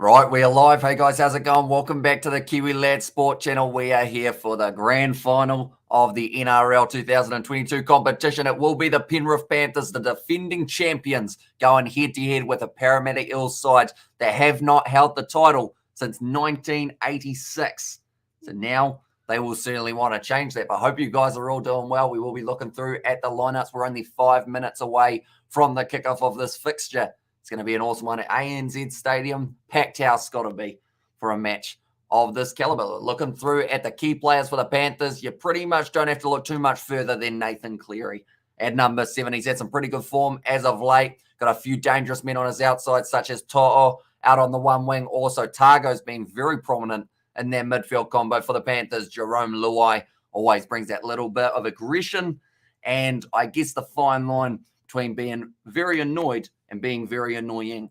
Right, we are live. Hey guys, how's it going? Welcome back to the Kiwi Lad Sport channel. We are here for the grand final of the NRL 2022 competition. It will be the Penrith Panthers, the defending champions, going head-to-head with the Parramatta Eels side that have not held the title since 1986. So now they will certainly want to change that. But I hope you guys are all doing well. We will be looking through at the lineups. We're only 5 minutes away from the kickoff of this fixture. It's going to be an awesome one at ANZ Stadium. Packed house got to be for a match of this caliber. Looking through at the key players for the Panthers, you pretty much don't have to look too much further than Nathan Cleary at number 7. He's had some pretty good form as of late. Got a few dangerous men on his outside, such as To'o out on the one wing. Also, Targo's been very prominent in their midfield combo for the Panthers. Jerome Luai always brings that little bit of aggression. And I guess the fine line between being very annoyed and being very annoying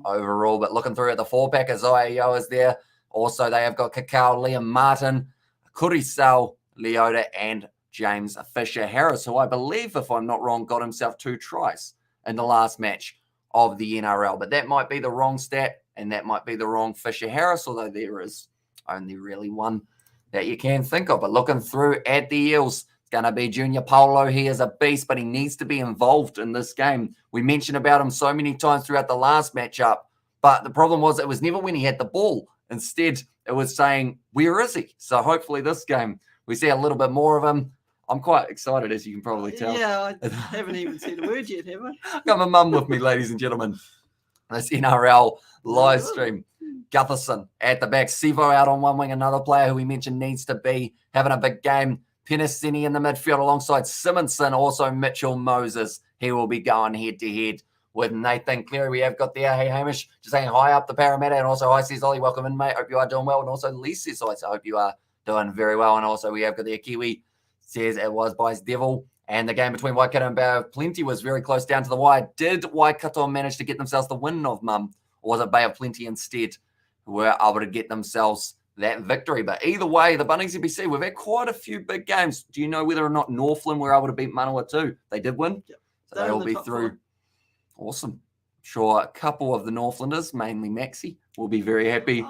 overall. But looking through at the four-pack, Isaiah is there. Also, they have got Kakao, Liam Martin, Kurisau, Leota, and James Fisher-Harris, who I believe, if I'm not wrong, got himself 2 tries in the last match of the NRL. But that might be the wrong stat, and that might be the wrong Fisher-Harris, although there is only really one that you can think of. But looking through at the Eels, it's going to be Junior Paulo. He is a beast, but he needs to be involved in this game. We mentioned about him so many times throughout the last matchup, but the problem was it was never when he had the ball. Instead, it was saying, where is he? So hopefully this game, we see a little bit more of him. I'm quite excited, as you can probably tell. Yeah, I haven't even said a word yet, have I? I've got my mum with me, ladies and gentlemen. This NRL live stream. Gutherson at the back. Sivo out on one wing, another player who we mentioned needs to be having a big game. Penasini in the midfield alongside Simonson, also Mitchell Moses. He will be going head-to-head with Nathan Cleary. We have got there, hey Hamish, just saying hi up the Parramatta, and also hi says Ollie, welcome in mate, hope you are doing well, and also Lee says hi, so I hope you are doing very well, and also we have got there Kiwi, says it was by his devil, and the game between Waikato and Bay of Plenty was very close down to the wire. Did Waikato manage to get themselves the win of Mum, or was it Bay of Plenty instead who were able to get themselves that victory? But either way, the Bunnings NBC, we've had quite a few big games. Do you know whether or not Northland were able to beat Manawa too? They did win. Yep. So they will be through. 4. Awesome. Sure, a couple of the Northlanders, mainly Maxi, will be very happy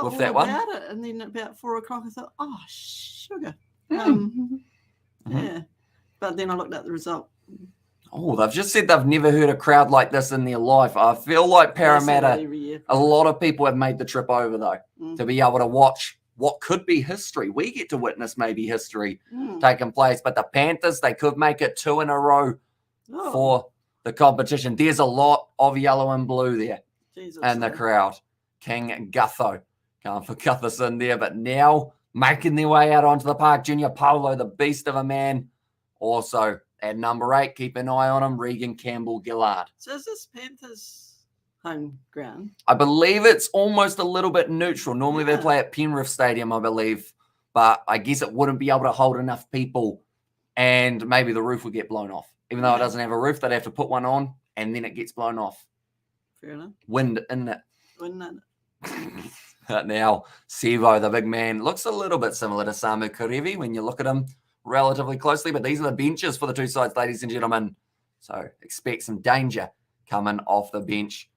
with that one. I forgot all about it, and then about 4 o'clock I thought, oh, sugar. Yeah. But then I looked at the result. Oh, they've just said they've never heard a crowd like this in their life. I feel like Parramatta, a lot of people have made the trip over, though, to be able to watch what could be history. We get to witness maybe history taking place. But the Panthers, they could make it 2 in a row for the competition. There's a lot of yellow and blue there in the crowd. King Gutho going for Gutherson there. But now making their way out onto the park, Junior Paulo, the beast of a man, also at number 8, keep an eye on him, Regan Campbell-Gillard. So is this Panthers home ground? I believe it's almost a little bit neutral. Normally they play at Penrith Stadium, I believe. But I guess it wouldn't be able to hold enough people and maybe the roof would get blown off. Even though it doesn't have a roof, they'd have to put one on and then it gets blown off. Fair enough. Wind in it. Wind in it. But now, Sivo, the big man, looks a little bit similar to Samu Karevi when you look at him relatively closely, but these are the benches for the two sides, ladies and gentlemen. So expect some danger coming off the bench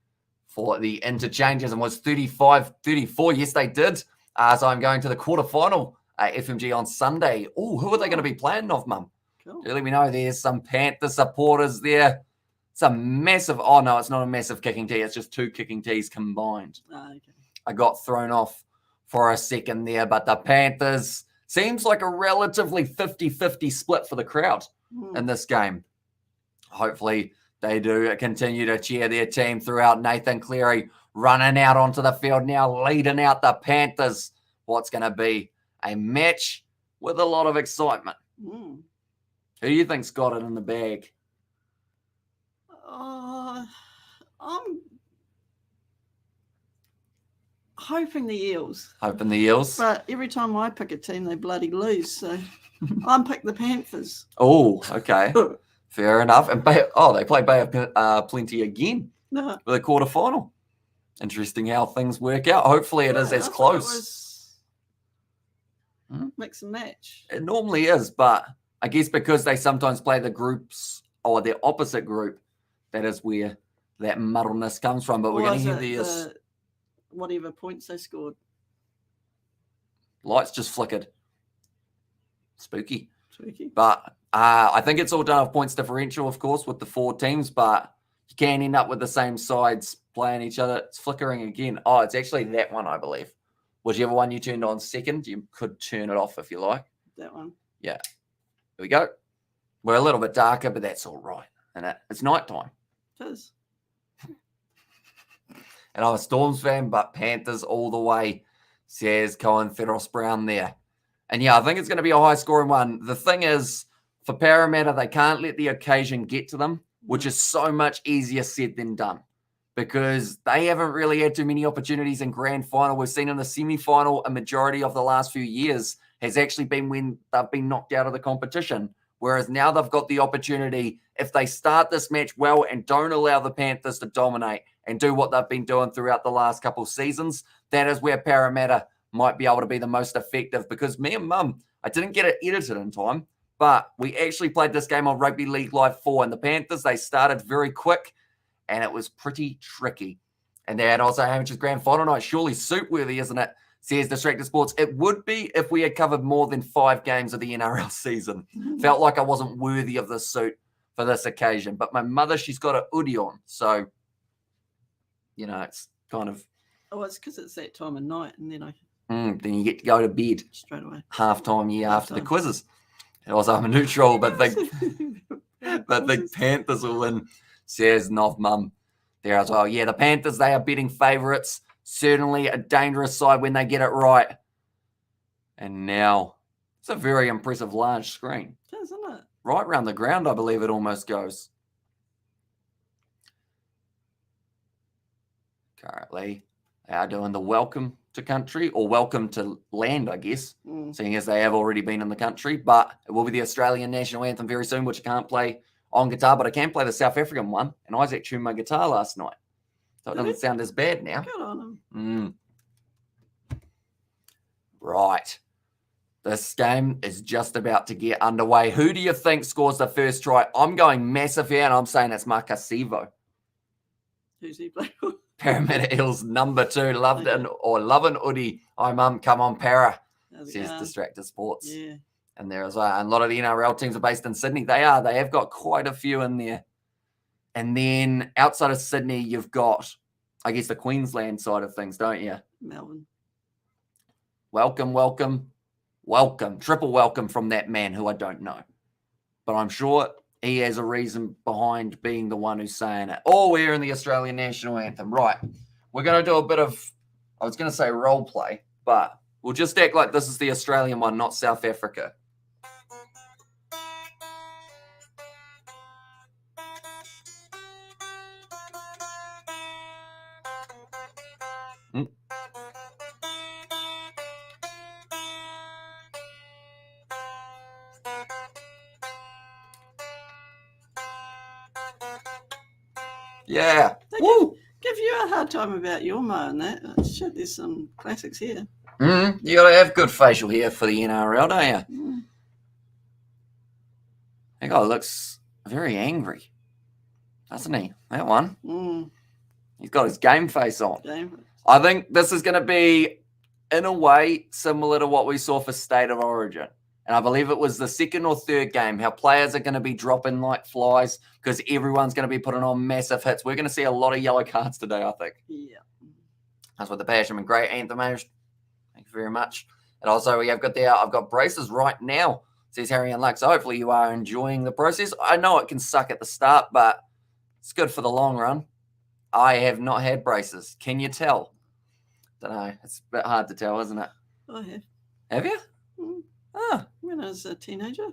for the interchanges. And was 35-34. Yes, they did. So I'm going to the quarterfinal FMG on Sunday. Oh, who are they going to be playing off, Mum? Cool. Let me know. There's some Panther supporters there. It's a massive, oh no, it's not a massive kicking tee. It's just 2 kicking tees combined. Okay. I got thrown off for a second there, but the Panthers, seems like a relatively 50-50 split for the crowd in this game. Hopefully they do continue to cheer their team throughout. Nathan Cleary running out onto the field now, leading out the Panthers. What's going to be a match with a lot of excitement. Who do you think's got it in the bag? I'm hoping the Eels. Hoping the Eels. But every time I pick a team, they bloody lose. So I'm pick the Panthers. Oh, okay. Fair enough. And they play Bay of Plenty again with a quarterfinal. Interesting how things work out. Hopefully it is as close. Mix and match. It normally is, but I guess because they sometimes play the groups or the opposite group, that is where that muddleness comes from. But we're going to hear this. whatever points they scored. Lights just flickered. Spooky. Tricky. But I think it's all done off points differential, of course, with the 4 teams, but you can end up with the same sides playing each other. It's flickering again. Oh, it's actually that one, I believe. Whichever one you turned on second, you could turn it off if you like. That one. Yeah. Here we go. We're a little bit darker, but that's all right. And it's nighttime. It is. And I'm a Storms fan, but Panthers all the way, says Cohen Feros Brown there. And yeah, I think it's going to be a high-scoring one. The thing is, for Parramatta, they can't let the occasion get to them, which is so much easier said than done, because they haven't really had too many opportunities in grand final. We've seen in the semi-final, a majority of the last few years has actually been when they've been knocked out of the competition, whereas now they've got the opportunity, if they start this match well and don't allow the Panthers to dominate and do what they've been doing throughout the last couple of seasons, that is where Parramatta might be able to be the most effective. Because me and Mum, I didn't get it edited in time, but we actually played this game on Rugby League Live 4, and the Panthers, they started very quick, and it was pretty tricky. And they had also Hamish's grand final night. Surely suit-worthy, isn't it? Says Distracted Sports. It would be if we had covered more than 5 games of the NRL season. Felt like I wasn't worthy of the suit for this occasion. But my mother, she's got a hoodie on. So, you know, it's kind of... Oh, it's because it's that time of night, and then then you get to go to bed straight away. Half-time after the quizzes. Also, I'm a neutral, but the Panthers will win, says Nov Mum there as well. Yeah, the Panthers, they are betting favourites. Certainly a dangerous side when they get it right. And now, it's a very impressive large screen. Isn't it? Right around the ground, I believe it almost goes. Currently, they are doing the welcome to country, or welcome to land, I guess, seeing as they have already been in the country. But it will be the Australian national anthem very soon, which I can't play on guitar, but I can play the South African one. And Isaac tuned my guitar last night, so it doesn't sound as bad now. Good on him. Right. This game is just about to get underway. Who do you think scores the first try? I'm going massive here, and I'm saying it's Makasivo. Who's he playing for? Parramatta Eels number 2. Loved it, or loving Udi. Hi, Mum. Come on, Para. Says Distracted Sports. Yeah. And there as well. And a lot of the NRL teams are based in Sydney. They are. They have got quite a few in there. And then outside of Sydney, you've got, I guess, the Queensland side of things, don't you? Melbourne. Welcome, welcome, welcome. Triple welcome from that man who I don't know. But I'm sure he has a reason behind being the one who's saying it. Oh, we're in the Australian national anthem. Right. We're going to do a bit of, I was going to say role play, but we'll just act like this is the Australian one, not South Africa. Yeah. Woo! Give you a hard time about your mo and that. Shit, there's some classics here. You got to have good facial hair for the NRL, don't you? That guy looks very angry, doesn't he? That one. He's got his game face on. I think this is going to be, in a way, similar to what we saw for State of Origin. And I believe it was the second or third game, how players are going to be dropping like flies because everyone's going to be putting on massive hits. We're going to see a lot of yellow cards today, I think. Yeah. That's what the passion and great anthem is. Thank you very much. And also, I've got braces right now, says Harry and Lux. So hopefully you are enjoying the process. I know it can suck at the start, but it's good for the long run. I have not had braces. Can you tell? Don't know. It's a bit hard to tell, isn't it? I have. Have you? When I was a teenager,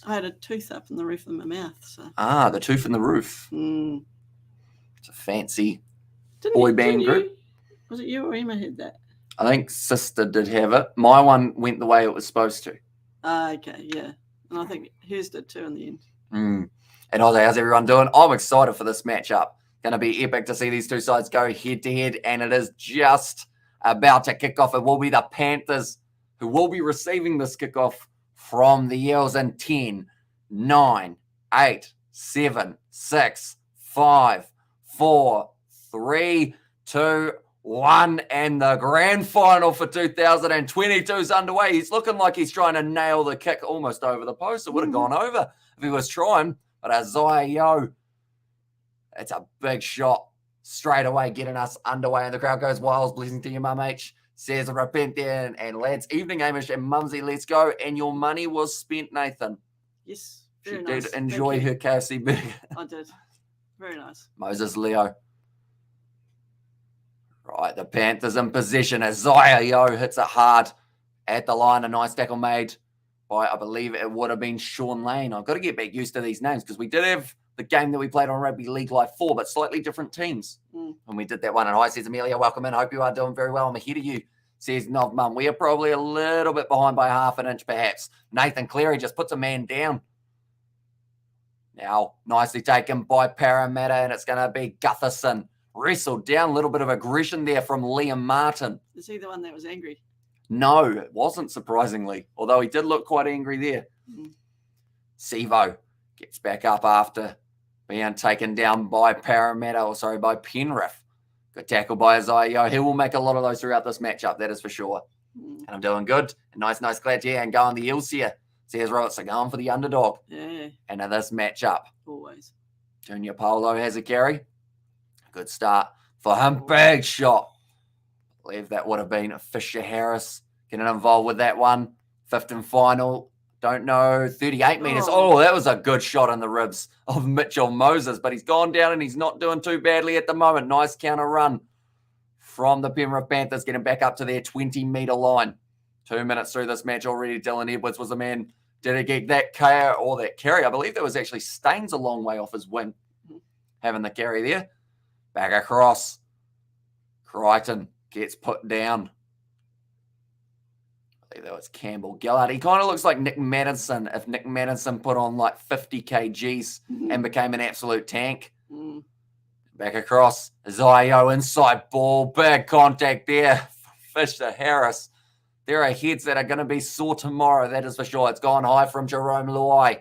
I had a tooth up in the roof of my mouth. So. The tooth in the roof. It's a fancy boy band group. Was it you or Emma had that? I think sister did have it. My one went the way it was supposed to. Okay, yeah. And I think hers did too in the end. And Ozzy, how's everyone doing? I'm excited for this matchup. Going to be epic to see these two sides go head-to-head, and it is just about to kick off. It will be the Panthers who will be receiving this kickoff from the Eels in 10, 9, 8, 7, 6, 5, 4, 3, 2, 1, and the grand final for 2022 is underway. He's looking like he's trying to nail the kick almost over the post. It would have gone over if he was trying, but Isaiah Yeo, it's a big shot straight away, getting us underway, and the crowd goes wild. Blessing to you, Mum H. Says, repent there, and lads, evening, Amish and Mumsy, let's go. And your money was spent, Nathan. Yes, She very nice. did enjoy her KFC burger. I did. Very nice. Moses Leo. Right, the Panthers in position. Isaiah Yeo hits it hard at the line. A nice tackle made by, I believe it would have been Sean Lane. I've got to get back used to these names because we did have the game that we played on Rugby League Live 4, but slightly different teams. And we did that one. And hi, says Amelia, welcome in. Hope you are doing very well. I'm ahead of you, says Nov Mum. We are probably a little bit behind by half an inch, perhaps. Nathan Cleary just puts a man down. Now, nicely taken by Parramatta, and it's going to be Gutherson. Wrestled down, a little bit of aggression there from Liam Martin. Is he the one that was angry? No, it wasn't, surprisingly, although he did look quite angry there. Sivo gets back up after being taken down by by Penrith. Good tackle by Isaiah Yeo. He will make a lot of those throughout this matchup, that is for sure. And I'm doing good. Nice glad yeah, and going the Eels here. Says Robertson going for the underdog. Yeah. And in this matchup, Always. Junior Polo has a carry. Good start for him. Big shot. I believe that would have been Fisher Harris getting involved with that one. Fifth and final. Don't know. 38 meters. Oh, that was a good shot in the ribs of Mitchell Moses, but he's gone down and he's not doing too badly at the moment. Nice counter run from the Penrith Panthers, getting back up to their 20-meter line. 2 minutes through this match already. Dylan Edwards was the man. Did he get that carry? I believe that was actually Staines a long way off his wing. Having the carry there. Back across. Crichton gets put down. I believe that was Campbell Gillard. He kind of looks like Nick Madison if Nick Madison put on like 50 kgs and became an absolute tank. Back across. Isaiah inside ball. Big contact there. Fisher Harris. There are heads that are going to be sore tomorrow, that is for sure. It's gone high from Jerome Luai.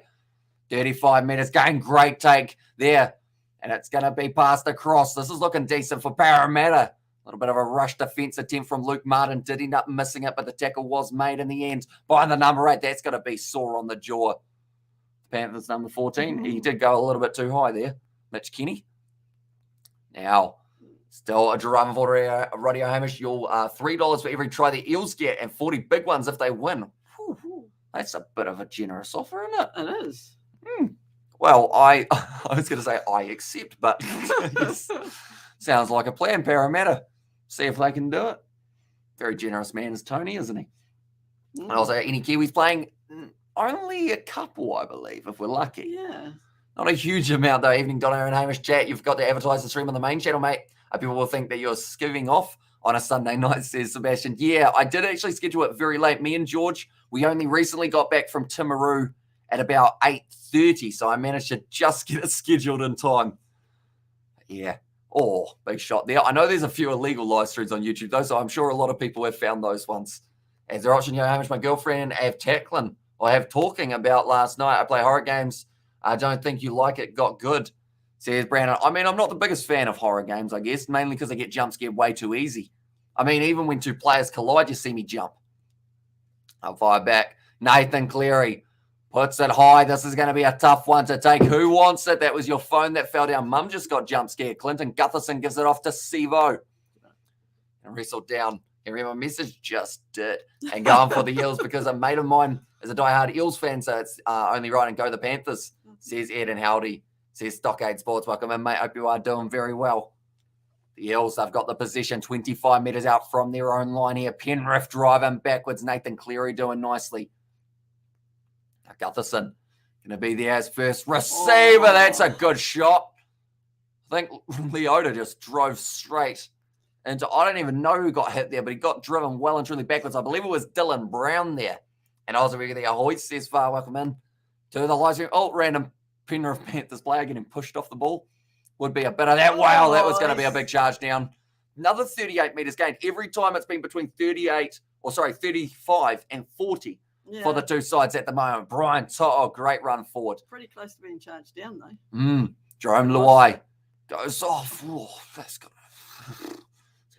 35 meters. Going great take there. And it's going to be passed across. This is looking decent for Parramatta. A little bit of a rush defense attempt from Luke Martin. Did end up missing it, but the tackle was made in the end by the number 8. That's going to be sore on the jaw. Panthers number 14. He did go a little bit too high there. Mitch Kenny. Now, still a drama for Radio Hamish. You'll $3 for every try the Eels get and 40 big ones if they win. That's a bit of a generous offer, isn't it? It is. Well, I was going to say I accept, but sounds like a plan, Parramatta. See if they can do it. Very generous man is Tony, isn't he? And also, any Kiwis playing? Only a couple, I believe, if we're lucky. Yeah. Not a huge amount, though. Evening, Donna and Hamish chat. You've got to advertise the stream on the main channel, mate. People will think that you're skiving off on a Sunday night, says Sebastian. Yeah, I did actually schedule it very late. Me and George, we only recently got back from Timaru at about 8:30, so I managed to just get it scheduled in time. Yeah. Oh, big shot there. I know there's a few illegal live streams on YouTube, though, so I'm sure a lot of people have found those ones. As their option, Hamish, my girlfriend, Av Tackling, I have talking about last night. I play horror games. I don't think you like it. Got good, says Brandon. I mean, I'm not the biggest fan of horror games, I guess, mainly because I get jump scared way too easy. I mean, even when two players collide, you see me jump. I'll fire back. Nathan Cleary puts it high. This is going to be a tough one to take. Who wants it? That was your phone that fell down. Mum just got jump scared. Clinton Gutherson gives it off to Sivo. And wrestled down. You read my message? Just did. And going for the Eels because a mate of mine is a diehard Eels fan, so it's only right and go the Panthers, says Ed and Howdy. Says Stockade Sports. Welcome in, mate. Hope you are doing very well. The Eels, they've got the position 25 metres out from their own line here. Penrith driving backwards. Nathan Cleary doing nicely. Gutherson going to be there as first receiver. That's a good shot. I think Leota just drove straight into, I don't even know who got hit there, but he got driven well and truly backwards. I believe it was Dylan Brown there. And I was over there. Hoyt says, far welcome in to the live stream. Oh, random Penrith Panthers player getting pushed off the ball. Would be a bit of that. Wow, that was going to be a big charge down. Another 38 metres gain. Every time it's been between 35 and 40. Yeah. For the two sides at the moment. Brian To'o, great run forward. Pretty close to being charged down, though. Jerome Luai goes off. Oh, that's going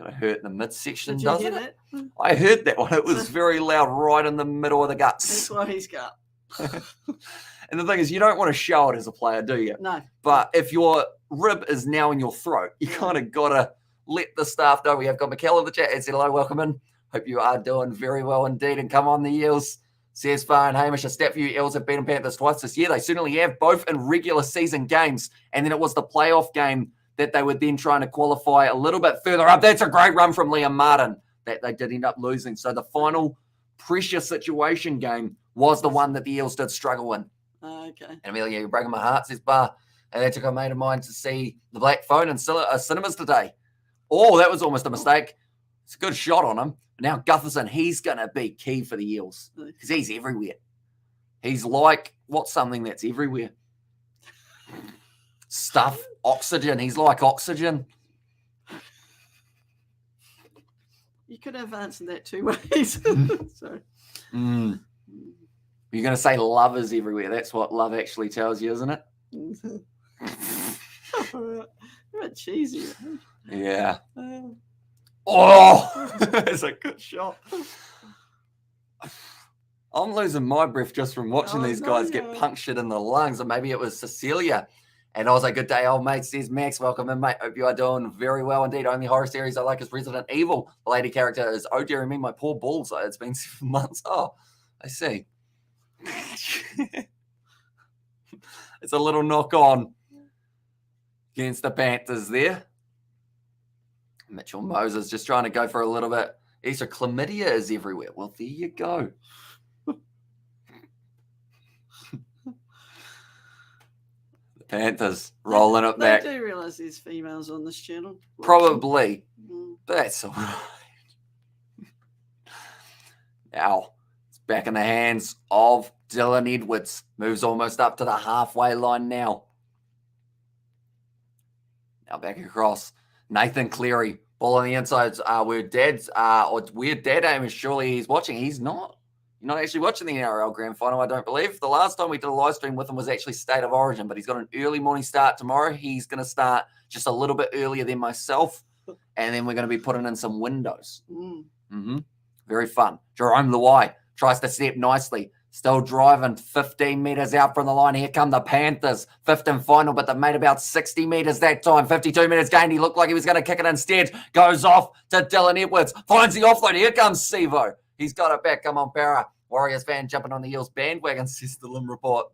going to hurt in the midsection, Did you doesn't hear it? that? I heard that one. It was very loud right in the middle of the guts. That's why he's got. And the thing is, you don't want to show it as a player, do you? No. But if your rib is now in your throat, you kind of got to let the staff know. We have got Mikel in the chat and said, hello, welcome in. Hope you are doing very well indeed. And come on, the Eels. Says Far and Hamish, a stat for you. Eels have beaten Panthers twice this year. They certainly have, both in regular season games. And then it was the playoff game that they were then trying to qualify a little bit further up. That's a great run from Liam Martin that they did end up losing. So the final pressure situation game was the one that the Eels did struggle in. Okay. And Amelia, you're breaking my heart, says Bar. And they took a mate of mine to see the Black Phone in cinemas today. Oh, that was almost a mistake. It's a good shot on him. Now Gutherson, he's going to be key for the Eels because he's everywhere. He's like, what's something that's everywhere? Stuff, oxygen. He's like oxygen. You could have answered that two ways. So. You're going to say love is everywhere. That's what love actually tells you, isn't it? A bit cheesy. Yeah. Oh, that's a good shot. I'm losing my breath just from watching these guys get punctured in the lungs. Or maybe it was Cecilia. And I was like, good day, old mate, says Max. Welcome in, mate. Hope you are doing very well indeed. Only horror series I like is Resident Evil. The lady character is, oh, dear me, my poor balls. It's been 7 months. Oh, I see. It's a little knock on against the Panthers there. Mitchell Moses just trying to go for a little bit. Extra chlamydia is everywhere. Well, there you go. The Panthers rolling it back. They do realise there's females on this channel. Probably. But that's all right. Now, it's back in the hands of Dylan Edwards. Moves almost up to the halfway line now. Now back across. Nathan Cleary, ball on the inside. Where Dad aim is surely he's watching. He's not. You're not actually watching the NRL Grand Final, I don't believe. The last time we did a live stream with him was actually State of Origin, but he's got an early morning start tomorrow. He's going to start just a little bit earlier than myself, and then we're going to be putting in some windows. Very fun. Jerome Luai tries to step nicely. Still driving 15 metres out from the line. Here come the Panthers. Fifth and final, but they made about 60 metres that time. 52 metres gained. He looked like he was going to kick it instead. Goes off to Dylan Edwards. Finds the offload. Here comes Sivo. He's got it back. Come on, Para. Warriors fan jumping on the Eels bandwagon, says the Lim report.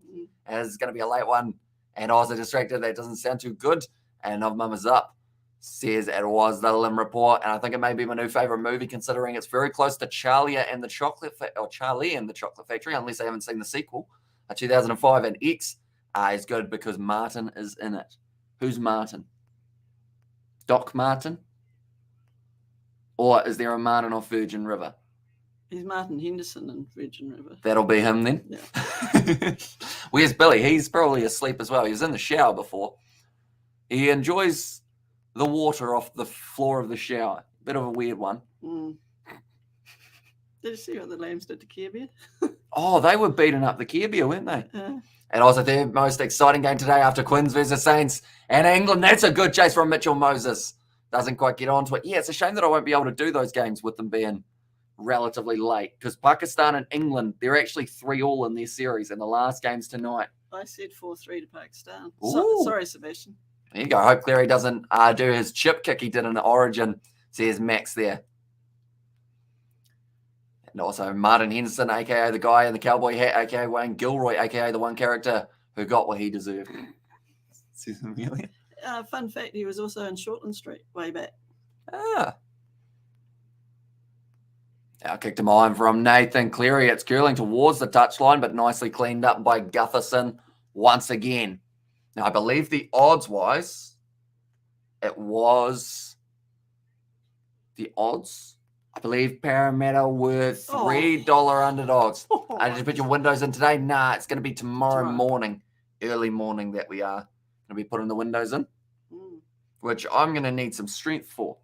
And it's going to be a late one. And I was distracted. That doesn't sound too good. And Of Mum is up. Says it was the Lim report, and I think it may be my new favorite movie, considering it's very close to Charlie and the Chocolate Factory, unless I haven't seen the sequel, 2005. And X is good because Martin is in it. Who's Martin? Doc Martin, or is there a Martin off Virgin River? He's Martin Henderson in Virgin River. That'll be him then. Yeah. Where's Billy? He's probably asleep as well. He was in the shower before. He enjoys the water off the floor of the shower. Bit of a weird one. Did you see what the Lambs did to Care Bear? Oh, they were beating up the Care Bear, weren't they? And also their most exciting game today after Quins versus Saints and England. That's a good chase from Mitchell Moses. Doesn't quite get onto it. Yeah, it's a shame that I won't be able to do those games with them being relatively late, because Pakistan and England, they're actually 3-3 in their series, and the last game's tonight. I said 4-3 to Pakistan. Sorry, Sebastian. There you go. Hope Cleary doesn't do his chip kick he did in the Origin, says Max there. And also Martin Henderson, a.k.a. the guy in the cowboy hat, a.k.a. Wayne Gilroy, a.k.a. the one character who got what he deserved. Says Amelia. Fun fact, he was also in Shortland Street way back. Now kicked him on from Nathan Cleary. It's curling towards the touchline, but nicely cleaned up by Gutherson once again. Now, I believe the odds-wise, it was the odds. I believe Parramatta were $3 underdogs. Did you put your windows in today? Nah, it's going to be tomorrow morning, early morning, that we are going to be putting the windows in, which I'm going to need some strength for.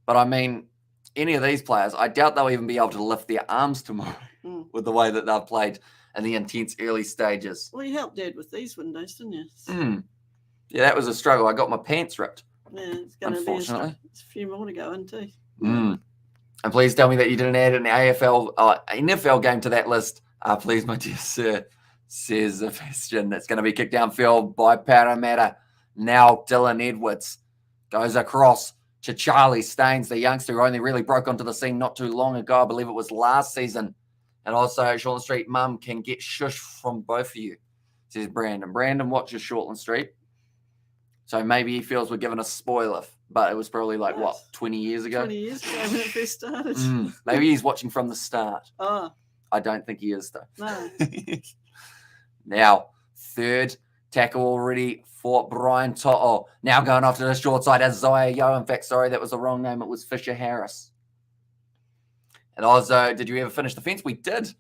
But I mean, any of these players, I doubt they'll even be able to lift their arms tomorrow with the way that they've played in the intense early stages. Well, you helped Dad with these windows, didn't you? Yeah, that was a struggle. I got my pants ripped Yeah, it's going to be unfortunately. a few more to go into. And please tell me that you didn't add an NFL game to that list. Please, my dear sir, says Sebastian. That's going to be kicked downfield by Parramatta. Now Dylan Edwards goes across to Charlie Staines, the youngster who only really broke onto the scene not too long ago. I believe it was last season. And also, Shortland Street mum can get shush from both of you, says Brandon. Brandon watches Shortland Street. So maybe he feels we're giving a spoiler, but it was probably like, what, 20 years ago? 20 years ago when it first started. Maybe he's watching from the start. Oh. I don't think he is, though. No. Now, third tackle already for Brian To'o. Now going off to the short side as Zaya Yo. In fact, sorry, that was the wrong name. It was Fisher Harris. And also, did you ever finish the fence? We did.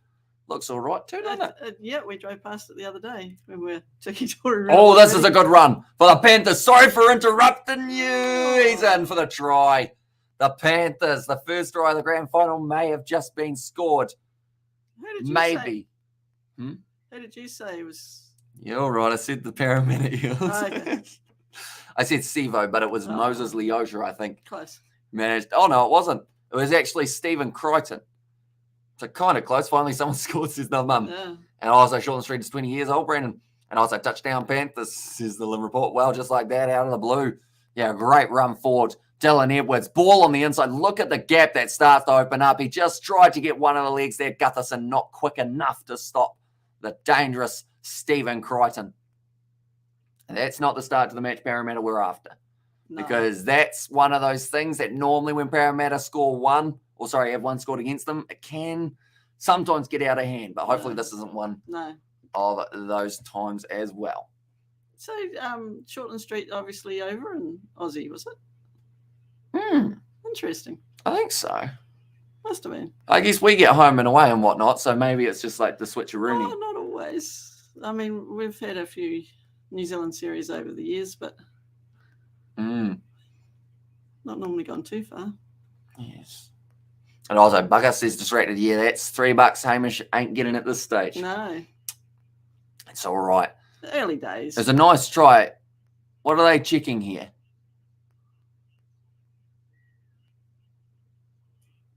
Looks all right too, doesn't it? Yeah, we drove past it the other day when we were tiki-tory. Oh, this is a good run for the Panthers. Sorry for interrupting you. He's in for the try. The Panthers, the first try of the grand final may have just been scored. Who did you Maybe. say? Who did you say it was? You're right. I said the Parramatta Eels. Oh, okay. I said Sevo, but it was Moses Leosha, I think. Close. Managed. Oh, no, it wasn't. It was actually Stephen Crichton. So kind of close. Finally, someone scored, says the mum. Yeah. And also, Shortland Street is 20 years old, Brandon. And also, touchdown Panthers, says the Lim report. Well, just like that, out of the blue. Yeah, great run forward. Dylan Edwards, ball on the inside. Look at the gap that starts to open up. He just tried to get one of the legs there. Gutherson not quick enough to stop the dangerous Stephen Crichton. And that's not the start to the match Parramatta we're after. No. Because that's one of those things that normally when Parramatta score one, or sorry, have one scored against them, it can sometimes get out of hand. But hopefully this isn't one of those times as well. So Shortland Street obviously over in Aussie, was it? Interesting. I think so. Must have been. I guess we get home and away and whatnot, so maybe it's just like the switcheroonie. Oh, not always. I mean, we've had a few New Zealand series over the years, but not normally gone too far. Yes. And also, Bugger says distracted. Yeah, that's $3. Hamish ain't getting at this stage. No. It's all right. Early days. It's a nice try. What are they checking here?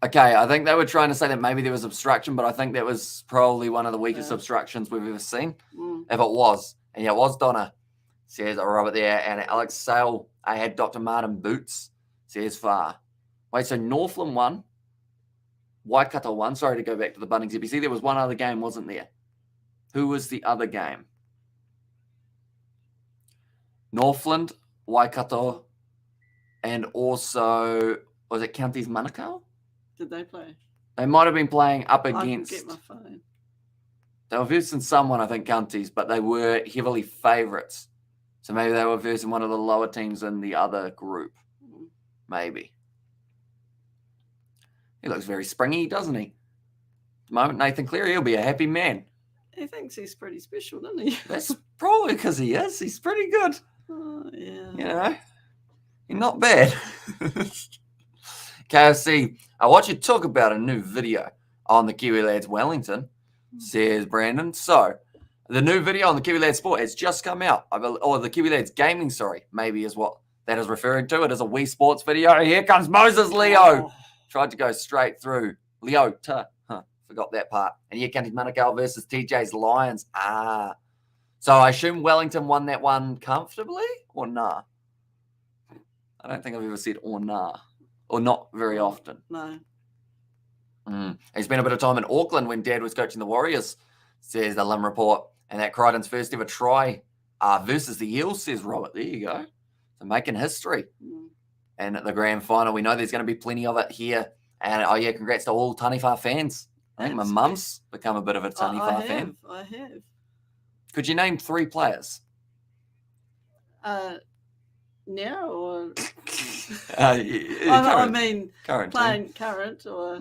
Okay, I think they were trying to say that maybe there was obstruction, but I think that was probably one of the weakest obstructions we've ever seen. If it was. And yeah, it was Donna, says Robert there. And Alex Sale, I had Dr. Martin Boots, says far. Wait, so Northland won. Waikato won. Sorry to go back to the Bunnings. You see, there was one other game, wasn't there? Who was the other game? Northland, Waikato, and also, was it Counties Manukau? Did they play? They might have been playing up against. I can get my phone. They were versing someone, I think, Counties, but they were heavily favourites. So maybe they were versing one of the lower teams in the other group. Maybe. He looks very springy, doesn't he? At the moment, Nathan Cleary, he'll be a happy man. He thinks he's pretty special, doesn't he? That's probably because he is. He's pretty good. Oh, yeah. You know, he's not bad. KFC, I want you to talk about a new video on the Kiwi Lads Wellington, says Brandon. So, the new video on the Kiwi Lads Sport has just come out. Or the Kiwi Lads Gaming, maybe is what that is referring to. It is a Wii Sports video. Here comes Moses Leo. Tried to go straight through. Forgot that part. And here comes Manukau versus TJ's Lions. So I assume Wellington won that one comfortably or nah? I don't think I've ever said or nah. Or not very often. No. He spent a bit of time in Auckland when Dad was coaching the Warriors, says the Lim report. And that Crichton's first ever try versus the Eels, says Robert. There you go. So making history. And at the grand final, we know there's going to be plenty of it here. And, congrats to all Taniwha fans. I think my mum's become a bit of a Taniwha fan. I have. Could you name 3 players? Now or I mean current playing current or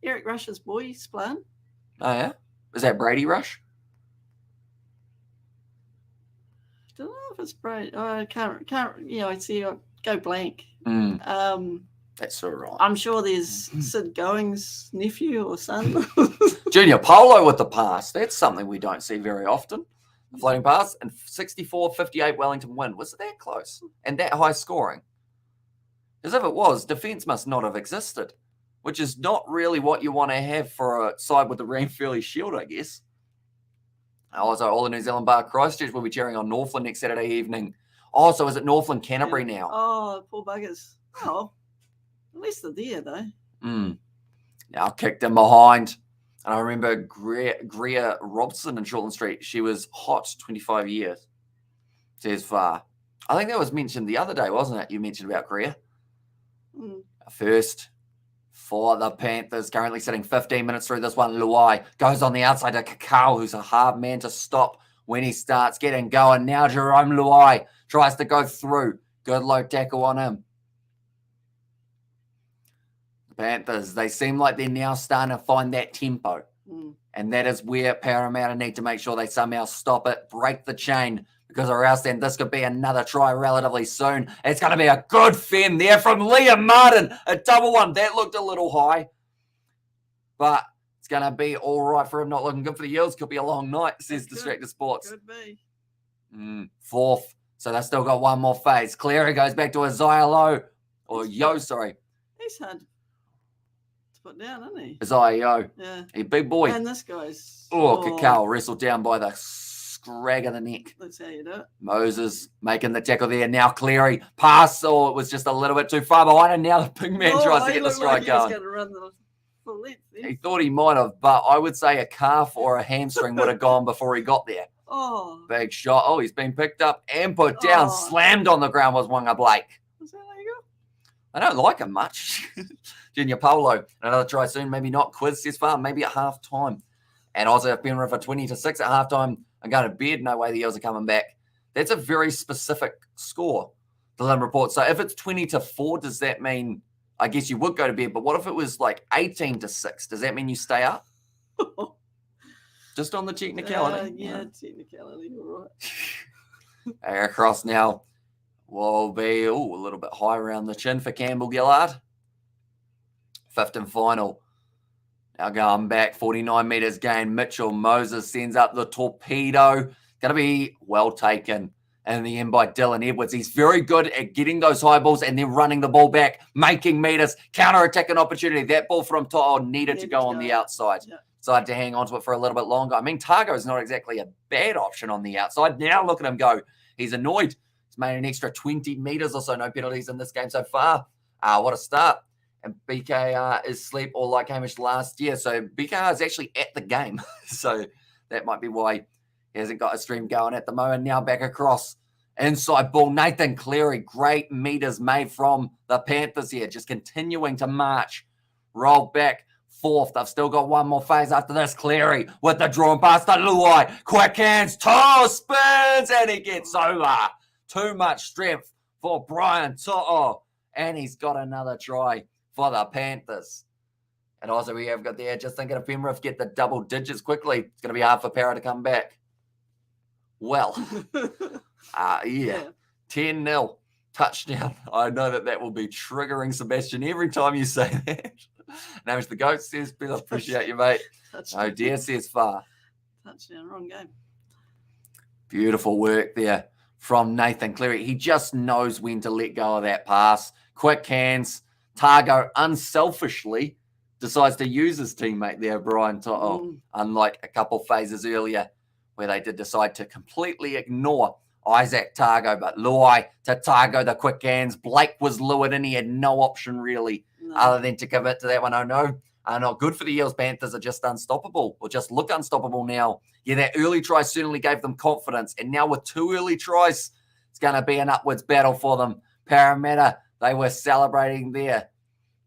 Eric Rush's boys playing. Oh yeah, is that Brady Rush? Don't know if it's Brady. I can't. I see. I go blank. That's all right. I'm sure there's Sid Going's nephew or son. Junior Polo with the pass. That's something we don't see very often. A floating pass and 64-58 Wellington win. Was it that close and that high scoring? As if it was, defence must not have existed, which is not really what you want to have for a side with the Ranfurly Shield, I guess. Also, all the New Zealand bar Christchurch will be cheering on Northland next Saturday evening. Oh, so is it Northland Canterbury now? Oh, poor buggers. Oh, at least they're there, though. Now kicked in behind. And I remember Greer Robson in Shortland Street. She was hot 25 years. Says far. I think that was mentioned the other day, wasn't it? You mentioned about Greer. First for the Panthers, currently sitting 15 minutes through this one. Luai goes on the outside to Kakao, who's a hard man to stop when he starts getting going. Now Jerome Luai tries to go through. Good low tackle on him. The Panthers, they seem like they're now starting to find that tempo. And that is where Parramatta need to make sure they somehow stop it, break the chain, because or else then this could be another try relatively soon. It's going to be a good fend there from Liam Martin. A double one. That looked a little high. But it's going to be all right for him. Not looking good for the Eels. Could be a long night, says Distracted Sports. Could be. Fourth. So they've still got one more phase. Cleary goes back to Isaiah Lowe. Or Yo, sorry. He's hard to put down, isn't he? Isaiah Yo. Yeah. A big boy. And this guy's... Kakao wrestled down by the scrag of the neck. That's how you do it. Moses making the tackle there. Now Cleary. Pass. Oh, it was just a little bit too far behind. And now the big man tries to get the strike going. Going to run the full length there. He thought he might have, but I would say a calf or a hamstring would have gone before he got there. Oh. Big shot. Oh, he's been picked up and put down. Slammed on the ground was Wanga Blake. Is that how you go? I don't like him much. Junior Polo. Another try soon. Maybe not. Quiz says far. Maybe at half time. And also if Penrith are 20-6 at half time, I'm going to bed. No way the Eels are coming back. That's a very specific score, the Lim report. So if it's 20-4, does that mean, I guess you would go to bed, but what if it was like 18-6? Does that mean you stay up? Just on the technicality. Yeah, technicality. All right. Across now will be a little bit high around the chin for Campbell Gillard. Fifth and final. Now going back 49 metres gain. Mitchell Moses sends up the torpedo. Going to be well taken in the end by Dylan Edwards. He's very good at getting those high balls and then running the ball back, making meters, counter-attacking opportunity. That ball from To'o needed to go on the outside. Yeah. Decided to hang on to it for a little bit longer. I mean, Targo's not exactly a bad option on the outside. Now look at him go. He's annoyed. He's made an extra 20 metres or so. No penalties in this game so far. What a start. And BKR is sleep all like Hamish last year. So BKR is actually at the game. So that might be why he hasn't got a stream going at the moment. Now back across. Inside ball. Nathan Cleary. Great meters made from the Panthers here. Just continuing to march. Roll back. Fourth. They've still got one more phase after this. Cleary with the drawn pass to Luai. Quick hands. To'o spins. And he gets over. Too much strength for Brian To'o. And he's got another try for the Panthers. And also we have got there, just thinking if Penrith get the double digits quickly, it's going to be hard for Parra to come back. Well, yeah. 10-0 touchdown. I know that will be triggering Sebastian every time you say that. Name's the GOAT says, Bill, appreciate you, mate. Oh dear, says far. Touchdown, wrong game. Beautiful work there from Nathan Cleary. He just knows when to let go of that pass. Quick hands. Targo unselfishly decides to use his teammate there, Brian To'o, unlike a couple phases earlier where they did decide to completely ignore Isaac Targo. But Luai to Targo, the quick hands. Blake was lured and he had no option really other than to commit to that one. Oh, no. Not good for the Eels. Panthers are just unstoppable, or just look unstoppable now. Yeah, that early try certainly gave them confidence. And now with two early tries, it's going to be an upwards battle for them. Parramatta, they were celebrating there.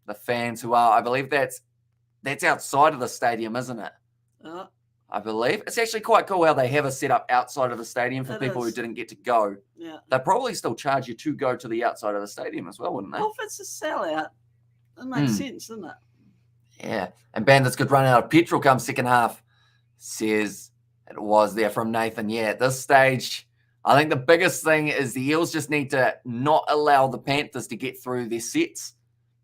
The fans who are, I believe that's outside of the stadium, isn't it? I believe. It's actually quite cool how they have a setup outside of the stadium for people who didn't get to go. Yeah. They'll probably still charge you to go to the outside of the stadium as well, wouldn't they? Well, if it's a sellout, it makes sense, doesn't it? Yeah. And Bandits could run out of petrol come second half, says it was there from Nathan. Yeah, at this stage, I think the biggest thing is the Eels just need to not allow the Panthers to get through their sets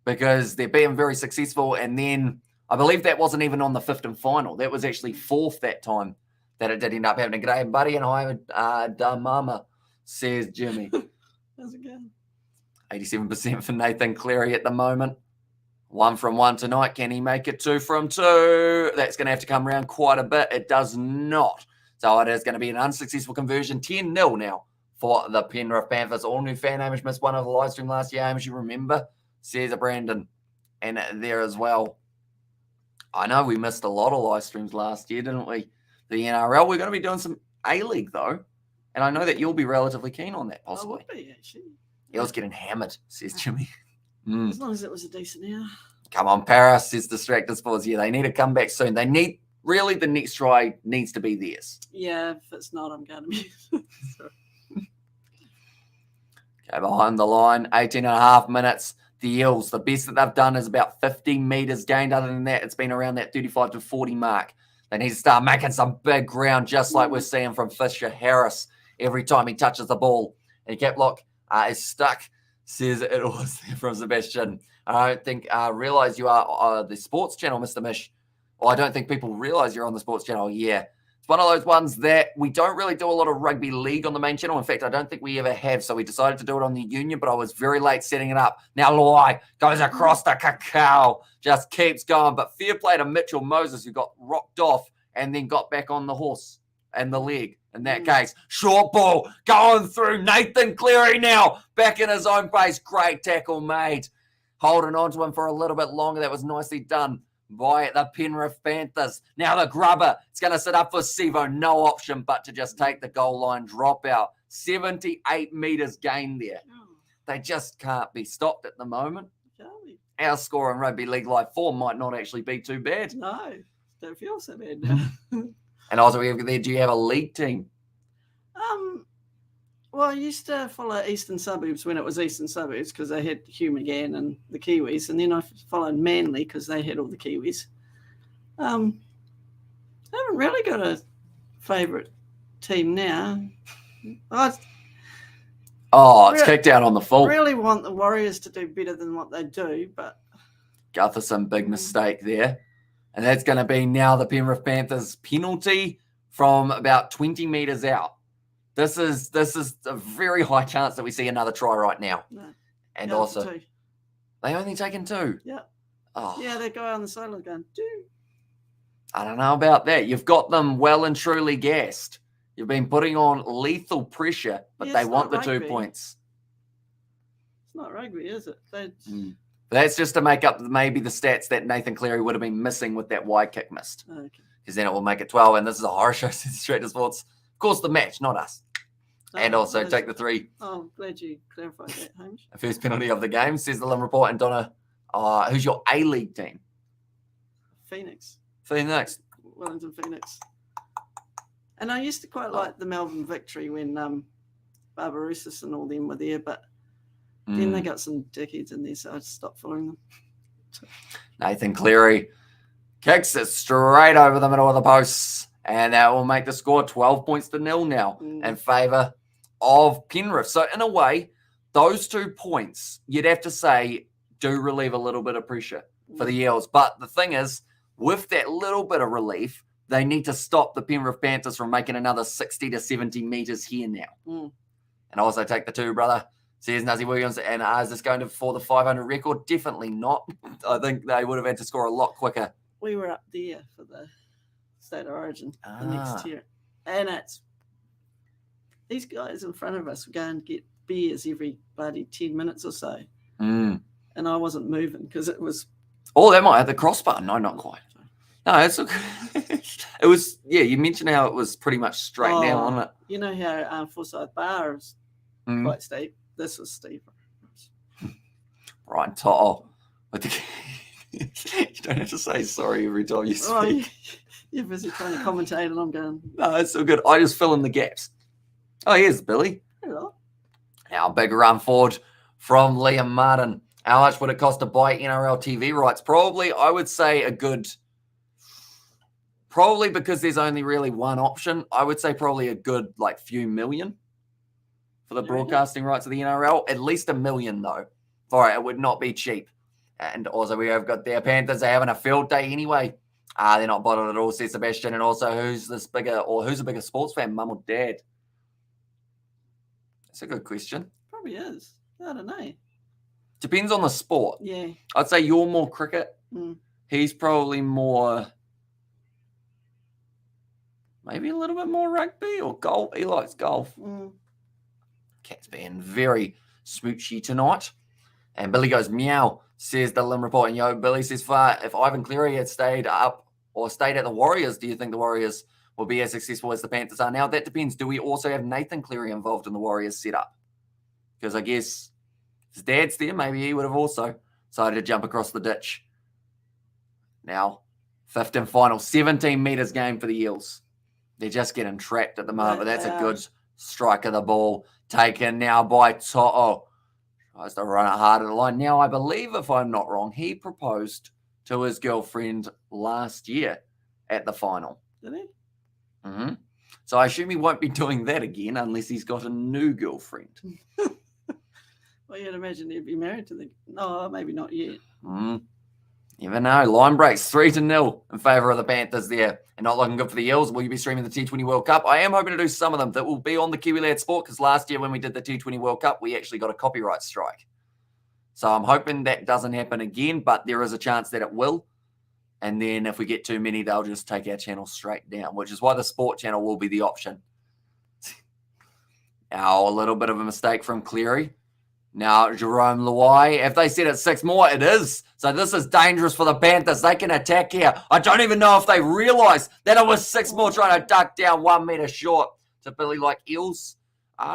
because they're being very successful. And then I believe that wasn't even on the fifth and final. That was actually fourth that time. that it did end up happening. G'day, buddy, and hi, da mama, says Jimmy. How's it going? 87% for Nathan Cleary at the moment. 1 from 1 tonight. Can he make it 2 from 2? That's going to have to come around quite a bit. It does not. So it is going to be an unsuccessful conversion. 10-0 now for the Penrith Panthers. All new fan. Hamish missed one of the live stream last year. Hamish, you remember? Says Brandon. And there as well. I know we missed a lot of live streams last year, didn't we? The NRL. We're going to be doing some A-League, though. And I know that you'll be relatively keen on that, possibly. I would be, actually. Eels getting hammered, says Jimmy. As long as it was a decent hour. Come on, Paris, says Distracted Sports. Yeah, they need to come back soon. They need, really, the next try needs to be theirs. Yeah, if it's not, I'm going to be. Okay, behind the line, 18.5 minutes. The Eels, the best that they've done is about 15 metres gained. Other than that, it's been around that 35 to 40 mark. They need to start making some big ground, just like we're seeing from Fisher Harris every time he touches the ball. And cap lock is stuck, says it was there from Sebastian. I don't think realize you are the sports channel, Mr. Mish. Well, I don't think people realize you're on the sports channel. Yeah. It's one of those ones that we don't really do a lot of rugby league on the main channel. In fact, I don't think we ever have. So we decided to do it on the Union, but I was very late setting it up. Now Luai goes across the cacao, just keeps going. But fair play to Mitchell Moses, who got rocked off and then got back on the horse and the leg. In that case, short ball going through Nathan Cleary now, back in his own pace. Great tackle made. Holding on to him for a little bit longer. That was nicely done by the Penrith Panthers. Now the grubber. It's going to sit up for Sivo. No option but to just take the goal line dropout. 78 metres gained there. They just can't be stopped at the moment. Our score in Rugby League Live 4 might not actually be too bad. No, don't feel so bad now. And also, do you have a league team? Well, I used to follow Eastern Suburbs when it was Eastern Suburbs because they had Hugh McGann and the Kiwis. And then I followed Manly because they had all the Kiwis. I haven't really got a favourite team now. It's kicked out on the full. I really want the Warriors to do better than what they do, but Gutherson, big mistake there. And that's going to be now the Penrith Panthers penalty from about 20 metres out. This is a very high chance that we see another try right now. No. And Yeah, also, 2. they only taken 2. Yeah. Oh, Yeah, that guy on the sideline going, dude. I don't know about that. You've got them well and truly gassed. You've been putting on lethal pressure, but Yeah, they it's want the not 2 rugby. points. It's not rugby, is it? That's just to make up maybe the stats that Nathan Cleary would have been missing with that wide kick missed. Okay. Because then it will make it 12. And this is a horror show, says Straight to Sports. Of course, the match, not us. And also take the 3. Oh, I'm glad you clarified that, Hamish. The first penalty of the game, says the Lim Report. And Donna, who's your A-League team? Phoenix. Phoenix. Wellington Phoenix. And I used to quite like the Melbourne Victory when Barbarousis and all them were there, but then they got some dickheads in there, so I stopped following them. Nathan Cleary kicks it straight over the middle of the posts, and that will make the score 12 points to 0 now in favour of Penrith. So in a way, those 2 points, you'd have to say, do relieve a little bit of pressure for the Eels. But the thing is, with that little bit of relief, they need to stop the Penrith Panthers from making another 60 to 70 metres here now. And also take the 2, brother. Says Nazi Williams. And is this going to for the 500 record? Definitely not. I think they would have had to score a lot quicker. We were up there for the State of Origin the next year. And it's these guys in front of us were going to get beers every bloody 10 minutes or so. And I wasn't moving because it was... Oh, that might have the crossbar. No, not quite. No, it's okay. It was, yeah, you mentioned how it was pretty much straight down, wasn't it? You know how Forsyth Bar is quite steep? This was steeper. Ryan Toto. You don't have to say sorry every time you speak. You're busy trying to commentate and I'm going... No, it's so good. I just fill in the gaps. Oh, here's Billy. Hello. Now, big run forward from Liam Martin. How much would it cost to buy NRL TV rights? Probably, I would say a good... Probably because there's only really one option. I would say probably a good, few million for the broadcasting rights of the NRL. At least $1 million, though. For it would not be cheap. And also we have got their Panthers are having a field day anyway They're not bothered at all, says Sebastian. And also, who's a bigger sports fan, mum or dad? That's a good question. Probably is. I don't know. Depends on the sport. Yeah. I'd say you're more cricket. Mm. He's probably more, maybe a little bit more rugby or golf. He likes golf. Mm. Cat's being very smoochy tonight. And Billy goes, meow, says the Lim report. And Billy says, if Ivan Cleary had stayed up or stayed at the Warriors, do you think the Warriors will be as successful as the Panthers are now? That depends. Do we also have Nathan Cleary involved in the Warriors setup? Because I guess his dad's there. Maybe he would have also decided to jump across the ditch. Now, fifth and final, 17 metres game for the Eels. They're just getting trapped at the moment, but that's a good strike of the ball. Taken now by To'o. Tries to run it hard at the line. Now, I believe, if I'm not wrong, he proposed to his girlfriend last year at the final. Did he? Mm-hmm. So I assume he won't be doing that again unless he's got a new girlfriend. Well, you'd imagine he'd be married to the... No, maybe not yet. You never know. Line breaks 3-0 in favour of the Panthers there. And not looking good for the Eels. Will you be streaming the T20 World Cup? I am hoping to do some of them that will be on the Kiwi Lad Sport, because last year when we did the T20 World Cup, we actually got a copyright strike. So I'm hoping that doesn't happen again, but there is a chance that it will. And then if we get too many, they'll just take our channel straight down, which is why the sport channel will be the option. Now, a little bit of a mistake from Cleary. Now, Jerome Luai, if they said it's 6 more, it is. So this is dangerous for the Panthers. They can attack here. I don't even know if they realise that it was 6 more trying to duck down 1 metre short to Billy like Eels.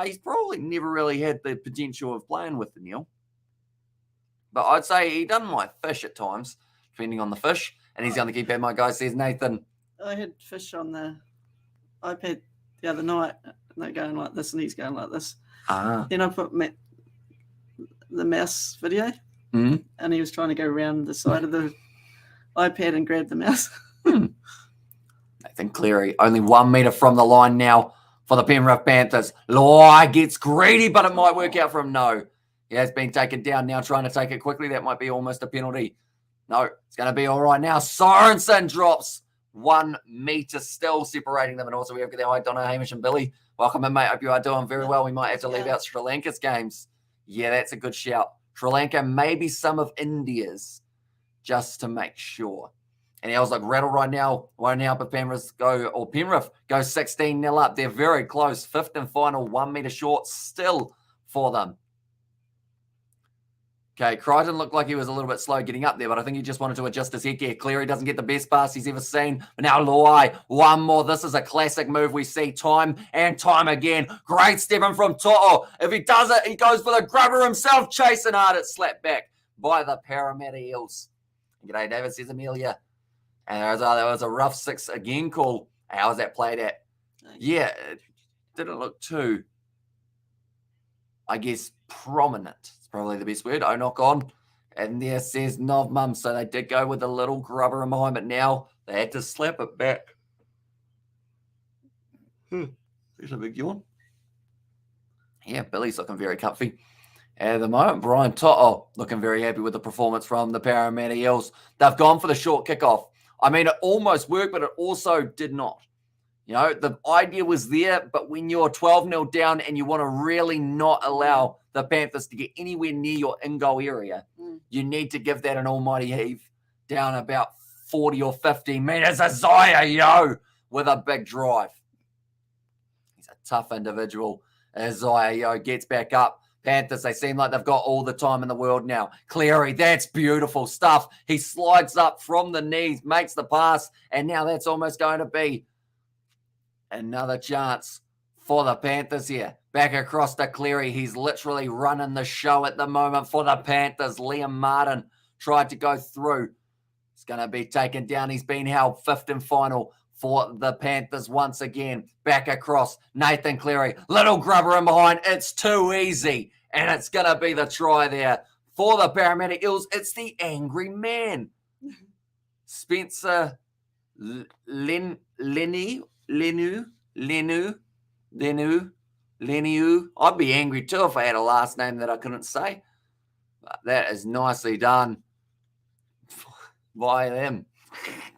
He's probably never really had the potential of playing with the Neil. But I'd say he doesn't like fish at times, depending on the fish. And he's on the keypad, my guy, says Nathan. I had fish on the iPad the other night. And they're going like this and he's going like this. Then I put the mouse video, and he was trying to go around the side of the iPad and grab the mouse. Nathan Cleary, only 1 metre from the line now for the Penrith Panthers. Luai gets greedy, but it might work out for him. No, he has been taken down now, trying to take it quickly. That might be almost a penalty. No, it's going to be all right now. Sorensen drops 1 metre still separating them. And also we have the hi, Donna, Hamish and Billy. Welcome in, mate. Hope you are doing very well. We might have to leave out Sri Lanka's games. Yeah, that's a good shout. Sri Lanka, maybe some of India's, just to make sure. And I was like, rattle right now. Won't help if Penrith go 16-0 up. They're very close. Fifth and final, 1 metre short still for them. Okay, Crichton looked like he was a little bit slow getting up there, but I think he just wanted to adjust his headgear. Cleary doesn't get the best pass he's ever seen. But now Luai, 1 more. This is a classic move we see time and time again. Great stepping from To'o. If he does it, he goes for the grubber himself, chasing hard. It's slapped back by the Parramatta Eels. G'day, David, says Amelia. And there was a rough 6 again call. How's that played at? Yeah, it didn't look too, I guess, prominent. Probably the best word. Knock on. And there says Nov Mum. So they did go with a little grubber in behind, but now they had to slap it back. There's a big yawn. Yeah, Billy's looking very comfy. At the moment, Brian To'o looking very happy with the performance from the Parramatta Eels. They've gone for the short kickoff. I mean, it almost worked, but it also did not. You know, the idea was there, but when you're 12-0 down and you want to really not allow the Panthers to get anywhere near your in-goal area, you need to give that an almighty heave down about 40 or 50 metres. Isaiah with a big drive. He's a tough individual. Isaiah gets back up. Panthers, they seem like they've got all the time in the world now. Cleary, that's beautiful stuff. He slides up from the knees, makes the pass, and now that's almost going to be another chance for the Panthers here. Back across to Cleary. He's literally running the show at the moment for the Panthers. Liam Martin tried to go through. He's going to be taken down. He's been held fifth and final for the Panthers once again. Back across. Nathan Cleary. Little grubber in behind. It's too easy. And it's going to be the try there for the Parramatta Eels. It's the angry man. Spencer Leniu. I'd be angry too if I had a last name that I couldn't say. But that is nicely done by them.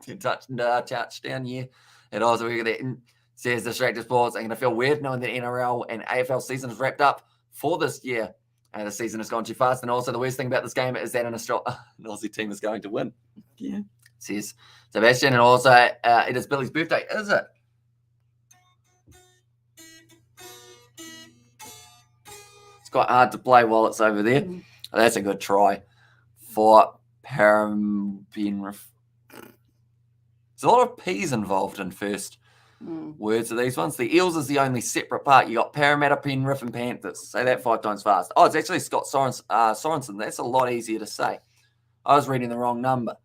touchdown, yeah. And also we got that says Distracted Sports. I'm going to feel weird knowing that NRL and AFL season is wrapped up for this year. And the season has gone too fast. And also the worst thing about this game is that an Aussie team is going to win. Yeah. Says Sebastian. And also it is Billy's birthday, is it? It's quite hard to play while it's over there. Oh, that's a good try for Penrith. There's a lot of P's involved in first words of these ones. The Eels is the only separate part. You got Parramatta, Penrith, and Panthers. Say that 5 times fast. Oh, it's actually Scott Sorensen. That's a lot easier to say. I was reading the wrong number.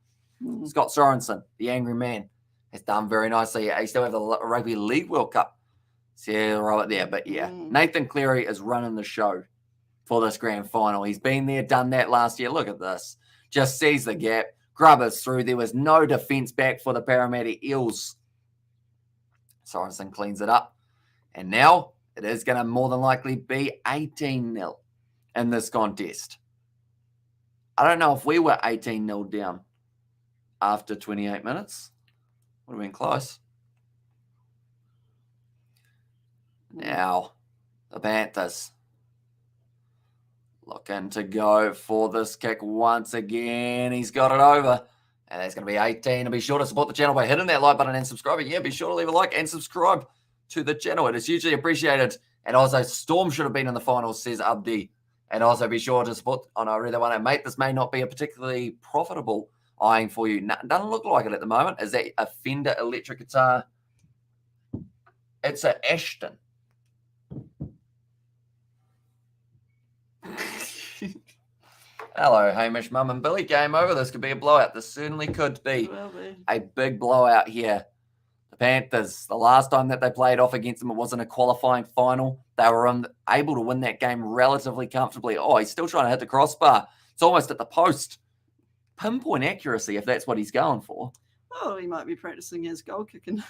Scott Sorensen, the angry man, has done very nicely. He still have the Rugby League World Cup. So yeah, right there. But yeah, Nathan Cleary is running the show for this grand final. He's been there, done that last year. Look at this. Just sees the gap. Grubbers through. There was no defense back for the Parramatta Eels. Sorensen cleans it up. And now it is going to more than likely be 18-0 in this contest. I don't know if we were 18-0 down after 28 minutes. Would have been close. Now, the Panthers looking to go for this kick once again. He's got it over. And it's going to be 18. And be sure to support the channel by hitting that like button and subscribing. Yeah, be sure to leave a like and subscribe to the channel. It is hugely appreciated. And also, Storm should have been in the finals, says Abdi. And also, be sure to support. Oh, no, I read that one. Mate, this may not be a particularly profitable eyeing for you. No, doesn't look like it at the moment. Is that a Fender electric guitar? It's an Ashton. Hello, Hamish, Mum and Billy. Game over. This could be a blowout. This certainly could be a big blowout here. The Panthers, the last time that they played off against them, it wasn't a qualifying final. They were able to win that game relatively comfortably. Oh, he's still trying to hit the crossbar. It's almost at the post. Pinpoint accuracy, if that's what he's going for. Oh, he might be practicing his goal kicking.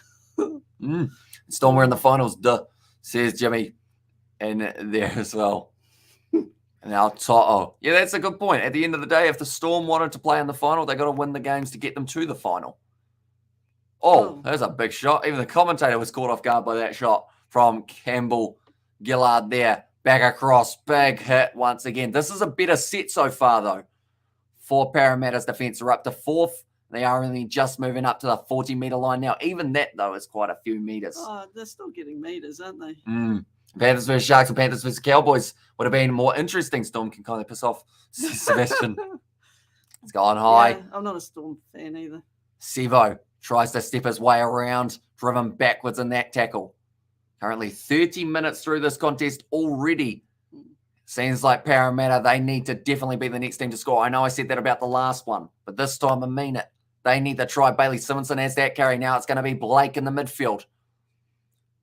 Storm, we're in the finals, duh, says Jimmy. And there as well. Now, Toto. Yeah, that's a good point. At the end of the day, if the Storm wanted to play in the final, they got to win the games to get them to the final. Oh, there's a big shot. Even the commentator was caught off guard by that shot from Campbell Gillard there. Back across. Big hit once again. This is a better set so far, though, for Parramatta's defense. They're up to 4th. They are only just moving up to the 40-meter line now. Even that, though, is quite a few meters. Oh, they're still getting meters, aren't they? Panthers versus Sharks or Panthers versus Cowboys would have been more interesting. Storm can kind of piss off Sebastian. It's gone high. Yeah, I'm not a Storm fan either. Sevo tries to step his way around, driven backwards in that tackle. Currently 30 minutes through this contest already. Seems like Parramatta, they need to definitely be the next team to score. I know I said that about the last one, but this time I mean it. They need to try. Bailey Simonson has that carry. Now it's going to be Blake in the midfield.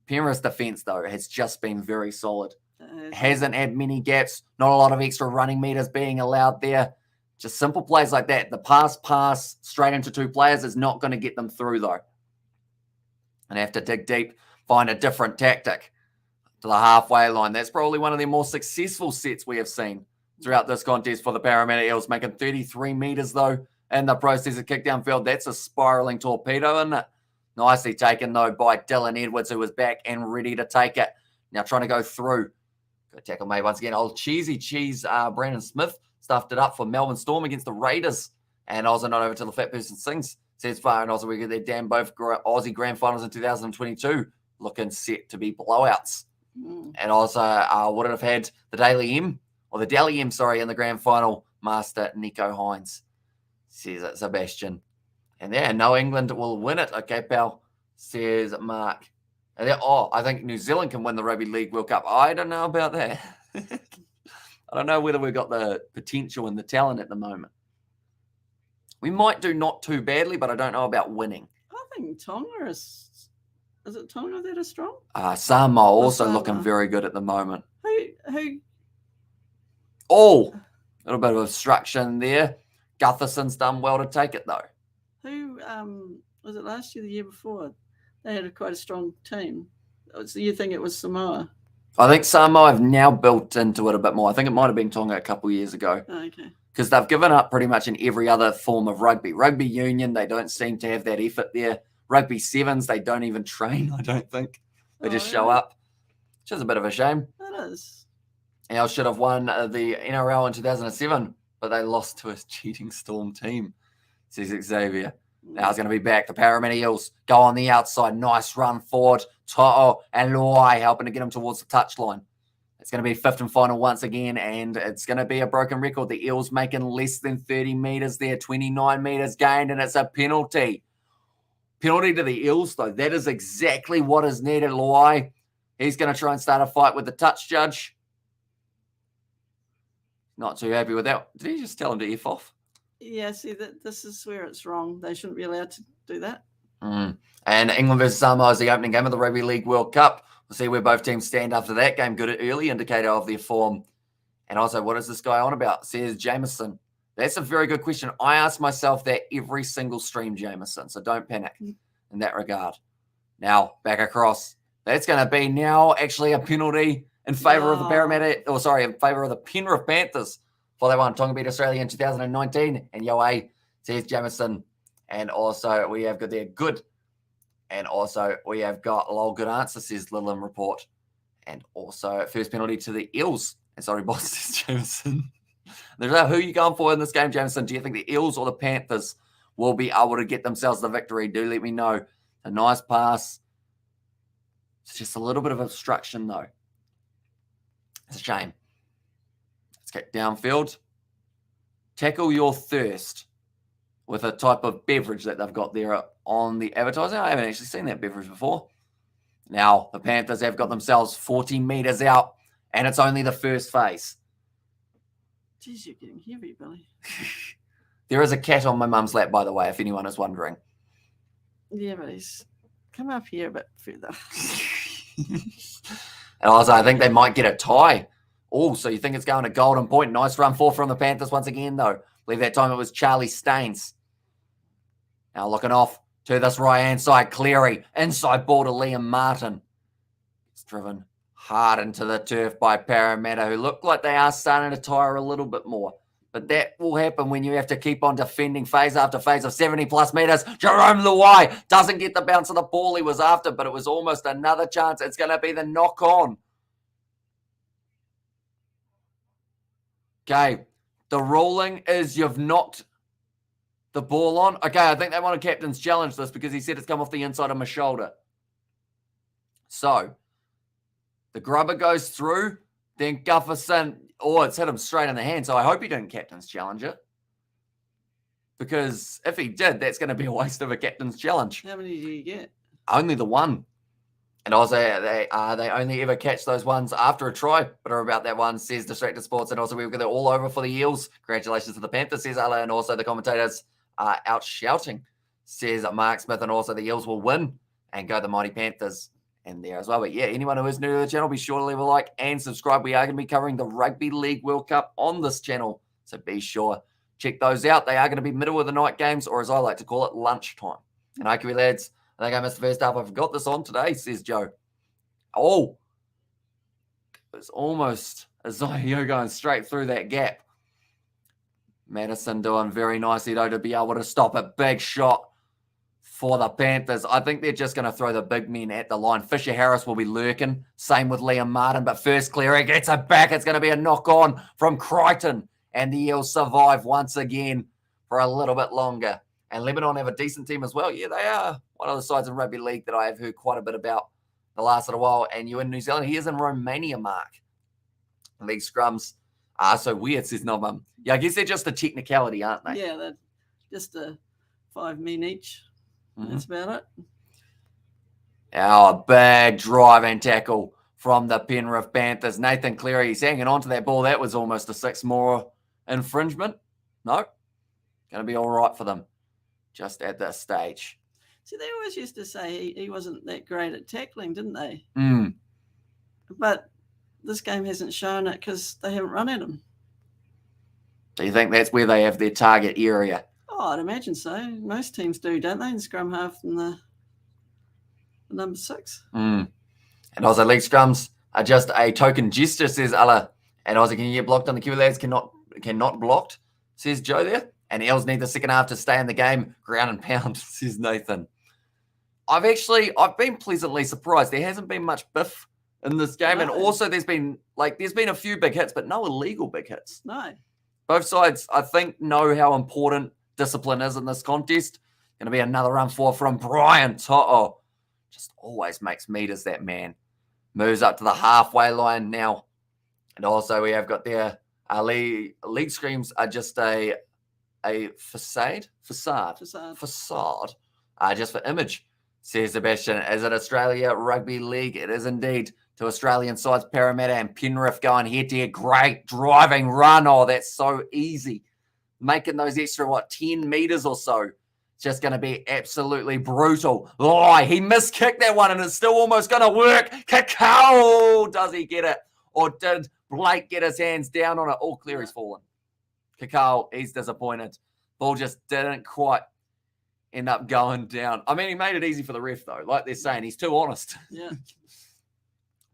Penrith's defense, though, has just been very solid. Hasn't had many gaps. Not a lot of extra running meters being allowed there. Just simple plays like that. The pass straight into 2 players is not going to get them through, though. And have to dig deep, find a different tactic to the halfway line. That's probably one of the more successful sets we have seen throughout this contest for the Parramatta Eels, making 33 meters, though, in the process of kick downfield. That's a spiraling torpedo, isn't it? Nicely taken, though, by Dylan Edwards, who was back and ready to take it. Now trying to go through. Good tackle made once again. Old cheesy cheese, Brandon Smith stuffed it up for Melbourne Storm against the Raiders. And also not over to the fat person sings. Says far, and also we get their damn both Aussie grand finals in 2022 looking set to be blowouts. And also would have had the Dally M, in the grand final, Master Nico Hines. Says it, Sebastian. And yeah, no, England will win it. Okay, pal, says Mark. And I think New Zealand can win the Rugby League World Cup. I don't know about that. I don't know whether we've got the potential and the talent at the moment. We might do not too badly, but I don't know about winning. I think Tonga is it Tonga that is strong? Samoa also looking very good at the moment. Who? Oh, a little bit of obstruction there. Gutherson's done well to take it, though. Who was it last year, the year before? They had quite a strong team. So you think it was Samoa? I think Samoa have now built into it a bit more. I think it might have been Tonga a couple of years ago. Okay. Because they've given up pretty much in every other form of rugby. Rugby union, they don't seem to have that effort there. Rugby sevens, they don't even train, I don't think. They just show up, which is a bit of a shame. It is. Eels should have won the NRL in 2007, but they lost to a cheating Storm team, says Xavier. Now it's going to be back. The Parramatta Eels go on the outside. Nice run forward. To'o and Luai helping to get them towards the touchline. It's going to be fifth and final once again, and it's going to be a broken record. The Eels making less than 30 metres there, 29 metres gained, and it's a penalty. Penalty to the Eels, though. That is exactly what is needed, Luai. He's going to try and start a fight with the touch judge. Not too happy with that. Did he just tell him to F off? Yeah, see, this is where it's wrong. They shouldn't be allowed to do that. And England versus Samoa is the opening game of the Rugby League World Cup. We'll see where both teams stand after that game. Good early indicator of their form. And also, what is this guy on about? Says Jameson. That's a very good question. I ask myself that every single stream, Jameson. So don't panic in that regard. Now, back across. That's going to be now actually a penalty in favour of the Parramatta, in favour of the Penrith Panthers for that one. Tonga beat Australia in 2019. And Yoa says Jameson. And also, we have got there good. And also, we have got a lot of good answer, says Lillam Report. And also, first penalty to the Eels. And sorry, boss, says Jameson. Who are you going for in this game, Jameson? Do you think the Eels or the Panthers will be able to get themselves the victory? Do let me know. A nice pass. It's just a little bit of obstruction, though. It's a shame. Let's get downfield. Tackle your thirst with a type of beverage that they've got there on the advertising. I haven't actually seen that beverage before. Now, the Panthers have got themselves 40 metres out, and it's only the first phase. Jeez, you're getting heavy, Billy. There is a cat on my mum's lap, by the way, if anyone is wondering. Yeah, but he's come up here a bit further. And also, I think they might get a tie. Oh, so you think it's going to golden point. Nice run forward from the Panthers once again, though. I believe that time it was Charlie Staines. Now looking off to this right-hand side. Cleary. Inside ball to Liam Martin. It's driven hard into the turf by Parramatta, who look like they are starting to tire a little bit more. But that will happen when you have to keep on defending phase after phase of 70-plus metres. Jerome Luai doesn't get the bounce of the ball he was after, but it was almost another chance. It's going to be the knock-on. Okay, the ruling is you've knocked the ball on. Okay, I think they want a captain's challenge this because he said it's come off the inside of my shoulder. So, the grubber goes through, then Gufferson, it's hit him straight in the hand. So I hope he didn't captain's challenge it. Because if he did, that's going to be a waste of a captain's challenge. How many do you get? Only the one. And also, they only ever catch those ones after a try, but are about that one, says Distracted Sports. And also, we've got it all over for the Eels. Congratulations to the Panthers, says Ala. And also, the commentators are out shouting, says Mark Smith. And also, the Eels will win and go the mighty Panthers in there as well. But yeah, anyone who is new to the channel, be sure to leave a like and subscribe. We are going to be covering the Rugby League World Cup on this channel. So be sure, check those out. They are going to be middle of the night games, or as I like to call it, lunchtime. And okay, lads, I think I missed the first half. I forgot this on today, says Joe. Oh, it was almost Isaiah going straight through that gap. Madison doing very nicely, though, to be able to stop a big shot for the Panthers. I think they're just going to throw the big men at the line. Fisher Harris will be lurking. Same with Liam Martin. But first, Cleary gets it back. It's going to be a knock-on from Crichton. And the Eels survive once again for a little bit longer. And Lebanon have a decent team as well. Yeah, they are one of the sides in Rugby League that I have heard quite a bit about the last little while. And you in New Zealand, he is in Romania, Mark. League scrums are so weird, says Novam. Yeah, I guess they're just a technicality, aren't they? Yeah, they're just 5 men each. That's about it. Our big drive and tackle from the Penrith Panthers. Nathan Cleary, he's hanging on to that ball. That was almost a 6 more infringement. No, going to be all right for them just at this stage. See, they always used to say he wasn't that great at tackling, didn't they? Mm. But this game hasn't shown it because they haven't run at him. Do you think that's where they have their target area? Oh, I'd imagine so. Most teams do, don't they? In scrum half and the number 6. And also league scrums Just a token gesture, says Allah. And Aussie, can you get blocked on the Kiwi lads? Cannot blocked, says Joe there. And Eels need the second half to stay in the game. Ground and pound, says Nathan. I've been pleasantly surprised. There hasn't been much biff in this game. No. And also there's been a few big hits, but no illegal big hits. No. Both sides, I think, know how important discipline is in this contest. Going to be another run for from Brian To'o. Just always makes meters, that man. Moves up to the halfway line now. And also we have got there, league screams are just a facade, just for image, says Sebastian. Is it Australia Rugby League? It is indeed. To Australian sides, Parramatta and Penrith going head-to-head. Great driving run. Oh, that's so easy. Making those extra, 10 meters or so. It's just going to be absolutely brutal. Oh, he miskicked that one, and it's still almost going to work. Cacao, does he get it? Or did Blake get his hands down on it? All clear, he's fallen. Cacao, he's disappointed. Ball just didn't quite end up going down. I mean, he made it easy for the ref, though. Like they're saying, he's too honest. Yeah.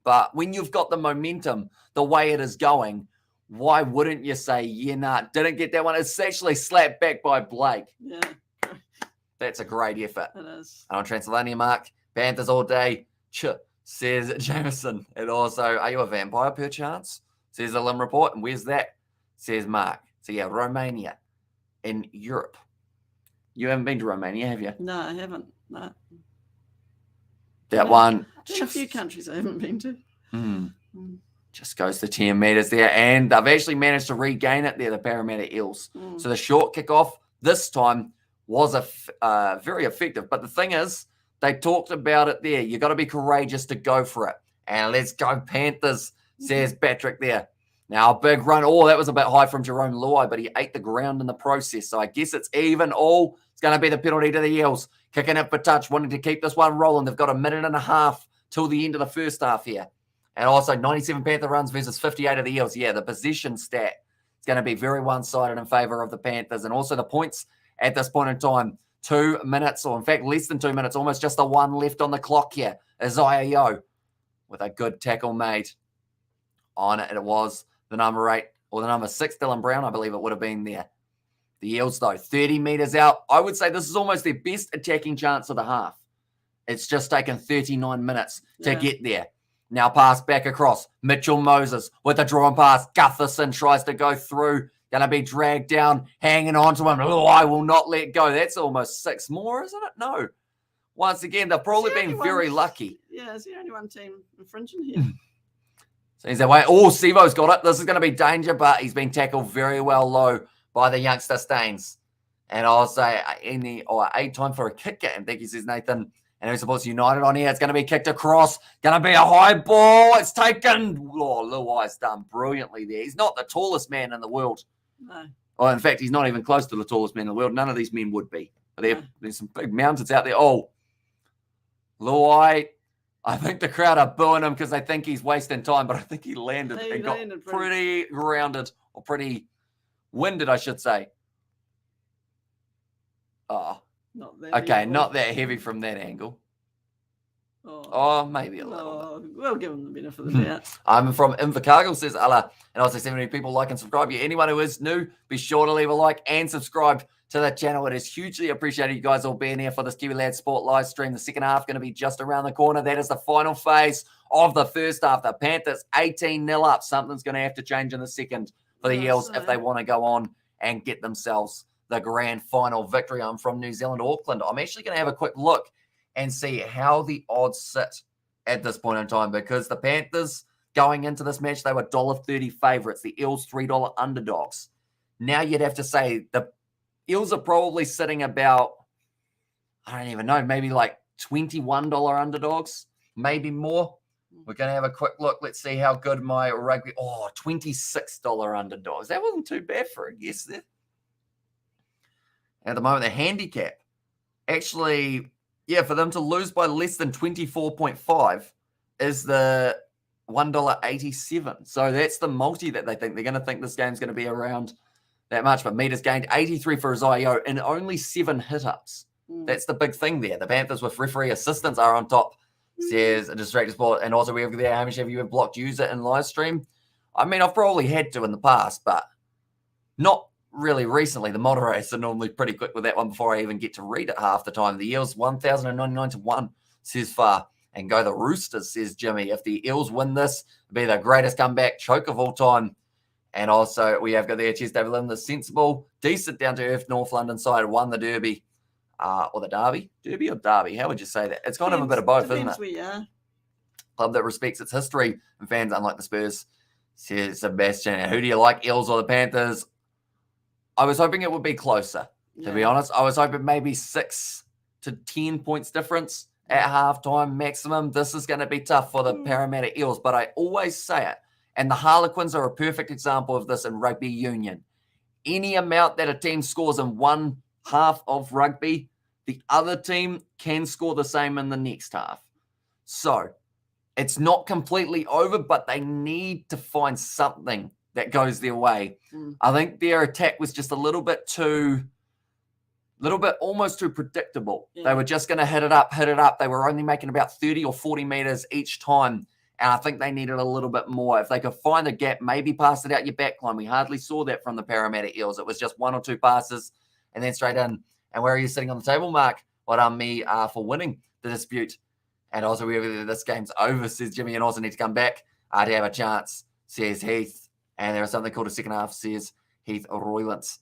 But when you've got the momentum, the way it is going, why wouldn't you say, didn't get that one? It's actually slapped back by Blake. Yeah. That's a great effort. It is. And on Transylvania, Mark, Panthers all day, says Jameson. And also, are you a vampire perchance? Says the Lim Report. And where's that? Says Mark. So yeah, Romania in Europe. You haven't been to Romania, have you? No, I haven't. No. That one. There's a few countries I haven't been to. Just goes to 10 meters there. And they've actually managed to regain it there, the Parramatta Eels. So the short kickoff this time was very effective. But the thing is, they talked about it there. You got to be courageous to go for it. And let's go Panthers, says Patrick there. Now, a big run. Oh, that was a bit high from Jerome Luai, but he ate the ground in the process. So I guess it's even all. It's going to be the penalty to the Eels. Kicking it for touch, wanting to keep this one rolling. They've got a minute and a half till the end of the first half here. And also 97 Panther runs versus 58 of the Eels. Yeah, the possession stat is going to be very one-sided in favour of the Panthers. And also the points at this point in time, 2 minutes, or in fact less than 2 minutes, almost just the one left on the clock here. Isaiah Yeo with a good tackle made on it. It was the number 8 or the number 6, Dylan Brown, I believe it would have been there. The Eels, though, 30 metres out. I would say this is almost their best attacking chance of the half. It's just taken 39 minutes to get there. Now pass back across. Mitchell Moses with a drawn pass. Gutherson tries to go through. Going to be dragged down, hanging on to him. Oh, I will not let go. That's almost 6 more, isn't it? No. Once again, they've probably been very lucky. Yeah, it's the only one team infringing here. So he's that way. Oh, Sivo's got it. This is going to be danger, but he's been tackled very well low by the youngster Staines. And I'll say a time for a kick at him. Thank you, says Nathan. And who supports United on here? It's going to be kicked across. Going to be a high ball. It's taken. Oh, Luai's done brilliantly there. He's not the tallest man in the world. No. Oh, in fact, he's not even close to the tallest man in the world. None of these men would be. But there's some big mountains out there. Oh, Luai. I think the crowd are booing him because they think he's wasting time, but I think he landed and got pretty grounded, or pretty winded, I should say. Oh. Not that okay, heavy. Not that heavy from that angle. Oh, maybe a little bit. We'll give him the benefit of the doubt. I'm from Invercargill, says Allah. And also 70 people like and subscribe. Yeah, anyone who is new, be sure to leave a like and subscribe to the channel. It is hugely appreciated you guys all being here for this Kiwi Lads Sport live stream. The second half going to be just around the corner. That is the final phase of the first half. The Panthers 18-0 up. Something's going to have to change in the second for the Eels if they want to go on and get themselves the grand final victory. I'm from New Zealand, Auckland. I'm actually going to have a quick look and see how the odds sit at this point in time, because the Panthers going into this match, they were $1.30 favourites. The Eels $3 underdogs. Now you'd have to say the Eels are probably sitting about, I don't even know, maybe like $21 underdogs, maybe more. We're going to have a quick look. Let's see how good my rugby. Oh, $26 underdogs. That wasn't too bad for a guess there. At the moment, the handicap, actually, yeah, for them to lose by less than 24.5 is the $1.87. So that's the multi that they think. They're going to think this game's going to be around that much. But meters gained, 83 for Isaiah and only 7 hit-ups. That's the big thing there. The Panthers with referee assistance are on top Says a distracted sport. And also we have there, Hamish, have you ever blocked user in live stream? I mean, I've probably had to in the past, but not really recently. The moderators are normally pretty quick with that one before I even get to read it half the time. The Eels 1,099-1 says Far. And go the Roosters, says Jimmy. If the Eels win this, it'll be the greatest comeback choke of all time. And also we have got there, Cheers David Lim, the sensible, decent down to earth North London side, won the Derby. Or the Derby? Derby or Derby? How would you say that? It's kind of a bit of both, isn't it? We are. Club that respects its history and fans, unlike the Spurs, says Sebastian. Who do you like, Eels or the Panthers? I was hoping it would be closer, to be honest. I was hoping maybe 6 to 10 points difference at halftime maximum. This is going to be tough for the Parramatta Eels, but I always say it. And the Harlequins are a perfect example of this in rugby union. Any amount that a team scores in one half of rugby, the other team can score the same in the next half. So it's not completely over, but they need to find something that goes their way. I think their attack was just a little bit almost too predictable. Yeah. They were just going to hit it up. They were only making about 30 or 40 meters each time. And I think they needed a little bit more. If they could find a gap, maybe pass it out your back line. We hardly saw that from the Parramatta Eels. It was just 1 or 2 passes and then straight in. And where are you sitting on the table, Mark? What on me for winning the dispute? And also, this game's over, says Jimmy, and also need to come back to have a chance, says Heath. And there is something called a second half, says Heath Roylance.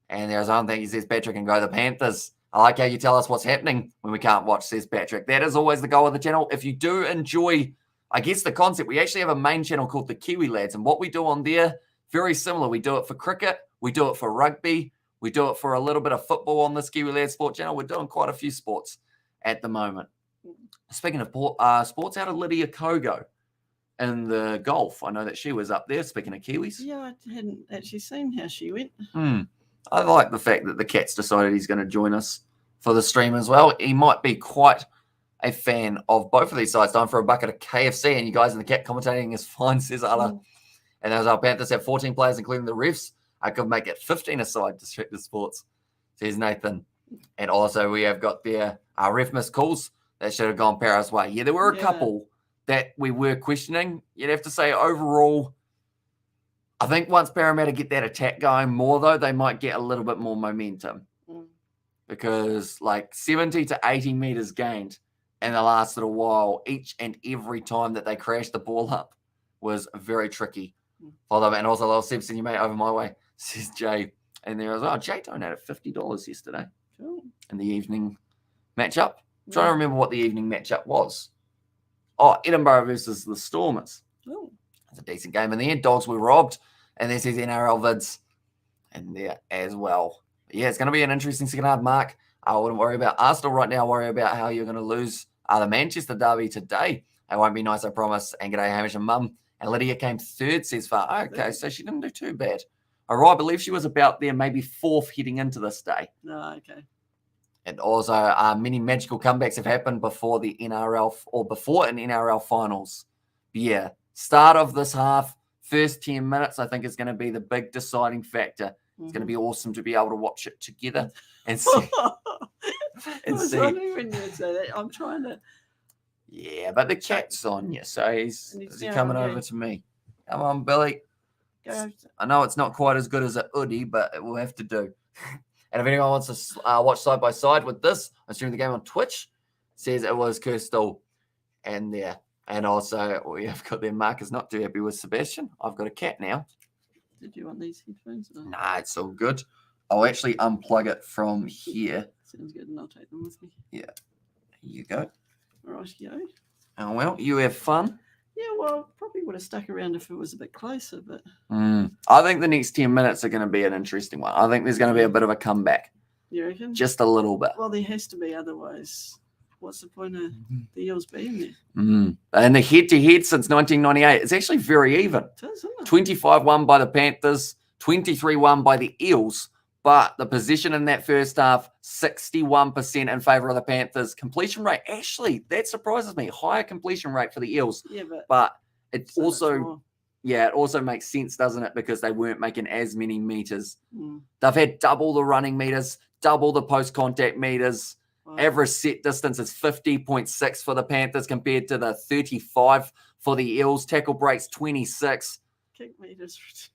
And there's one thing, he says Patrick can go the Panthers. I like how you tell us what's happening when we can't watch, says Patrick. That is always the goal of the channel. If you do enjoy, I guess, the concept, we actually have a main channel called the Kiwi Lads. And what we do on there, very similar. We do it for cricket. We do it for rugby. We do it for a little bit of football on this Kiwi Lads Sport channel. We're doing quite a few sports at the moment. Speaking of sports, out of Lydia Kogo in the golf. I know that she was up there, speaking of Kiwis. Yeah, I hadn't actually seen how she went. I like the fact that the Cat's decided he's going to join us for the stream as well. He might be quite a fan of both of these sides. Time for a bucket of KFC, and you guys in the Cat commentating is fine, says Allah. And those our Panthers have 14 players, including the refs. I could make it 15 aside, distracted sports, says Nathan. And also we have got there ref missed calls that should have gone Para's way. Yeah, there were a couple that we were questioning. You'd have to say overall, I think once Parramatta get that attack going more, though, they might get a little bit more momentum. Because like 70 to 80 meters gained in the last little while, each and every time that they crashed the ball up was very tricky for them. And also, little Simpson, you made over my way, says Jay. And there as well. Jay donated $50 yesterday in the evening matchup. I'm trying to remember what the evening matchup was. Oh, Edinburgh versus the Stormers. It's a decent game in the end. Dogs were robbed. And this is NRL vids in there as well. But yeah, it's going to be an interesting second half, Mark. I wouldn't worry about Arsenal right now. Worry about how you're going to lose the Manchester derby today. It won't be nice, I promise. And g'day, Hamish and Mum. And Lydia came third, says Far. Okay, so she didn't do too bad. All right, I believe she was about there, maybe 4th heading into this day. Okay. And also, many magical comebacks have happened before the NRL or before an NRL finals. But yeah, start of this half, first 10 minutes, I think is going to be the big deciding factor. It's going to be awesome to be able to watch it together and see. I was wondering when you would say that. I'm trying to. Yeah, but the Cat's on you, so is he coming over to me? Come on, Billy. Go. I know it's not quite as good as a hoodie, but it will have to do. And if anyone wants to watch side by side with this, I'm streaming the game on Twitch. Says it was Kirstel and there. And also, we have got there. Mark is not too happy with Sebastian. I've got a cat now. Did you want these headphones? Or? Nah, it's all good. I'll actually unplug it from here. Sounds good, and I'll take them with me. Yeah. Here you go. All right, yo. Oh, well, you have fun. Yeah, well, probably would have stuck around if it was a bit closer, but... I think the next 10 minutes are going to be an interesting one. I think there's going to be a bit of a comeback. You reckon? Just a little bit. Well, there has to be, otherwise... What's the point of the Eels being there? And the head-to-head since 1998, it's actually very even. It is, isn't it? 25-1 by the Panthers, 23-1 by the Eels. But the position in that first half, 61% in favour of the Panthers. Completion rate, actually, that surprises me. Higher completion rate for the Eels. Yeah, but it also... Yeah, it also makes sense, doesn't it? Because they weren't making as many meters. They've had double the running meters, double the post-contact meters. Wow. Average set distance is 50.6 for the Panthers compared to the 35 for the Eels. Tackle breaks 26. Kick meters.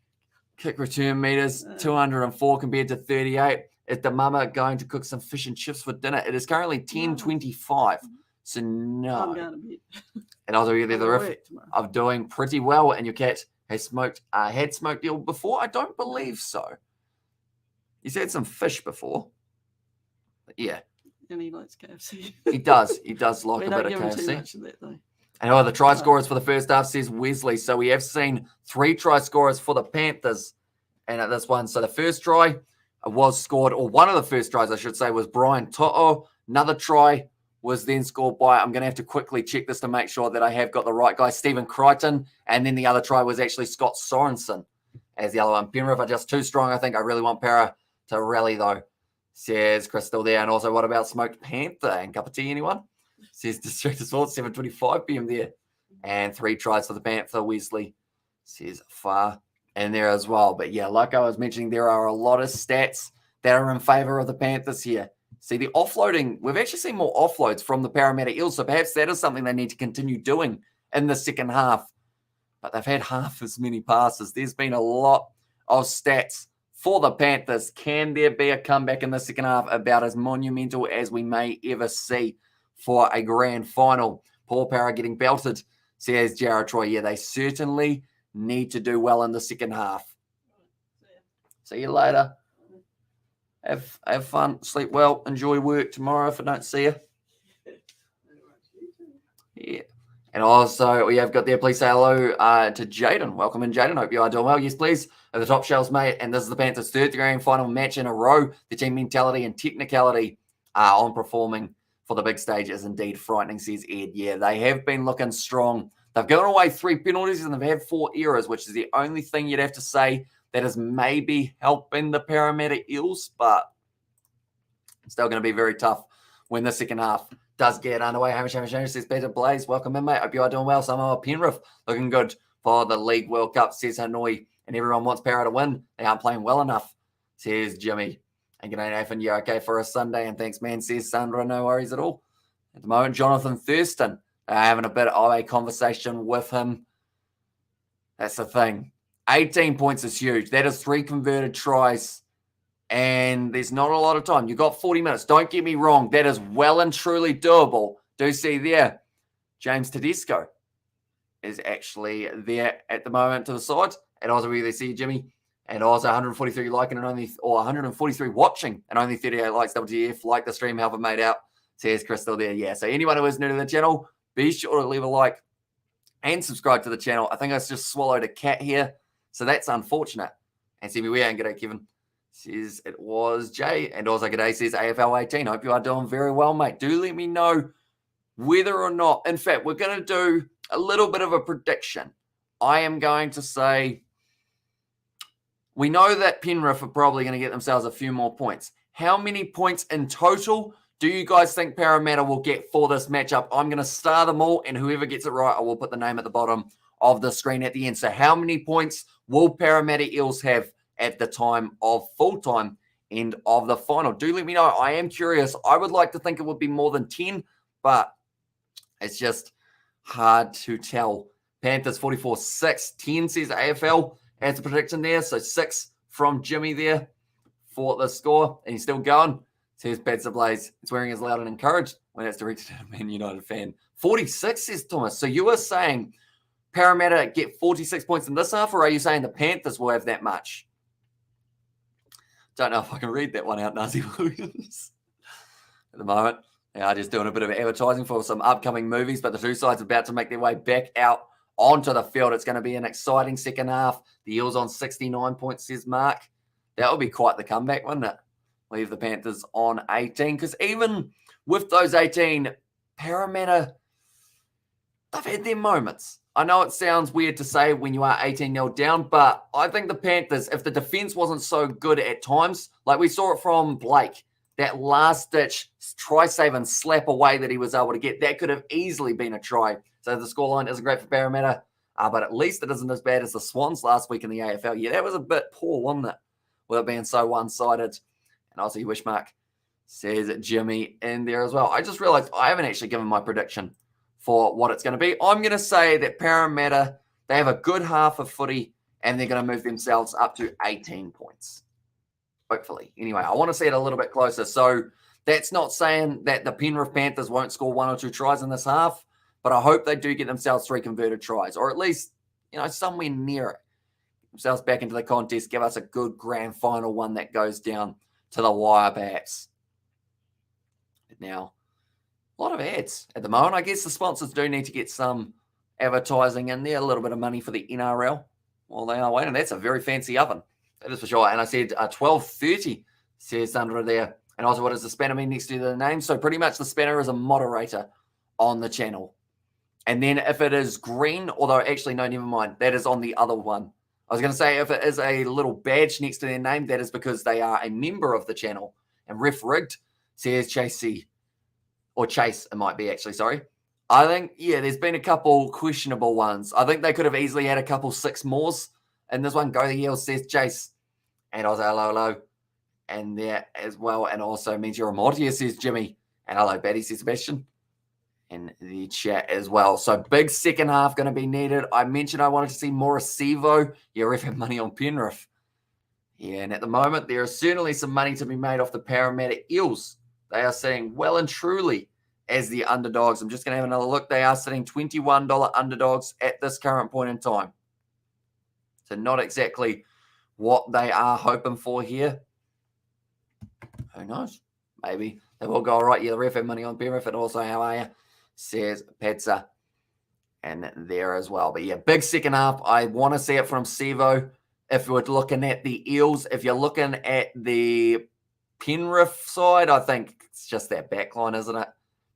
Kick return meters 204 compared to 38. Is the mama going to cook some fish and chips for dinner? It is currently 10:25. So no. I'm going to be. And I'll do the riff of doing pretty well. And your cat has had smoked eel before? I don't believe so. He's had some fish before. But yeah. And he likes KFC. He does. He does like a bit of KFC. KFC. Too much of that, though. And the try scorers for the first half, says Wesley. So we have seen 3 try scorers for the Panthers. And at this one, so the first try was scored, or one of the first tries, I should say, was Brian To'o. Another try was then scored by, I'm going to have to quickly check this to make sure that I have got the right guy, Stephen Crichton. And then the other try was actually Scott Sorensen as the other one. Penrith are just too strong, I think. I really want Para to rally, though, says Crystal there. And also, what about Smoked Panther and cup of tea, anyone? Says District Sports, 7:25 p.m. there. And 3 tries for the Panther. Wesley says far in there as well. But yeah, like I was mentioning, there are a lot of stats that are in favor of the Panthers here. See, the offloading, we've actually seen more offloads from the Parramatta Eels, so perhaps that is something they need to continue doing in the second half. But they've had half as many passes. There's been a lot of stats for the Panthers. Can there be a comeback in the second half about as monumental as we may ever see for a grand final? Paul Para getting belted, says Jared Troy. Yeah, they certainly need to do well in the second half. See you later. Have fun, sleep well, enjoy work tomorrow if I don't see you. Yeah. And also, we have got there, please say hello to Jaden. Welcome in, Jaden. Hope you are doing well. Yes, please. At the top shelves, mate. And this is the Panthers' third grand final match in a row. The team mentality and technicality on performing for the big stage is indeed frightening, says Ed. Yeah, they have been looking strong. They've given away 3 penalties and they've had 4 errors, which is the only thing you'd have to say that is maybe helping the Parramatta Eels, but it's still going to be very tough when the second half does get underway. Hamish says, Peter Blaze, welcome in, mate. Hope you are doing well. Samoa Penrith looking good for the League World Cup, says Hanoi. And everyone wants Para to win. They aren't playing well enough, says Jimmy. And g'day, Nathan. You're okay for a Sunday. And thanks, man, says Sandra. No worries at all. At the moment, Jonathan Thurston, having a bit of a conversation with him. That's the thing. 18 points is huge. That is 3 converted tries. And there's not a lot of time. You've got 40 minutes. Don't get me wrong. That is well and truly doable. Do see there, James Tedesco is actually there at the moment to the side. And also we see Jimmy. And also 143 liking and only, or 143 watching and only 38 likes. WTF, like the stream, help it made out. Says Crystal there. Yeah, so anyone who is new to the channel, be sure to leave a like and subscribe to the channel. I think I just swallowed a cat here, so that's unfortunate. And see me, we ain't g'day, Kevin. Says it was Jay. And also g'day, says AFL 18. Hope you are doing very well, mate. Do let me know whether or not, in fact, we're going to do a little bit of a prediction. I am going to say, we know that Penrith are probably going to get themselves a few more points. How many points in total do you guys think Parramatta will get for this matchup? I'm going to star them all, and whoever gets it right, I will put the name at the bottom of the screen at the end. So how many points will Parramatta Eels have at the time of full-time end of the final? Do let me know. I am curious. I would like to think it would be more than 10, but it's just hard to tell. Panthers 44-6, 10 says AFL as a prediction there. So 6 from Jimmy there for the score. And he's still going. Says Pats Blaze. It's wearing as loud and encouraged when it's directed at a Man United fan. 46 says Thomas. So you are saying Parramatta get 46 points in this half, or are you saying the Panthers will have that much? Don't know if I can read that one out, Nazi Williams. At the moment, they are just doing a bit of advertising for some upcoming movies, but the two sides are about to make their way back out onto the field. It's going to be an exciting second half. The Eels on 69 points, says Mark. That would be quite the comeback, wouldn't it? Leave the Panthers on 18. Because even with those 18, Parramatta, they've had their moments. I know it sounds weird to say when you are 18-0 down, but I think the Panthers, if the defense wasn't so good at times, like we saw it from Blake, that last-ditch try save and slap away that he was able to get, that could have easily been a try. So the scoreline isn't great for Parramatta, but at least it isn't as bad as the Swans last week in the AFL. Yeah, that was a bit poor, wasn't it? With it being so one-sided. And also, you wish Mark says Jimmy in there as well. I just realized I haven't actually given my prediction for what it's going to be. I'm going to say that Parramatta, they have a good half of footy and they're going to move themselves up to 18 points. Hopefully. Anyway, I want to see it a little bit closer. So that's not saying that the Penrith Panthers won't score 1 or 2 tries in this half, but I hope they do get themselves 3 converted tries, or at least, somewhere near it. Themselves back into the contest, give us a good grand final one that goes down to the wire, perhaps. Now, a lot of ads at the moment. I guess the sponsors do need to get some advertising in there, a little bit of money for the NRL while they are waiting. That's a very fancy oven. That is for sure. And I said 12:30 says under there. And also, what does the spanner mean next to the name? So pretty much the spanner is a moderator on the channel. And then if it is green, although actually, no, never mind. That is on the other one. I was going to say if it is a little badge next to their name, that is because they are a member of the channel. And Ref Rigged says Chase C. Or Chase, it might be actually, sorry. I think, there's been a couple questionable ones. I think they could have easily had a couple 6 mores. And this one, Go the Eels, says Chase. And I was hello. And there as well. And also means you're a Mortier, says Jimmy. And hello, Batty, says Sebastian. In the chat as well. So big second half going to be needed. I mentioned I wanted to see more Acevo. Ref had money on Penrith. Yeah, and at the moment, there is certainly some money to be made off the Parramatta Eels. They are sitting well and truly as the underdogs. I'm just going to have another look. They are sitting $21 underdogs at this current point in time. So not exactly what they are hoping for here. Who knows? Maybe they will go all right. The ref had money on Penrith. And also, how are you? Says Petza. And there as well. But big second half. I want to see it from Sevo. If we're looking at the Eels, if you're looking at the Penrith side, I think it's just that back line, isn't it?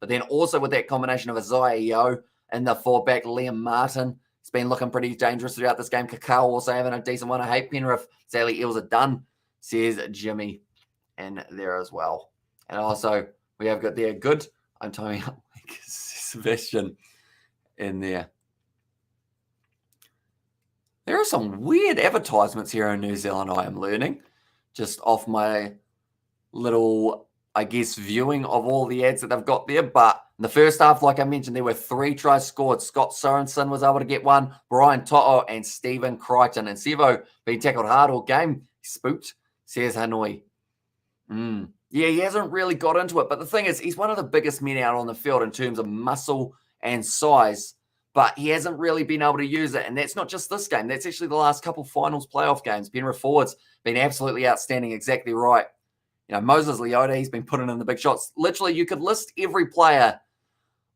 But then also with that combination of Isaiah Yeo and the fullback Liam Martin, it's been looking pretty dangerous throughout this game. Kakao also having a decent one. I hate Penrith. Sadly, Eels are done, says Jimmy. And there as well. And also, we have got there good. I'm tying up Sebastian in there. There are some weird advertisements here in New Zealand, I am learning. Just off my little, I guess, viewing of all the ads that they've got there. But in the first half, like I mentioned, there were 3 tries scored. Scott Sorensen was able to get one. Brian To'o and Stephen Crichton. And Sevo being tackled hard all game. Spooked, says Hanoi. Yeah, he hasn't really got into it. But the thing is, he's one of the biggest men out on the field in terms of muscle and size. But he hasn't really been able to use it. And that's not just this game. That's actually the last couple finals playoff games. Penrith forwards been absolutely outstanding. Exactly right. Moses Leota, he's been putting in the big shots. Literally, you could list every player.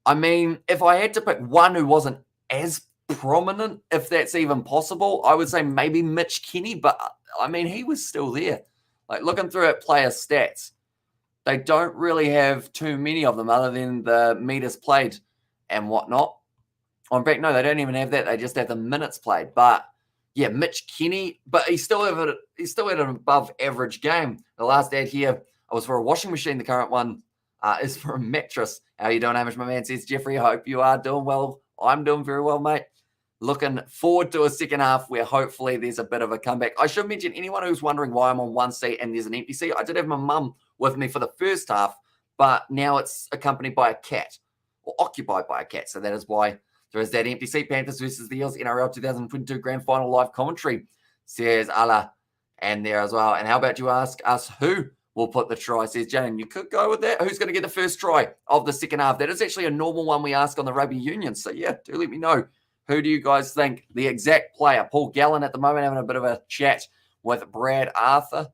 I mean, if I had to pick one who wasn't as prominent, if that's even possible, I would say maybe Mitch Kenny. But, I mean, he was still there. Like, looking through at player stats, they don't really have too many of them other than the meters played and whatnot. In fact, no, they don't even have that. They just have the minutes played. But, Mitch Kenny, but he still had an above average game. The last ad here was for a washing machine. The current one is for a mattress. How you doing, Hamish, my man? Says Jeffrey. I hope you are doing well. I'm doing very well, mate. Looking forward to a second half where hopefully there's a bit of a comeback. I should mention, anyone who's wondering why I'm on one seat and there's an empty seat, I did have my mum with me for the first half, but now it's accompanied by a cat, or occupied by a cat. So that is why there is that empty seat. Panthers versus the Eels NRL 2022 Grand Final Live Commentary, says Allah. And there as well. And how about you ask us who will put the try, says Jane. You could go with that. Who's going to get the first try of the second half? That is actually a normal one we ask on the Rugby Union. So, do let me know. Who do you guys think the exact player? Paul Gallen at the moment having a bit of a chat with Brad Arthur.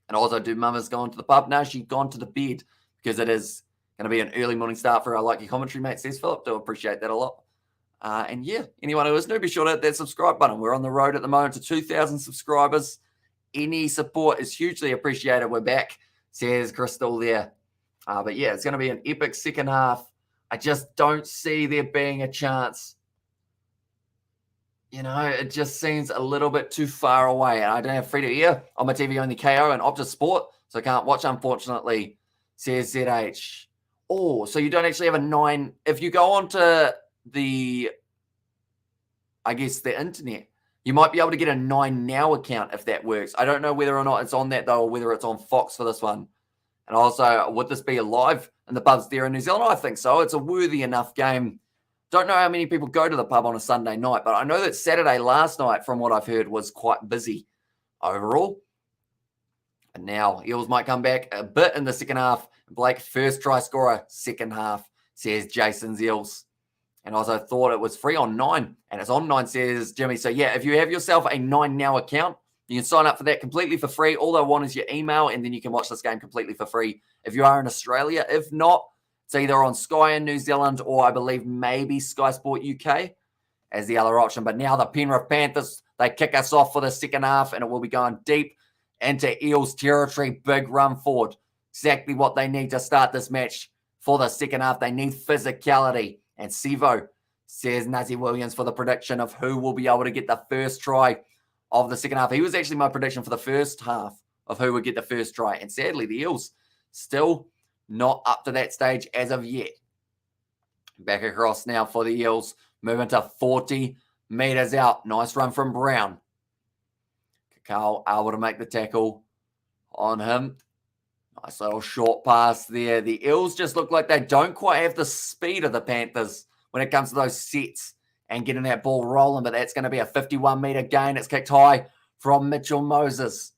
And also, do Mama's gone to the pub? No, she's gone to the bed because it is going to be an early morning start for our Like Your Commentary, mate, says Philip. Do appreciate that a lot. And anyone who is new, be sure to hit that subscribe button. We're on the road at the moment to 2,000 subscribers. Any support is hugely appreciated. We're back, says Crystal there. But it's going to be an epic second half. I just don't see there being a chance. It just seems a little bit too far away. And I don't have free to air on my TV, only KO and Optus Sport. So I can't watch, unfortunately, says ZH. Oh, so you don't actually have a 9. If you go onto the internet, you might be able to get a 9 Now account if that works. I don't know whether or not it's on that, though, or whether it's on Fox for this one. And also, would this be live in the pubs there in New Zealand? I think so. It's a worthy enough game. Don't know how many people go to the pub on a Sunday night, but I know that Saturday last night, from what I've heard, was quite busy overall. And now Eels might come back a bit in the second half. Blake, first try scorer, second half, says Jason's Eels. And also thought it was free on 9. And it's on 9, says Jimmy. So, yeah, if you have yourself a 9 Now account, you can sign up for that completely for free. All they want is your email, and then you can watch this game completely for free if you are in Australia. If not, it's either on Sky in New Zealand or I believe maybe Sky Sport UK as the other option. But now the Penrith Panthers, they kick us off for the second half, and it will be going deep into Eels territory. Big run forward. Exactly what they need to start this match for the second half. They need physicality. And Sivo says Nazi Williams for the prediction of who will be able to get the first try of the second half. He was actually my prediction for the first half of who would get the first try. And sadly, the Eels still not up to that stage as of yet. Back across now for the Eels. Moving to 40 meters out. Nice run from Brown. Kakao able to make the tackle on him. Nice little short pass there. The Eels just look like they don't quite have the speed of the Panthers when it comes to those sets and getting that ball rolling, but that's going to be a 51-meter gain. It's kicked high from Mitchell Moses.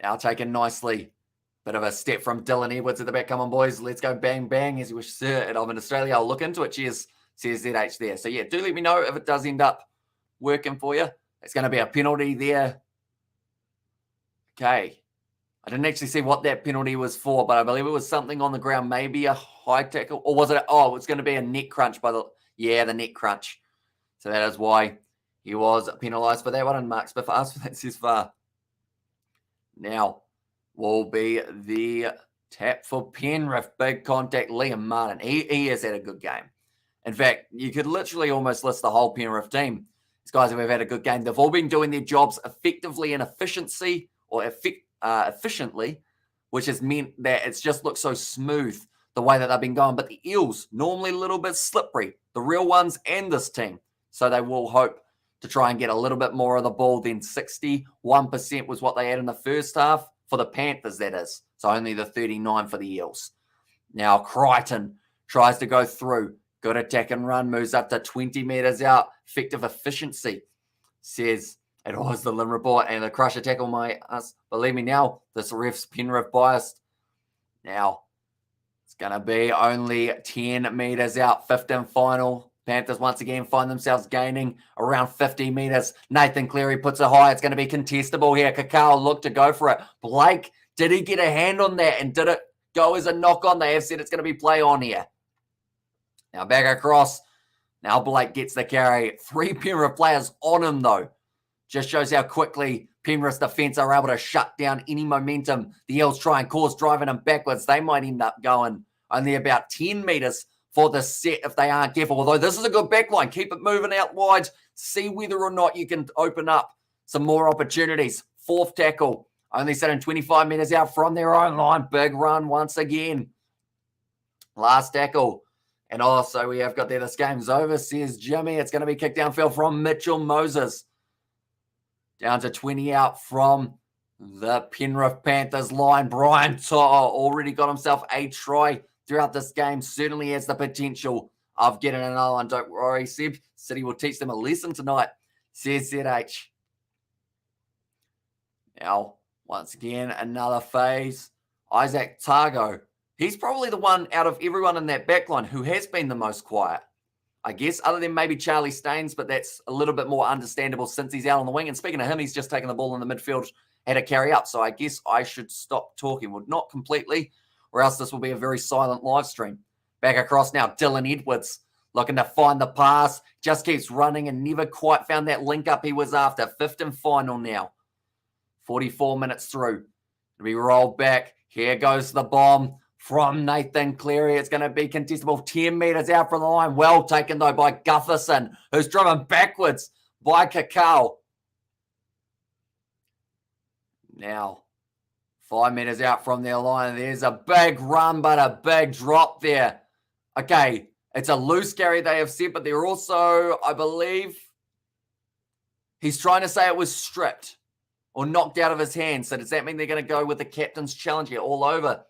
Now taken nicely. Bit of a step from Dylan Edwards at the back. Come on, boys. Let's go bang, bang. As you wish, sir. And I'm in Australia. I'll look into it. Cheers, says ZH there. So, yeah, do let me know if it does end up working for you. It's going to be a penalty there. Okay. I didn't actually see what that penalty was for, but I believe it was something on the ground, maybe a high tackle. Or was it? Oh, it's going to be a neck crunch by the neck crunch. So that is why he was penalised for that one. And Mark Spiff asked for that, says far. Now will be the tap for Penrith. Big contact, Liam Martin. He has had a good game. In fact, you could literally almost list the whole Penrith team. These guys have had a good game. They've all been doing their jobs effectively and efficiently, which has meant that it's just looked so smooth the way that they've been going. But the Eels, normally a little bit slippery, the real ones and this team. So they will hope to try and get a little bit more of the ball than 61% was what they had in the first half for the Panthers, that is. So only the 39 for the Eels. Now Crichton tries to go through. Good attack and run, moves up to 20 meters out. Effective efficiency, says it was the Lim report. And the crusher tackle, my us. Believe me now, this ref's Penrith biased. Now, it's going to be only 10 meters out. 5th and final. Panthers once again find themselves gaining around 50 meters. Nathan Cleary puts it high. It's going to be contestable here. Kakao looked to go for it. Blake, did he get a hand on that? And did it go as a knock on? They have said it's going to be play on here. Now back across. Now Blake gets the carry. 3 Penrith players on him, though. Just shows how quickly Penrith's defence are able to shut down any momentum the Eels try and cause driving them backwards. They might end up going only about 10 metres for the set if they aren't careful. Although this is a good backline. Keep it moving out wide. See whether or not you can open up some more opportunities. 4th tackle. Only sitting 25 metres out from their own line. Big run once again. Last tackle. And also we have got there, this game's over, says Jimmy. It's going to be kicked downfield from Mitchell Moses. Down to 20 out from the Penrith Panthers line. Brian To'o already got himself a try throughout this game. Certainly has the potential of getting another one. Don't worry, Seb. City will teach them a lesson tonight, says ZH. Now, once again, another phase. Isaac Targo. He's probably the one out of everyone in that backline who has been the most quiet, I guess, other than maybe Charlie Staines, but that's a little bit more understandable since he's out on the wing. And speaking of him, he's just taken the ball in the midfield, had a carry up. So I guess I should stop talking. Well, not completely, or else this will be a very silent live stream. Back across now, Dylan Edwards looking to find the pass. Just keeps running and never quite found that link up he was after. 5th and final now. 44 minutes through. It'll be rolled back. Here goes the bomb from Nathan Cleary. It's going to be contestable 10 metres out from the line. Well taken, though, by Gutherson, who's driven backwards by Kakao. Now, 5 metres out from their line. There's a big run, but a big drop there. Okay, it's a loose carry, they have said, but they're also, I believe, he's trying to say it was stripped. or knocked out of his hand. So does that mean they're going to go with the captain's challenge here all over?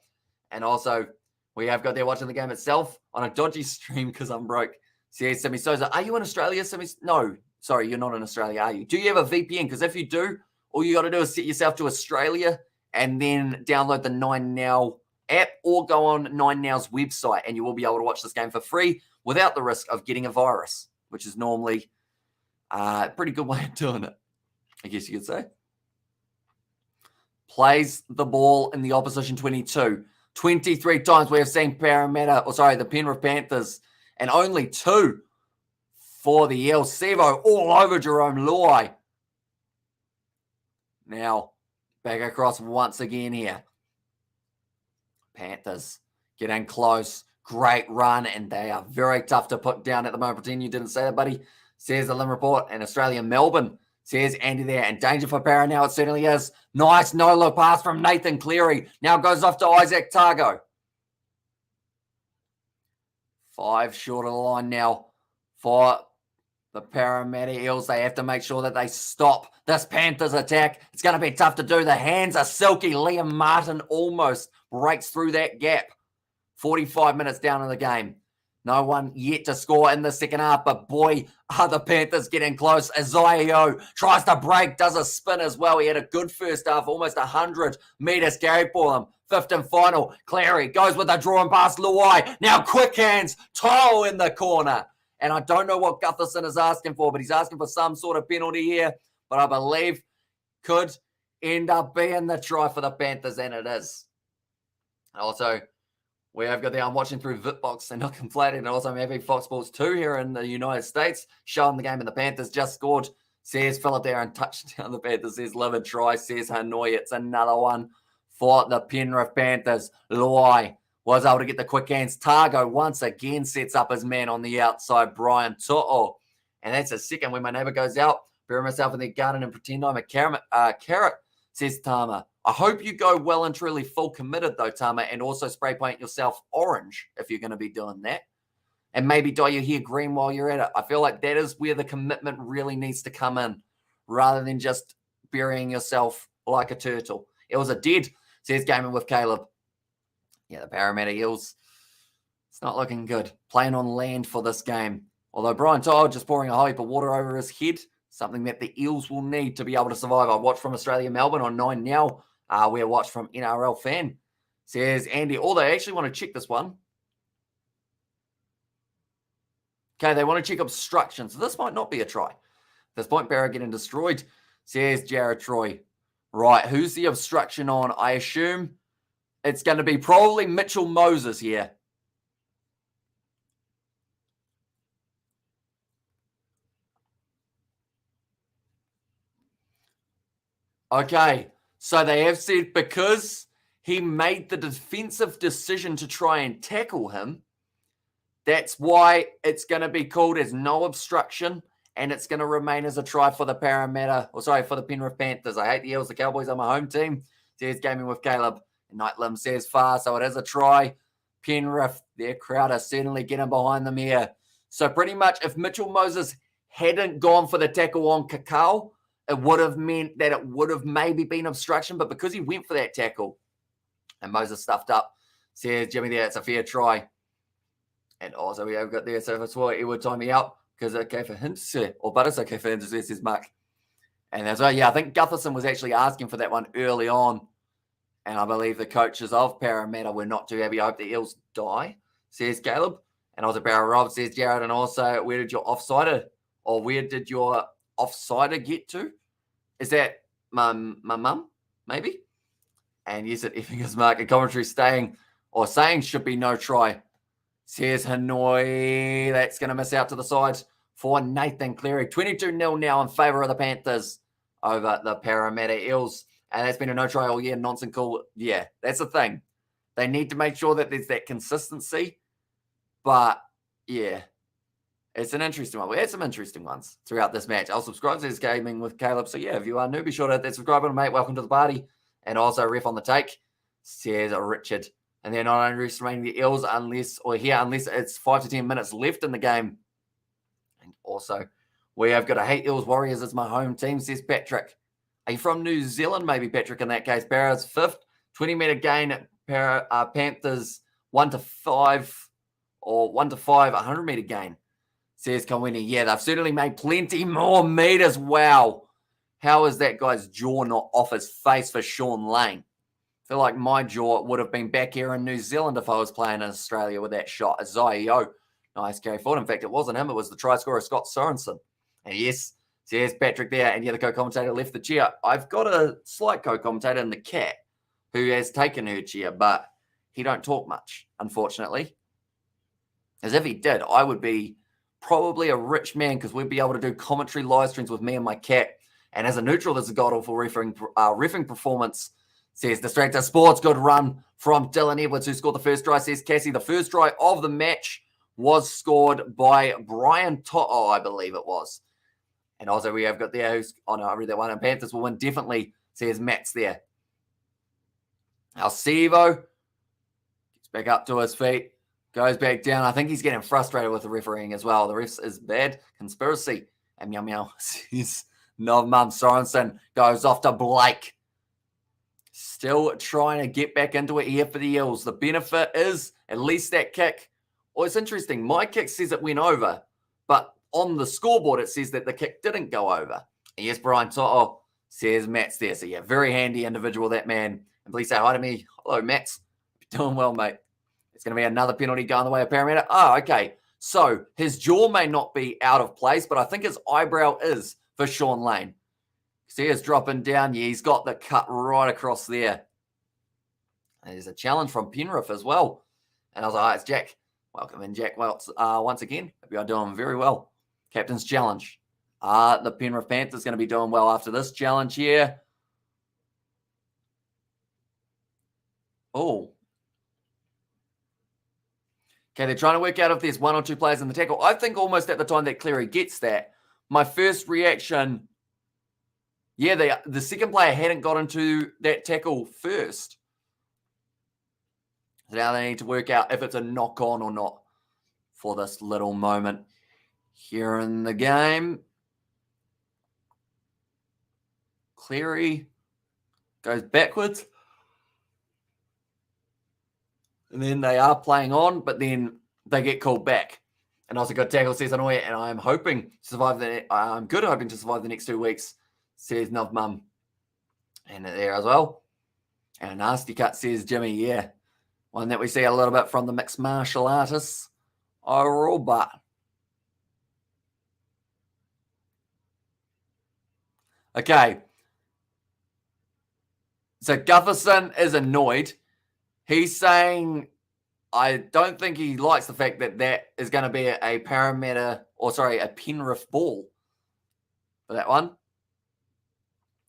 And also, we have got there watching the game itself on a dodgy stream because I'm broke. Says Simi Souza, are you in Australia, Simi? No, sorry, you're not in Australia, are you? Do you have a VPN? Because if you do, all you got to do is set yourself to Australia and then download the 9Now app or go on 9Now's website and you will be able to watch this game for free without the risk of getting a virus, which is normally a pretty good way of doing it, I guess you could say. Plays the ball in the opposition 22. 23 times we have seen the Penrith Panthers, and only 2 for the Eels. Sevo all over Jerome Luai. Now, back across once again here. Panthers getting close. Great run, and they are very tough to put down at the moment. Pretend you didn't say that, buddy. Says the Lim Report, and Australia Melbourne. Says Andy there, and danger for Para now. It certainly is. Nice no-look pass from Nathan Cleary. Now goes off to Isaac Targo. 5 short of the line now for the Parramatta Eels. They have to make sure that they stop this Panthers attack. It's going to be tough to do. The hands are silky. Liam Martin almost breaks through that gap. 45 minutes down in the game. No one yet to score in the second half, but boy, are the Panthers getting close. Isaiah tries to break, does a spin as well. He had a good first half, almost 100 metres carried for them. Fifth and final, Cleary goes with a draw and pass Luai. Now quick hands, Toro in the corner. And I don't know what Gutherson is asking for, but he's asking for some sort of penalty here. But I believe could end up being the try for the Panthers, and it is. Also, we have got I'm watching through VipBox and not conflated. And also I'm having Fox Sports 2 here in the United States, showing the game, and the Panthers just scored. Says Philip there and touchdown. The Panthers says livid try. Says Hanoi. It's another one for the Penrith Panthers. Luai was able to get the quick hands. Targo once again sets up his man on the outside, Brian To'o. And that's a second when my neighbour goes out. Bury myself in the garden and pretend I'm a carrot, says Tama. I hope you go well and truly full committed, though, Tama, and also spray paint yourself orange if you're going to be doing that. And maybe dye your hair green while you're at it. I feel like that is where the commitment really needs to come in, rather than just burying yourself like a turtle. It was a dead, says Gaming with Caleb. Yeah, the Parramatta Eels, it's not looking good. Playing on land for this game. Although Brian Todd just pouring a whole heap of water over his head, something that the Eels will need to be able to survive. I watched from Australia Melbourne on 9Now. We watched from NRL Fan. Says Andy, they actually want to check this one. Okay, they want to check obstruction. So this might not be a try. At this point, Barra getting destroyed. Says Jared Troy. Right, who's the obstruction on? I assume it's going to be probably Mitchell Moses here. Okay, so they have said because he made the defensive decision to try and tackle him, that's why it's going to be called as no obstruction, and it's going to remain as a try for the for the Penrith Panthers. I hate the Eels. The Cowboys are my home team. Says Gaming with Caleb. Nightlim says far, so it is a try. Penrith, their crowd are certainly getting behind them here. So pretty much if Mitchell Moses hadn't gone for the tackle on Kakao, it would have meant that it would have maybe been obstruction, but because he went for that tackle and Moses stuffed up, says Jimmy there, it's a fair try. And also we have got there, so if it's what it would time me out because it's okay for him to say, but it's okay for him to say, says Mark. And that's right, I think Gutherson was actually asking for that one early on. And I believe the coaches of Parramatta were not too happy. I hope the Eels die, says Caleb. And also Barra Rob, says Jared. And also, where did your offsider get to? Is that my mum, maybe? And yes, it effing is Mark. A commentary saying should be no try. Says Hanoi. That's going to miss out to the sides for Nathan Cleary. 22-0 now in favour of the Panthers over the Parramatta Eels. And that's been a no try all year. Nonsense call. Yeah, that's the thing. They need to make sure that there's that consistency. But, yeah, it's an interesting one. We had some interesting ones throughout this match. I'll subscribe to this Gaming with Caleb. So, yeah, if you are new, be sure to hit that subscribe button, mate. Welcome to the party. And also, ref on the take, says Richard. And they're not underestimating the Eels unless it's 5 to 10 minutes left in the game. And also, we have got to hate Eels Warriors as my home team, says Patrick. Are you from New Zealand? Maybe, Patrick, in that case. Barra's 5th. 20-metre gain. Panthers 1-5 or 1-5, 100-metre gain. Says Kawini. Yeah, they've certainly made plenty more meters. Wow. How is that guy's jaw not off his face for Sean Lane? I feel like my jaw would have been back here in New Zealand if I was playing in Australia with that shot. Zaio. Nice carry forward. In fact, it wasn't him. It was the try scorer, Scott Sorensen. And yes, there's Patrick there. And yeah, the co-commentator left the chair. I've got a slight co-commentator in the cat who has taken her chair, but he don't talk much, unfortunately. As if he did, I would be probably a rich man because we'd be able to do commentary live streams with me and my cat. And as a neutral, there's a god-awful riffing performance. Says Distractor Sports. Good run from Dylan Edwards, who scored the first try. Says Cassie, the first try of the match was scored by Brian To'o, I believe it was. And also we have got there who's, oh no, I read that one. And Panthers will win definitely, says Matt's there. Alcevo gets back up to his feet, goes back down. I think he's getting frustrated with the refereeing as well. The refs is bad. Conspiracy. And meow meow says Novmum Sorensen goes off to Blake. Still trying to get back into it here for the Eels. The benefit is at least that kick. Well, it's interesting. My kick says it went over, but on the scoreboard, it says that the kick didn't go over. And yes, Brian To'o says Matt's there. So yeah, very handy individual, that man. And please say hi to me. Hello, Matt. Doing well, mate. It's going to be another penalty going the way of Parramatta. Oh, okay. So his jaw may not be out of place, but I think his eyebrow is for Sean Lane. See, he's dropping down. Yeah, he's got the cut right across there. And there's a challenge from Penrith as well. And I was like, oh, it's Jack. Welcome in, Jack. Well, once again, hope you are doing very well. Captain's challenge. The Penrith Panthers going to be doing well after this challenge here. Oh. Okay, they're trying to work out if there's one or two players in the tackle. I think almost at the time that Cleary gets that, my first reaction, yeah, the second player hadn't got into that tackle first. So now they need to work out if it's a knock-on or not for this little moment here in the game. Cleary goes backwards. And then they are playing on, but then they get called back. And also good tackle, says Anoy, and I'm hoping to survive I'm good hoping to survive the next 2 weeks, says Novmum. And there as well. And a nasty cut, says Jimmy, yeah. One that we see a little bit from the mixed martial artists overall, but okay. So Gutherson is annoyed. He's saying, I don't think he likes the fact that that is going to be a Parramatta, or sorry, a Penrith ball for that one.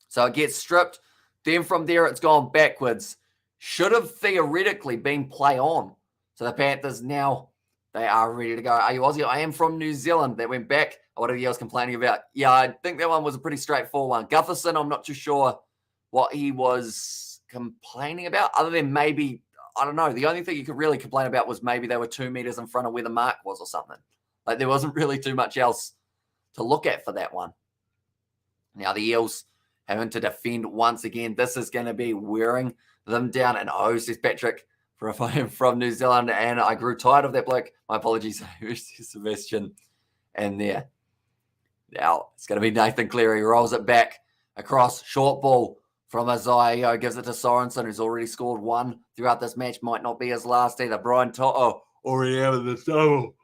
So it gets stripped. Then from there, it's gone backwards. Should have theoretically been play on. So the Panthers now, they are ready to go. Are you Aussie? I am from New Zealand. That went back. What are you guys complaining about? Yeah, I think that one was a pretty straightforward one. Gutherson, I'm not too sure what he was complaining about, other than maybe, I don't know. The only thing you could really complain about was maybe they were 2 meters in front of where the mark was or something. Like there wasn't really too much else to look at for that one. Now the Eels having to defend once again. This is going to be wearing them down. And oh, says Patrick, if I am from New Zealand and I grew tired of that bloke, my apologies, Sebastian. And there. Now it's going to be Nathan Cleary, rolls it back across, short ball from Isaiah, gives it to Sorensen, who's already scored one throughout this match. Might not be his last either. Brian To'o already having the double.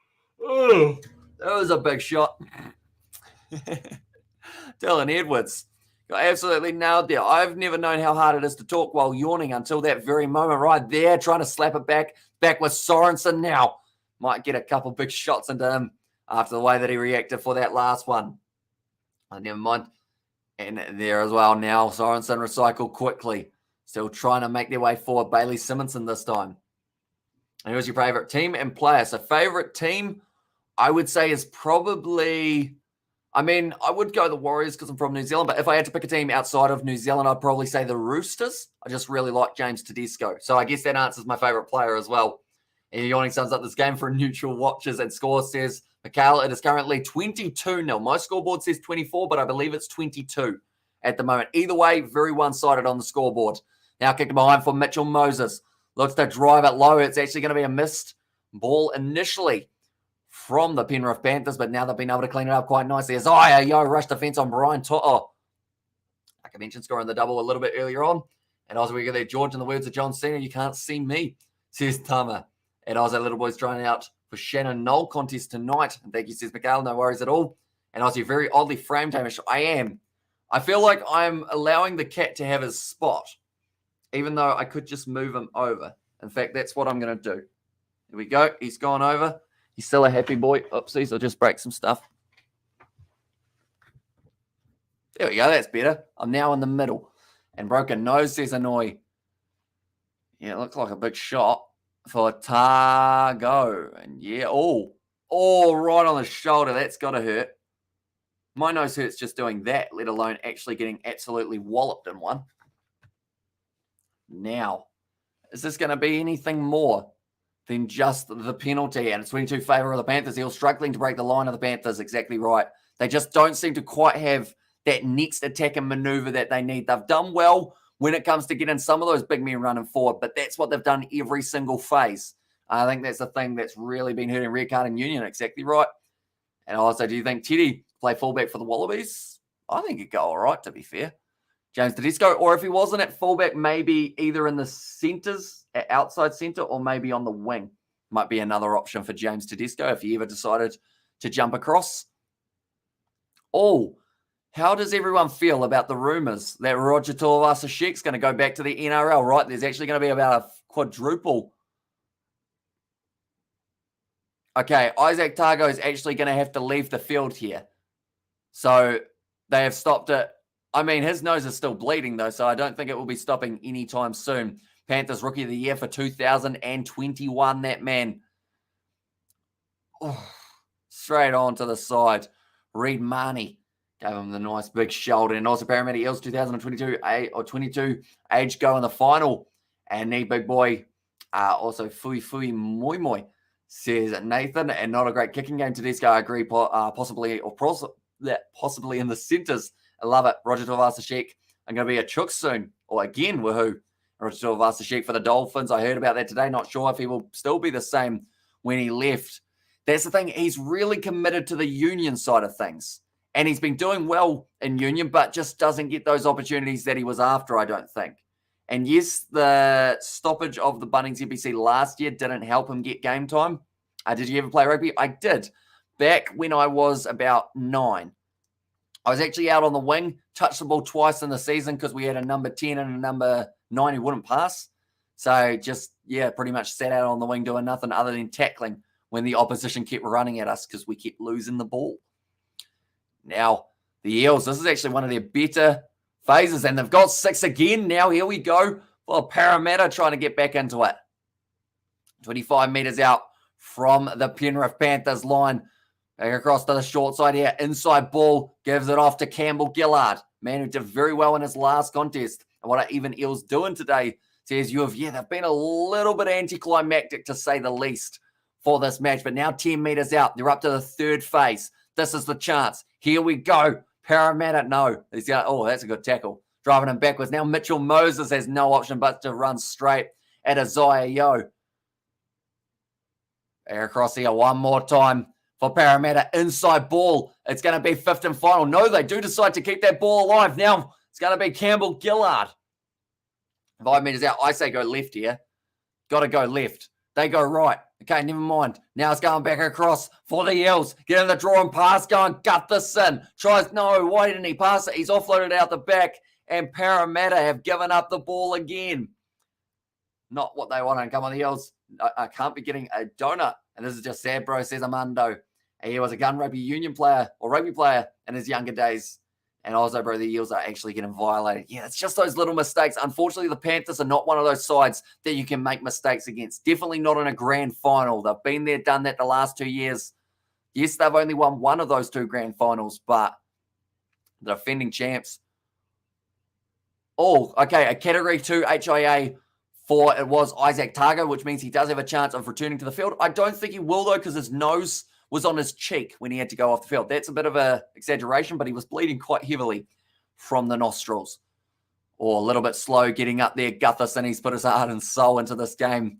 Oh, that was a big shot. Dylan Edwards got absolutely nailed there. I've never known how hard it is to talk while yawning until that very moment right there, trying to slap it back with Sorensen now. Might get a couple big shots into him after the way that he reacted for that last one. Never mind. And there as well now, Sorensen recycled quickly. Still trying to make their way forward. Bailey Simonson this time. And who's your favourite team and player? So favourite team, I would say is probably, I mean, I would go the Warriors because I'm from New Zealand, but if I had to pick a team outside of New Zealand, I'd probably say the Roosters. I just really like James Tedesco. So I guess that answers my favourite player as well. And Yawning sums up this game for neutral watchers and score says, Mikhail, it is currently 22-0. My scoreboard says 24, but I believe it's 22 at the moment. Either way, very one-sided on the scoreboard. Now kicked behind for Mitchell Moses. Looks to drive it low. It's actually going to be a missed ball initially from the Penrith Panthers, but now they've been able to clean it up quite nicely. As rush defense on Brian To'o. Like I mentioned, scoring the double a little bit earlier on. And as we get there, George, in the words of John Cena, you can't see me, says Tama. And Aussie little boys trying out for Shannon Knoll contest tonight. And thank you, says Mikhail, no worries at all. And Aussie very oddly framed, Hamish. I am. I feel like I'm allowing the cat to have his spot, even though I could just move him over. In fact, that's what I'm going to do. Here we go. He's gone over. He's still a happy boy. Oopsies, I'll just break some stuff. There we go. That's better. I'm now in the middle. And broken nose, says Annoy. Yeah, it looks like a big shot for Targo. And yeah, right on the shoulder. That's got to hurt. My nose hurts just doing that, let alone actually getting absolutely walloped in one. Now, is this going to be anything more than just the penalty? And it's 22 favour of the Panthers. Eels struggling to break the line of the Panthers. Exactly right. They just don't seem to quite have that next attack and manoeuvre that they need. They've done well when it comes to getting some of those big men running forward, but that's what they've done every single phase. I think that's the thing that's really been hurting Red Card and Union. Exactly right. And also, do you think Teddy play fullback for the Wallabies? I think he'd go all right, to be fair. James Tedesco, or if he wasn't at fullback, maybe either in the centres, at outside centre, or maybe on the wing. Might be another option for James Tedesco if he ever decided to jump across. How does everyone feel about the rumours that Roger Tuivasa-Sheck's going to go back to the NRL, right? There's actually going to be about a quadruple. Okay, Isaac Targo is actually going to have to leave the field here. So they have stopped it. I mean, his nose is still bleeding, though, so I don't think it will be stopping anytime soon. Panthers Rookie of the Year for 2021, that man. Straight on to the side. Reed Marnie gave him the nice big shoulder. And also Parramatta Eels 2022 age go in the final. And the big boy, also Fui Moi Moi, says Nathan. And not a great kicking game. Tedesco, I agree, possibly in the centres. I love it. Roger Tuivasa-Sheck. I'm going to be a chook soon. Or again, woohoo. Roger Tuivasa-Sheck for the Dolphins. I heard about that today. Not sure if he will still be the same when he left. That's the thing. He's really committed to the Union side of things. And he's been doing well in Union, but just doesn't get those opportunities that he was after, I don't think. And yes, the stoppage of the Bunnings NPC last year didn't help him get game time. Did you ever play rugby? I did. Back when I was about 9. I was actually out on the wing, touched the ball twice in the season because we had a number 10 and a number 9 who wouldn't pass. So just, pretty much sat out on the wing doing nothing other than tackling when the opposition kept running at us because we kept losing the ball. Now, the Eels, this is actually one of their better phases, and they've got 6 again. Now, here we go for Parramatta trying to get back into it. 25 metres out from the Penrith Panthers line. Back across to the short side here. Inside ball, gives it off to Campbell Gillard. Man who did very well in his last contest. And what are even Eels doing today says they've been a little bit anticlimactic to say the least for this match. But now 10 metres out. They're up to the third phase. This is the chance. Here we go. Parramatta, no. That's a good tackle. Driving him backwards. Now Mitchell Moses has no option but to run straight at Isaiah Yeo. Back across here one more time for Parramatta. Inside ball. It's going to be fifth and final. No, they do decide to keep that ball alive. Now it's going to be Campbell Gillard. 5 metres out. I say go left here. Got to go left. They go right. Okay, never mind. Now it's going back across for the Eels. Getting the draw and pass going. Gut this in. Why didn't he pass it? He's offloaded out the back. And Parramatta have given up the ball again. Not what they want. And come on, the Eels. I can't be getting a donut. And this is just sad, bro, says Armando. And he was a gun rugby union player or rugby player in his younger days. And also, bro, the Eels are actually getting violated. Yeah, it's just those little mistakes. Unfortunately, the Panthers are not one of those sides that you can make mistakes against. Definitely not in a grand final. They've been there, done that the last 2 years. Yes, they've only won one of those 2 grand finals, but the defending champs. A Category 2 HIA for it was Isaac Targo, which means he does have a chance of returning to the field. I don't think he will, though, because his nose was on his cheek when he had to go off the field. That's a bit of an exaggeration, but he was bleeding quite heavily from the nostrils. Or a little bit slow getting up there. Gutherson, he's put his heart and soul into this game.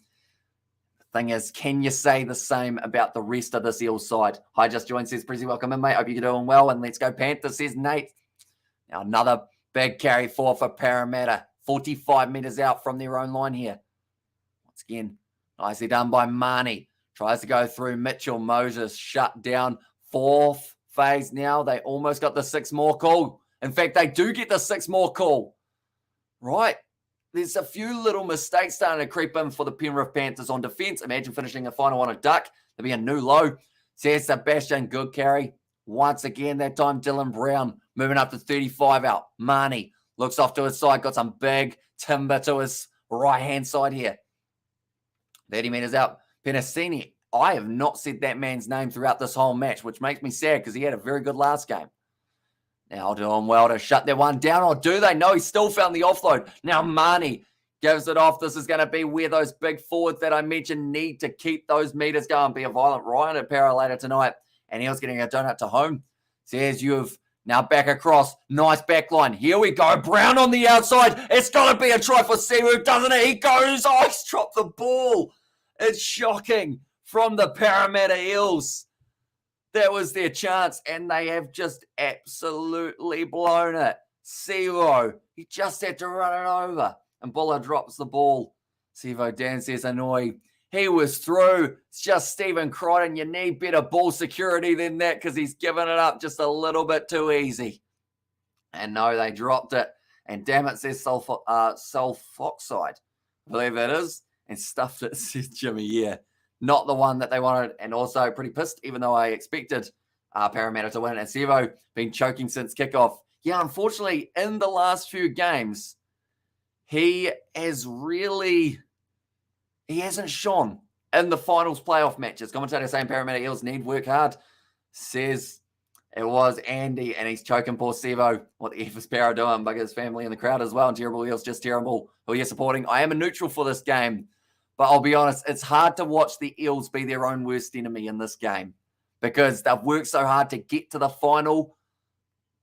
The thing is, can you say the same about the rest of this Eels side? Hi, just joined, says Prezi, welcome in, mate. Hope you're doing well. And let's go Panthers, says Nate. Now another big carry forward for Parramatta. 45 metres out from their own line here. Once again, nicely done by Marnie. Tries to go through Mitchell. Moses shut down. Fourth phase now. They almost got the 6 more call. In fact, they do get the 6 more call. Right. There's a few little mistakes starting to creep in for the Penrith Panthers on defence. Imagine finishing a final on a duck. There'll be a new low. Says Sebastian, good carry. Once again, that time Dylan Brown moving up to 35 out. Marnie looks off to his side. Got some big timber to his right-hand side here. 30 metres out. Penasini. I have not said that man's name throughout this whole match, which makes me sad because he had a very good last game. Now doing well to shut that one down, or do they? No, he still found the offload. Now Marnie gives it off. This is going to be where those big forwards that I mentioned need to keep those meters going. Be a violent Ryan at Para later tonight. And he was getting a donut to home. Says you've now back across. Nice back line. Here we go. Brown on the outside. It's got to be a try for Siwu, doesn't it? He goes. Oh, he's dropped the ball. It's shocking from the Parramatta Eels. That was their chance, and they have just absolutely blown it. Siwu, he just had to run it over. And Buller drops the ball. Siwu Dan says annoyed. He was through. It's just Stephen Crichton. You need better ball security than that because he's given it up just a little bit too easy. And no, they dropped it. And damn it, says sulfoxide. I believe it is. And stuffed it, says Jimmy. Yeah, not the one that they wanted. And also pretty pissed, even though I expected Parramatta to win. And Siwu been choking since kickoff. Yeah, unfortunately, in the last few games, he hasn't shone in the finals playoff matches. Commentator saying Parramatta Eels need work hard. Says it was Andy, and he's choking poor Siwu. What the F is Parra doing? Bugger's family in the crowd as well. And terrible Eels, just terrible. Who are you supporting? I am a neutral for this game. But I'll be honest, it's hard to watch the Eels be their own worst enemy in this game because they've worked so hard to get to the final.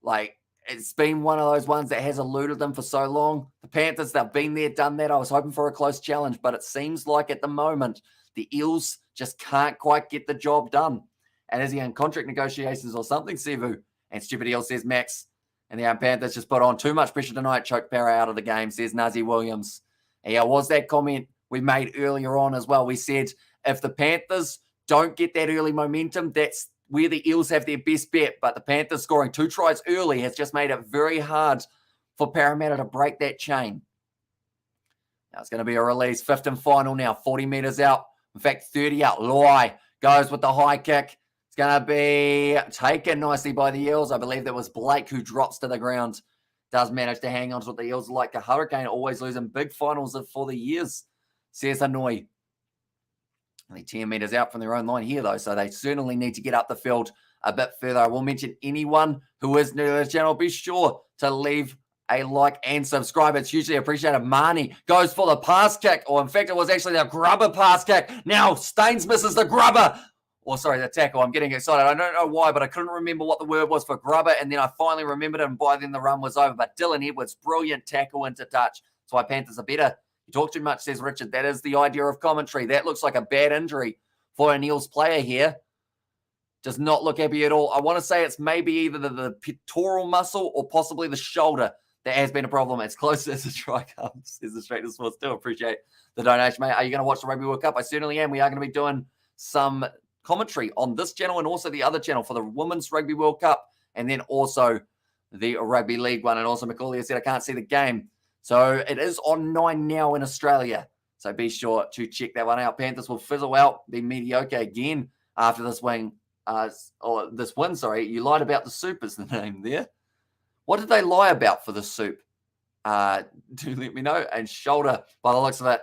Like, it's been one of those ones that has eluded them for so long. The Panthers, they've been there, done that. I was hoping for a close challenge, but it seems like at the moment, the Eels just can't quite get the job done. And is he in contract negotiations or something, Siwu? And Stupid Eels, says Max. And the Panthers just put on too much pressure tonight, choked Parra out of the game, says Nazi Williams. And yeah, was that comment we made earlier on as well. We said if the Panthers don't get that early momentum, that's where the Eels have their best bet. But the Panthers scoring 2 tries early has just made it very hard for Parramatta to break that chain. Now it's going to be a release. 5th and final now. 40 metres out. In fact, 30 out. Loy goes with the high kick. It's going to be taken nicely by the Eels. I believe that was Blake who drops to the ground. Does manage to hang on to what the Eels like a hurricane, always losing big finals for the years. Says Hanoi. Only 10 metres out from their own line here, though, so they certainly need to get up the field a bit further. I will mention anyone who is new to the channel, be sure to leave a like and subscribe. It's hugely appreciated. Marnie goes for the pass kick, or in fact, it was actually the grubber pass kick. Now, Staines misses the grubber. Or sorry, the tackle. I'm getting excited. I don't know why, but I couldn't remember what the word was for grubber, and then I finally remembered it, and by then the run was over. But Dylan Edwards, brilliant tackle into touch. That's why Panthers are better. You talk too much, says Richard. That is the idea of commentary. That looks like a bad injury for an Eels player here. Does not look happy at all. I want to say it's maybe either the pectoral muscle or possibly the shoulder that has been a problem. It's close as a try comes, says the Straight to Sports. Still appreciate the donation, mate. Are you going to watch the Rugby World Cup? I certainly am. We are going to be doing some commentary on this channel and also the other channel for the Women's Rugby World Cup and then also the Rugby League one. And also Macaulay said, I can't see the game. So it is on 9 now in Australia. So be sure to check that one out. Panthers will fizzle out, be mediocre again after this win. You lied about the soup is the name there. What did they lie about for the soup? Do let me know. And shoulder by the looks of it.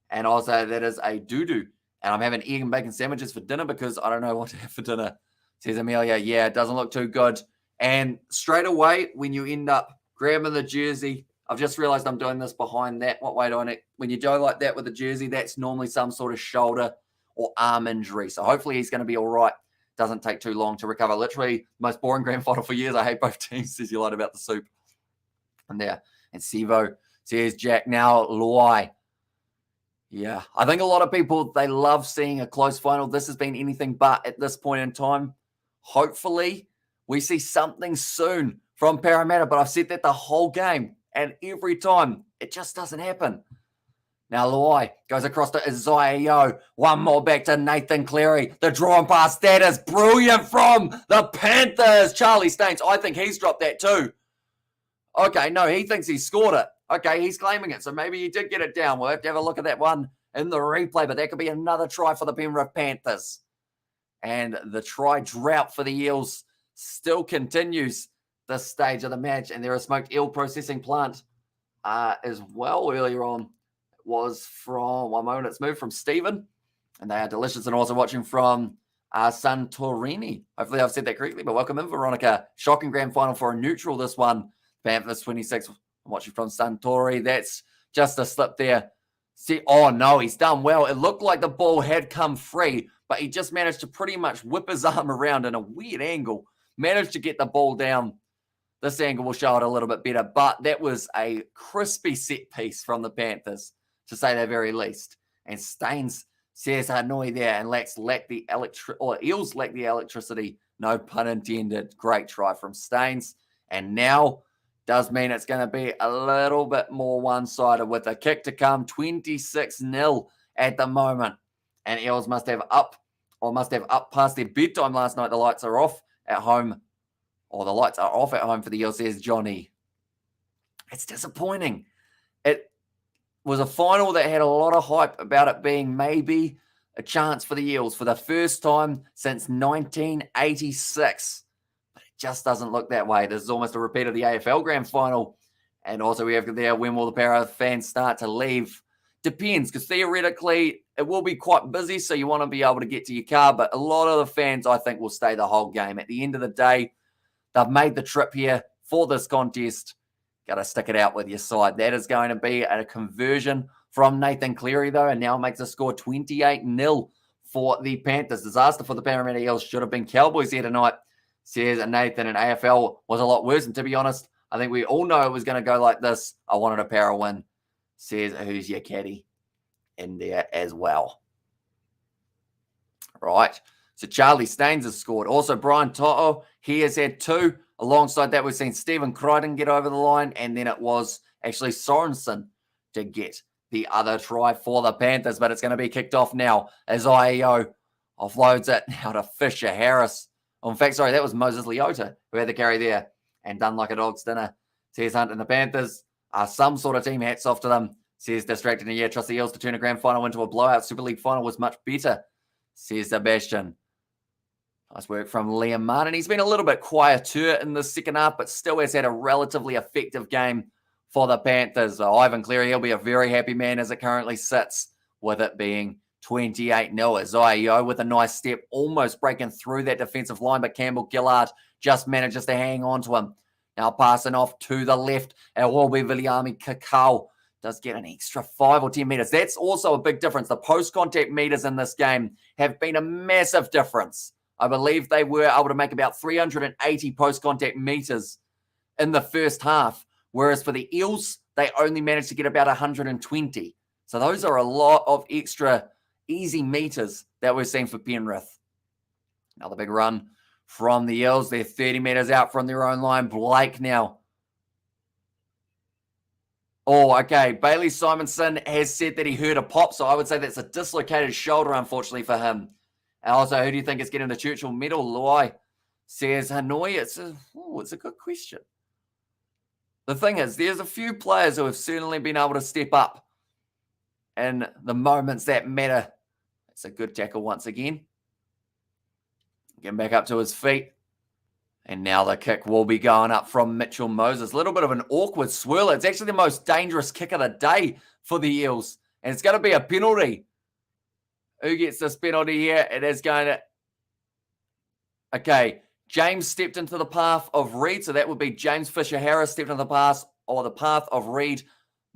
And also that is a doo-doo. And I'm having egg and bacon sandwiches for dinner because I don't know what to have for dinner. Says Amelia, yeah, it doesn't look too good. And straight away, when you end up grabbing the jersey, I've just realized I'm doing this behind that. What way do I need? When you go like that with the jersey, that's normally some sort of shoulder or arm injury. So hopefully he's going to be all right. Doesn't take too long to recover. Literally, most boring grand final for years. I hate both teams, says you lied about the soup. And there. And Sivo says, Jack, now Luai. Yeah, I think a lot of people, they love seeing a close final. This has been anything but at this point in time. Hopefully, we see something soon from Parramatta, but I've said that the whole game, and every time, it just doesn't happen. Now, Luai goes across to Isaiah Yeo. One more back to Nathan Cleary. The drawn pass, that is brilliant from the Panthers. Charlie Staines, I think he's dropped that too. Okay, no, he thinks he scored it. Okay, he's claiming it, so maybe he did get it down. We'll have to have a look at that one in the replay, but that could be another try for the Penrith Panthers. And the try drought for the Eels still continues this stage of the match, and they're a smoked eel processing plant as well. Earlier on was from, one moment, it's moved from Stephen, and they are delicious, and also watching from Santorini. Hopefully I've said that correctly, but welcome in, Veronica. Shocking grand final for a neutral, this one. Panthers 26, I'm watching from Suntory. That's just a slip there. See, oh no, he's done well. It looked like the ball had come free, but he just managed to pretty much whip his arm around in a weird angle. Managed to get the ball down. This angle will show it a little bit better, but that was a crispy set piece from the Panthers, to say the very least. And Staines says Hanoi there, and Eels lack the electricity. No pun intended. Great try from Staines. And now does mean it's going to be a little bit more one-sided with a kick to come. 26-0 at the moment. And Eels must have up past their bedtime last night. The lights are off at home. Or the lights are off at home for the Eels, says Johnny. It's disappointing. It was a final that had a lot of hype about it being maybe a chance for the Eels for the first time since 1986. Just doesn't look that way. This is almost a repeat of the AFL Grand Final. And also we have there, when will the Para fans start to leave? Depends, because theoretically it will be quite busy, so you want to be able to get to your car, but a lot of the fans, I think, will stay the whole game. At the end of the day, they've made the trip here for this contest. Got to stick it out with your side. That is going to be a conversion from Nathan Cleary, though, and now makes the score 28-0 for the Panthers. Disaster for the Parramatta Eels. Should have been Cowboys here tonight, says Nathan, and AFL was a lot worse. And to be honest, I think we all know it was going to go like this. I wanted a Para win, says who's your caddy in there as well. Right. So Charlie Staines has scored. Also, Brian To'o, he has had two. Alongside that, we've seen Stephen Crichton get over the line, and then it was actually Sorensen to get the other try for the Panthers, but it's going to be kicked off now as IEO offloads it now to Fisher Harris. In fact, sorry, that was Moses Leota who had the carry there and done like a dog's dinner. Says Hunt, and the Panthers are some sort of team. Hats off to them. Says distracted in a year. Trust the Eels to turn a grand final into a blowout. Super League final was much better, says Sebastian. Nice work from Liam Martin. He's been a little bit quieter in the second half, but still has had a relatively effective game for the Panthers. Ivan Cleary, he'll be a very happy man as it currently sits, with it being 28-0. Isaiah with a nice step, almost breaking through that defensive line, but Campbell Gillard just manages to hang on to him. Now passing off to the left, and will be Viliami Kakao. Does get an extra 5 or 10 meters. That's also a big difference. The post-contact meters in this game have been a massive difference. I believe they were able to make about 380 post-contact meters in the first half, whereas for the Eels, they only managed to get about 120. So those are a lot of extra easy meters that we're seeing for Penrith. Another big run from the Eels. They're 30 meters out from their own line. Blake now. Oh, okay. Bailey Simonson has said that he heard a pop, so I would say that's a dislocated shoulder, unfortunately, for him. And also, who do you think is getting the Churchill medal? Luai says Hanoi. It's a good question. The thing is, there's a few players who have certainly been able to step up in the moments that matter. It's a good tackle once again. Getting back up to his feet. And now the kick will be going up from Mitchell Moses. A little bit of an awkward swirl. It's actually the most dangerous kick of the day for the Eels. And it's going to be a penalty. Who gets this penalty here? It is going to... Okay, James stepped into the path of Reed, so that would be James Fisher-Harris stepped into the path of Reed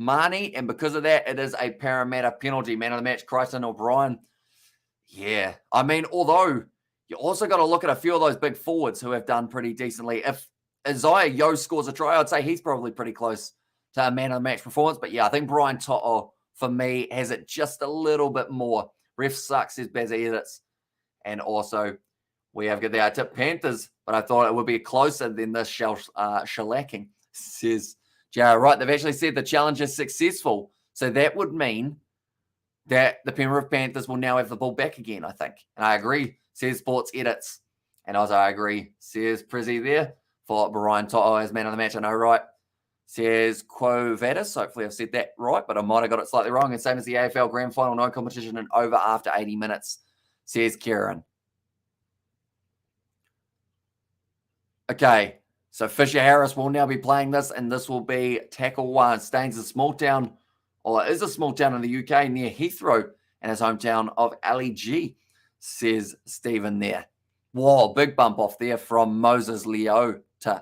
Marnie, and because of that, it is a Parramatta penalty. Man of the match, Crichton O'Brien. Yeah, I mean, although you also got to look at a few of those big forwards who have done pretty decently. If Isaiah Yeo scores a try, I'd say he's probably pretty close to a man of the match performance. But yeah, I think Brian To'o, for me, has it just a little bit more. Ref sucks, says Bazzy Edits. And also, we have got the tip Panthers, but I thought it would be closer than this shellacking, says Jared. Right, they've actually said the challenge is successful. So that would mean that the Penrith Panthers will now have the ball back again, I think. And I agree, says Sports Edits. And also I agree, says Prizzy there, for Brian To'o as man of the match. I know, right? Says Quo Vadis. Hopefully I've said that right, but I might have got it slightly wrong. And same as the AFL Grand Final, no competition and over after 80 minutes, says Kieran. Okay, so Fisher Harris will now be playing this, and this will be tackle 1. Staines a small town, or is a small town in the UK near Heathrow, and his hometown of LEG, says Stephen there. Whoa, big bump off there from Moses Leota.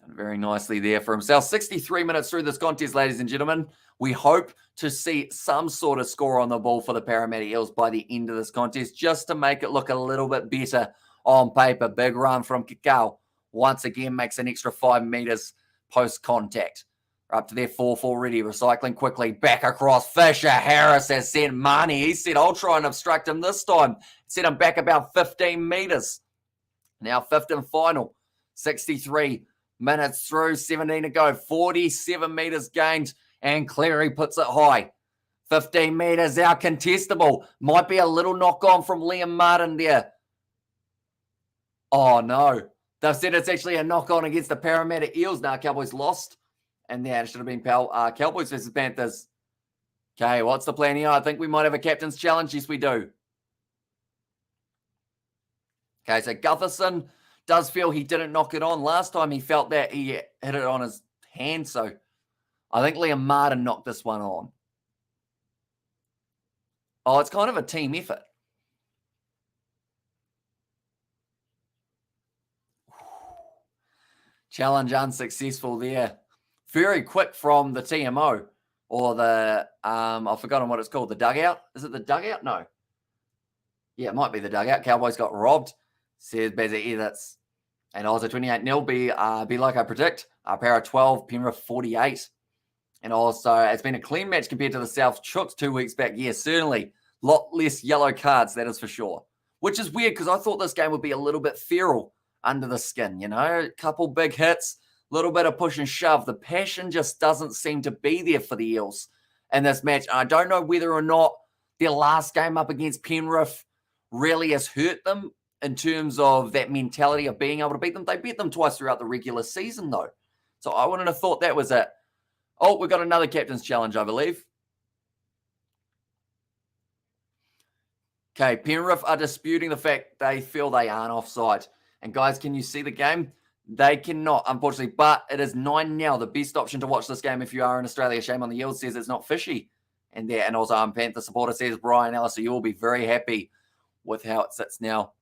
Very nicely there for himself. 63 minutes through this contest, ladies and gentlemen. We hope to see some sort of score on the ball for the Parramatta Eels by the end of this contest, just to make it look a little bit better on paper. Big run from Kakao. Once again, makes an extra 5 meters post-contact. Up to their 4th already. Recycling quickly. Back across. Fisher Harris has sent money. He said, I'll try and obstruct him this time. Sent him back about 15 meters. Now 5th and final. 63 minutes through. 17 to go. 47 meters gained. And Cleary puts it high. 15 meters out. Contestable. Might be a little knock on from Liam Martin there. Oh, no. They've said it's actually a knock on against the Parramatta Eels. Now Cowboys lost. And yeah, it should have been Cowboys versus Panthers. Okay, what's the plan here? I think we might have a captain's challenge. Yes, we do. Okay, so Gutherson does feel he didn't knock it on. Last time he felt that he hit it on his hand. So I think Liam Martin knocked this one on. Oh, it's kind of a team effort. Challenge unsuccessful there. Very quick from the TMO, or the, I've forgotten what it's called, the dugout. Is it the dugout? No. Yeah, it might be the dugout. Cowboys got robbed, says Bazzy Edits. And also 28-0 be like I predict. Para 12, Penrith 48. And also, it's been a clean match compared to the South Chooks 2 weeks back. Yes, certainly. Lot less yellow cards, that is for sure. Which is weird, because I thought this game would be a little bit feral under the skin, you know? A couple big hits. Little bit of push and shove. The passion just doesn't seem to be there for the Eels in this match. I don't know whether or not their last game up against Penrith really has hurt them in terms of that mentality of being able to beat them. They beat them twice throughout the regular season, though. So I wouldn't have thought that was it. Oh, we've got another captain's challenge, I believe. Okay, Penrith are disputing the fact they feel they aren't offside. And guys, can you see the game? They cannot, unfortunately, but it is 9 now. The best option to watch this game if you are in Australia. Shame on the Eels, says it's not fishy. And there, and also Panther supporter says Brian Ellis, so you will be very happy with how it sits now.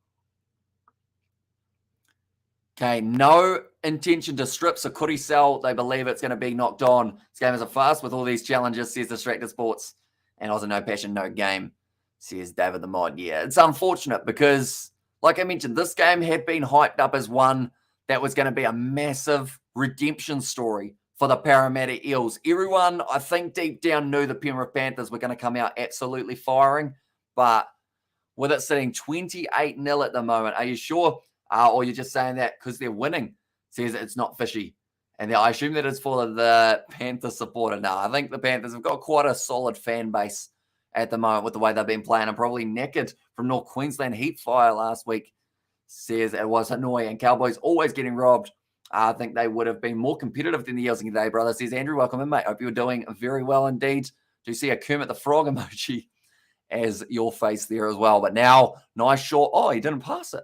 Okay, no intention to strip, so could he sell? They believe it's going to be knocked on. This game is a fast with all these challenges, says Distracted Sports. And also no passion, no game, says David the Mod. Yeah, it's unfortunate because, like I mentioned, this game had been hyped up as one that was going to be a massive redemption story for the Parramatta Eels. Everyone, I think, deep down knew the Penrith Panthers were going to come out absolutely firing. But with it sitting 28-0 at the moment, are you sure? Or you're just saying that because they're winning? Says it's not fishy. And I assume that it's for the Panther supporter. No, I think the Panthers have got quite a solid fan base at the moment with the way they've been playing. I'm probably knackered from North Queensland heat fire last week. Says it was Hanoi, and Cowboys always getting robbed. I think they would have been more competitive than the Eels today, brother. Says Andrew, welcome in, mate. Hope you're doing very well indeed. Do you see a Kermit the Frog emoji as your face there as well? But now, nice short. Oh, he didn't pass it.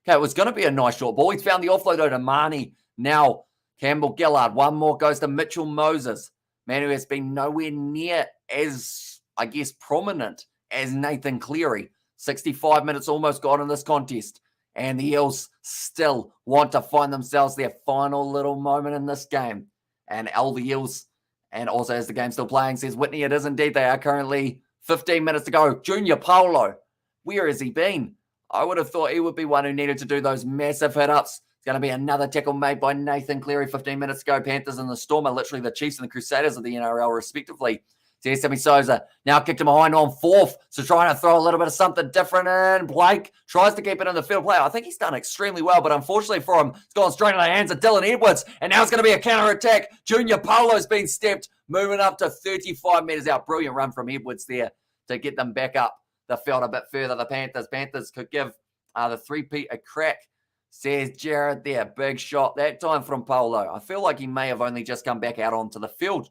Okay, it was going to be a nice short ball. He's found the offload to Marnie. Now, Campbell Gillard. One more goes to Mitchell Moses. Man who has been nowhere near as, I guess, prominent as Nathan Cleary. 65 minutes almost gone in this contest. And the Eels still want to find themselves their final little moment in this game. And the Eels, and also as the game's still playing, says Whitney, it is indeed. They are currently 15 minutes to go. Junior Paulo, where has he been? I would have thought he would be one who needed to do those massive hit-ups. It's going to be another tackle made by Nathan Cleary 15 minutes ago. Panthers and the Storm are literally the Chiefs and the Crusaders of the NRL, respectively. There's Sammy Sosa. Now kicked him behind on fourth. So trying to throw a little bit of something different in. Blake tries to keep it in the field play. I think he's done extremely well, but unfortunately for him, it's gone straight into the hands of Dylan Edwards. And now it's going to be a counter-attack. Junior Paulo's been stepped, moving up to 35 metres out. Brilliant run from Edwards there to get them back up the field a bit further. The Panthers could give the three-peat a crack, says Jared there. Big shot that time from Paulo. I feel like he may have only just come back out onto the field.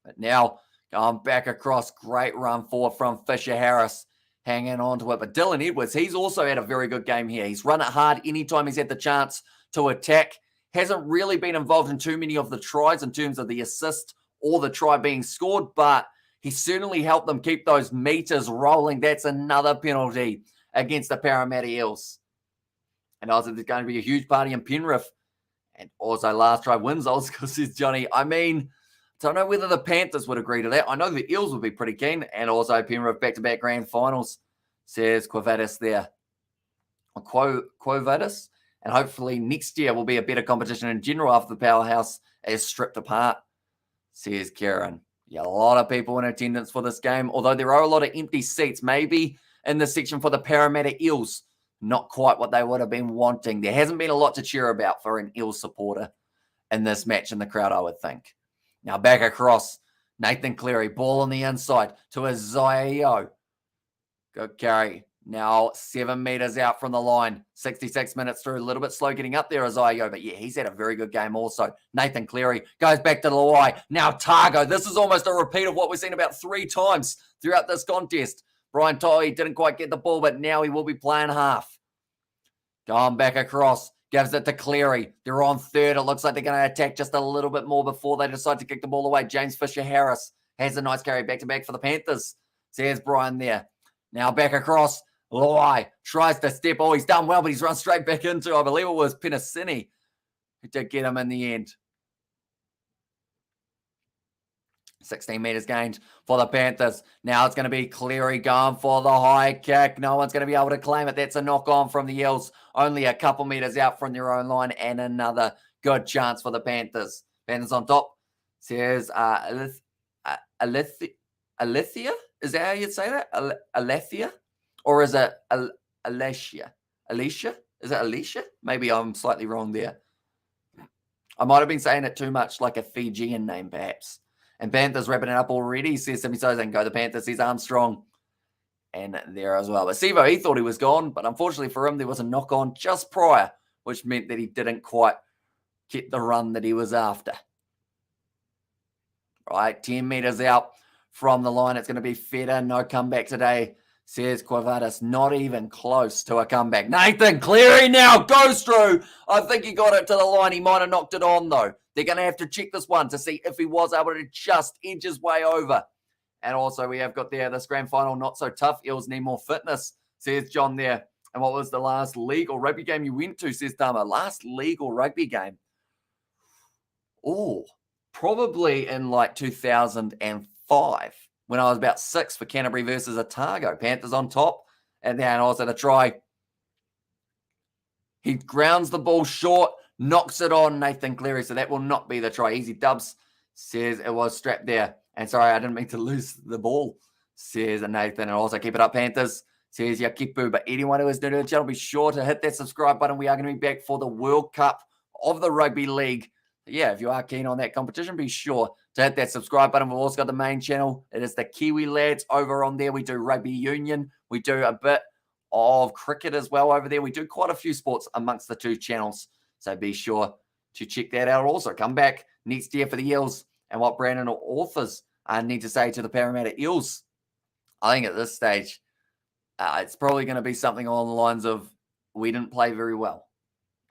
But now going back across, great run forward from Fisher Harris, hanging on to it. But Dylan Edwards, he's also had a very good game here. He's run it hard anytime he's had the chance to attack. Hasn't really been involved in too many of the tries in terms of the assist or the try being scored, but he certainly helped them keep those meters rolling. That's another penalty against the Parramatta Eels. And also there's going to be a huge party in Penrith. And also last try wins, Oscar, says Johnny. I mean, I don't know whether the Panthers would agree to that. I know the Eels would be pretty keen. And also Penrith back-to-back grand finals, says Quavatis there. Quavatis. And hopefully next year will be a better competition in general after the powerhouse is stripped apart, says Kieran. Yeah, a lot of people in attendance for this game, although there are a lot of empty seats, maybe in the section for the Parramatta Eels. Not quite what they would have been wanting. There hasn't been a lot to cheer about for an Eels supporter in this match in the crowd, I would think. Now back across, Nathan Cleary, ball on the inside to Isaiah. Good carry. Now 7 meters out from the line. 66 minutes through. A little bit slow getting up there, Isaiah. But yeah, he's had a very good game also. Nathan Cleary goes back to Luai. Now Targo. This is almost a repeat of what we've seen about 3 times throughout this contest. Brian To'i didn't quite get the ball, but now he will be playing half. Going back across. Gives it to Cleary. They're on third. It looks like they're going to attack just a little bit more before they decide to kick the ball away. James Fisher-Harris has a nice carry back-to-back for the Panthers. Says Brian there. Now back across. Luai tries to step. Oh, he's done well, but he's run straight back into, I believe it was Penasini, who did get him in the end. 16 meters gained for the Panthers. Now it's going to be Cleary going for the high kick. No one's going to be able to claim it. That's a knock on from the Eels. Only a couple meters out from their own line, and another good chance for the Panthers. Panthers on top. Says Alethea? Is that how you'd say that? Alethea? Or is it Alicia? Alicia? Is it Alicia? Maybe I'm slightly wrong there. I might have been saying it too much like a Fijian name, perhaps. And Panthers wrapping it up already, says Sammy Sosa, and go the Panthers, says Armstrong. And there as well. But Sivo, he thought he was gone, but unfortunately for him, there was a knock-on just prior, which meant that he didn't quite get the run that he was after. Right, 10 meters out from the line. It's going to be Feder. No comeback today, says Quavatis. Not even close to a comeback. Nathan Cleary now goes through. I think he got it to the line. He might have knocked it on, though. They're going to have to check this one to see if he was able to just edge his way over. And also we have got there this grand final, not so tough. Eels need more fitness, says John there. And what was the last league or rugby game you went to, says Dama? Last league or rugby game? Oh, probably in like 2005 when I was about 6 for Canterbury versus Otago. Panthers on top. And then also the try. He grounds the ball short, knocks it on Nathan Cleary. So that will not be the try. Easy dubs, says it was strapped there. And sorry, I didn't mean to lose the ball, says Nathan. And also keep it up, Panthers, says Yakipu. But anyone who is new to the channel, be sure to hit that subscribe button. We are going to be back for the World Cup of the Rugby League. Yeah, if you are keen on that competition, be sure to hit that subscribe button. We've also got the main channel. It is the Kiwi Lads over on there. We do rugby union. We do a bit of cricket as well over there. We do quite a few sports amongst the 2 channels. So be sure to check that out. Also, come back next year for the Eels. And what Brandon authors need to say to the Parramatta Eels. I think at this stage, it's probably going to be something along the lines of, we didn't play very well,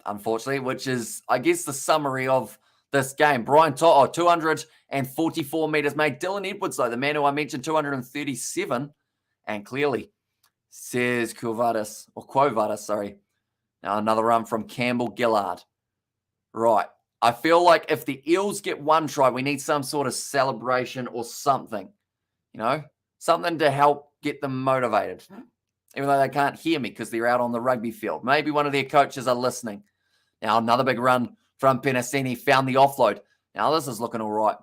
unfortunately, which is, I guess, the summary of this game. Brian To'o, 244 meters made. Dylan Edwards, though, the man who I mentioned, 237. And clearly, says Quovatis, sorry. Now another run from Campbell Gillard. Right. I feel like if the Eels get 1 try, we need some sort of celebration or something, something to help get them motivated. even though they can't hear me because they're out on the rugby field. Maybe one of their coaches are listening. Now, another big run from Penasini, found the offload. Now, this is looking all right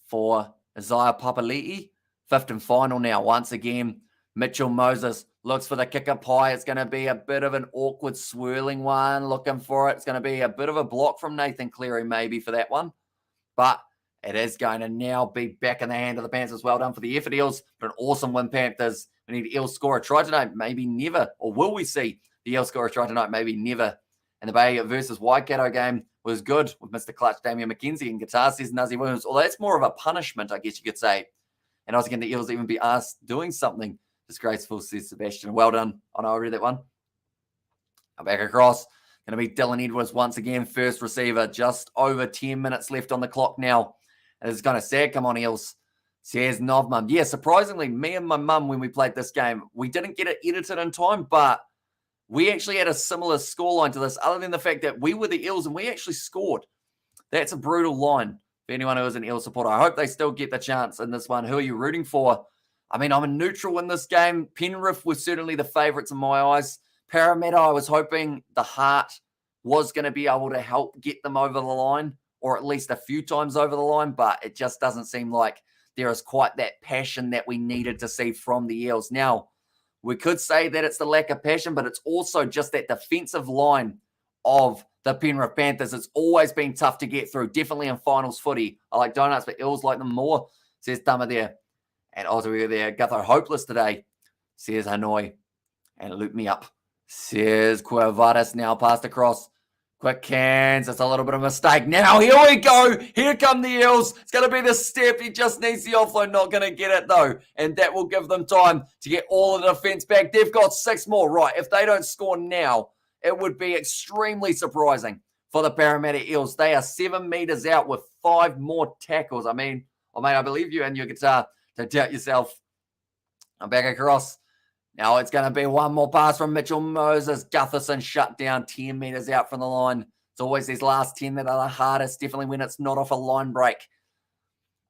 for Isaiah Papali'i. Fifth and final now. Once again, Mitchell Moses looks for the kick up high. It's going to be a bit of an awkward swirling one. Looking for it. It's going to be a bit of a block from Nathan Cleary maybe for that one. But it is going to now be back in the hand of the Panthers. Well done for the effort, Eels. But an awesome win, Panthers. We need Eels score a try tonight. Maybe never. Or will we see the Eels score a try tonight? Maybe never. And the Bay versus Waikato game was good with Mr. Clutch, Damian McKenzie, and guitar says Nazi Williams. Although it's more of a punishment, I guess you could say. And I was going the Eels even be asked doing something disgraceful, says Sebastian. Well done. I know I read that one. Back across. Going to be Dylan Edwards once again, first receiver. Just over 10 minutes left on the clock now. And it's going to say, come on, Eels. Says Novmum. Yeah, surprisingly, me and my mum, when we played this game, we didn't get it edited in time, but we actually had a similar scoreline to this, other than the fact that we were the Eels and we actually scored. That's a brutal line for anyone who is an Eels supporter. I hope they still get the chance in this one. Who are you rooting for? I mean, I'm a neutral in this game. Penrith was certainly the favourites in my eyes. Parramatta, I was hoping the heart was going to be able to help get them over the line, or at least a few times over the line, but it just doesn't seem like there is quite that passion that we needed to see from the Eels. Now, we could say that it's the lack of passion, but it's also just that defensive line of the Penrith Panthers. It's always been tough to get through, definitely in finals footy. I like donuts, but Eels like them more, says Tama there. And also we're there, Gutho hopeless today, says Hanoi. And loop me up, says Cuevadis, now passed across. Quick hands. It's a little bit of a mistake. Now, here we go. Here come the Eels. It's going to be the step. He just needs the offload. Not going to get it, though. And that will give them time to get all of the defense back. They've got 6 more. Right. If they don't score now, it would be extremely surprising for the Parramatta Eels. They are 7 meters out with 5 more tackles. I mean, mate, I believe you and your guitar to doubt yourself. I'm back across. Now it's going to be one more pass from Mitchell Moses. Gutherson shut down 10 meters out from the line. It's always these last 10 that are the hardest, definitely when it's not off a line break.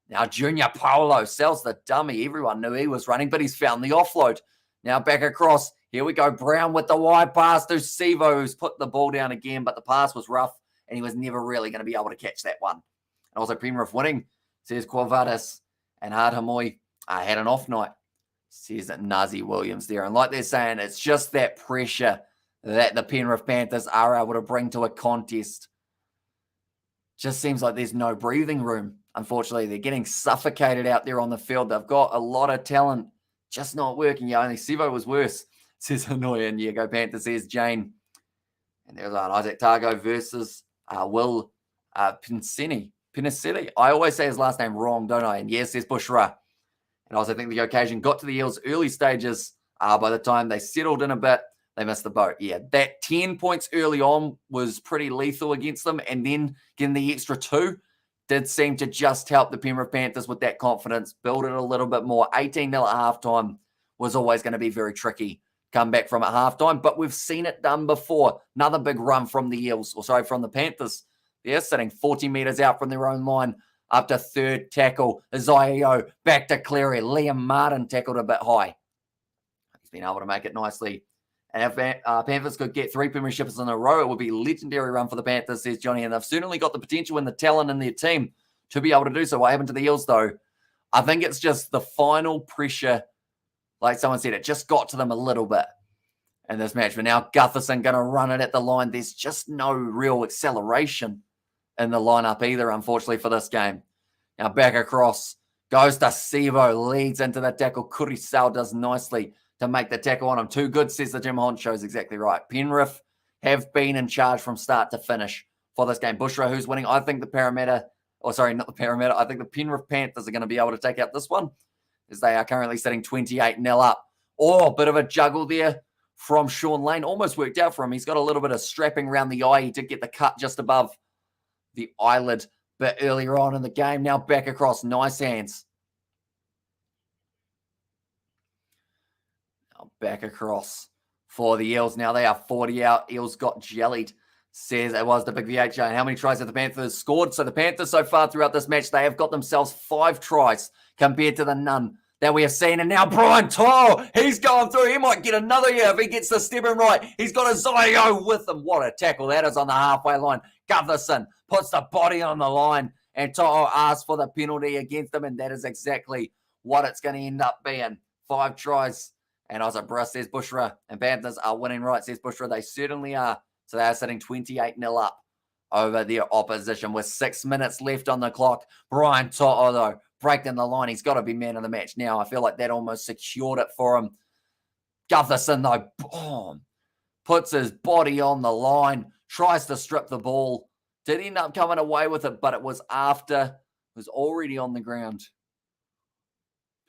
Now Junior Paulo sells the dummy. Everyone knew he was running, but he's found the offload. Now back across. Here we go. Brown with the wide pass to Sivo, who's put the ball down again, but the pass was rough, and he was never really going to be able to catch that one. And also Penrith winning, says Quavadis. And Hard Hamoy had an off night, says Nazi Williams there. And like they're saying, it's just that pressure that the Penrith Panthers are able to bring to a contest. Just seems like there's no breathing room. Unfortunately, they're getting suffocated out there on the field. They've got a lot of talent, just not working. Yeah, only Sivo was worse, says Hanoi. And go Panthers, says Jane. And there's Isaac Targo versus Will Pincini. I always say his last name wrong, don't I? And yes, there's Bushra. And I also think the occasion got to the Eels early stages. By the time they settled in a bit, they missed the boat. Yeah, that 10 points early on was pretty lethal against them. And then getting the extra 2 did seem to just help the Penrith Panthers with that confidence, build it a little bit more. 18-0 at halftime was always going to be very tricky. Come back from at halftime, but we've seen it done before. Another big run from the Eels, from the Panthers. They're sitting 40 meters out from their own line. Up to third tackle. Isaiah back to Cleary. Liam Martin tackled a bit high. He's been able to make it nicely. And if Panthers could get 3 premierships in a row, it would be a legendary run for the Panthers, says Johnny. And they've certainly got the potential and the talent in their team to be able to do so. What happened to the Eels, though? I think it's just the final pressure. Like someone said, it just got to them a little bit in this match. But now Gutherson going to run it at the line. There's just no real acceleration in the lineup either, unfortunately, for this game. Now back across. Goes to Sivo. Leads into the tackle. Kurisal does nicely to make the tackle on him. Too good, says the Jim Honcho's exactly right. Penrith have been in charge from start to finish for this game. Bushra, who's winning. I think the Parramatta, not the Parramatta. I think the Penrith Panthers are going to be able to take out this one, as they are currently sitting 28-0 up. Oh, a bit of a juggle there from Sean Lane. Almost worked out for him. He's got a little bit of strapping around the eye. He did get the cut just above the eyelid bit earlier on in the game. Now back across. Nice hands. Now back across for the Eels. Now they are 40 out. Eels got jellied, says it was the big VHA. And how many tries have the Panthers scored? So the Panthers so far throughout this match, they have got themselves 5 tries compared to the none that we have seen. And now Brian To'o, he's going through. He might get another year if he gets the stepping right. He's got a Zio with him. What a tackle that is on the halfway line. Gutherson puts the body on the line, and To'o asks for the penalty against him, and that is exactly what it's going to end up being. 5 tries. And I was like, bruh, says Bushra, and Panthers are winning right, says Bushra. They certainly are. So they are sitting 28-0 up over their opposition with 6 minutes left on the clock. Brian To'o, though, breaking the line. He's got to be man of the match now. I feel like that almost secured it for him. Gutherson, though, boom, puts his body on the line, tries to strip the ball. Did end up coming away with it, but it was after. It was already on the ground.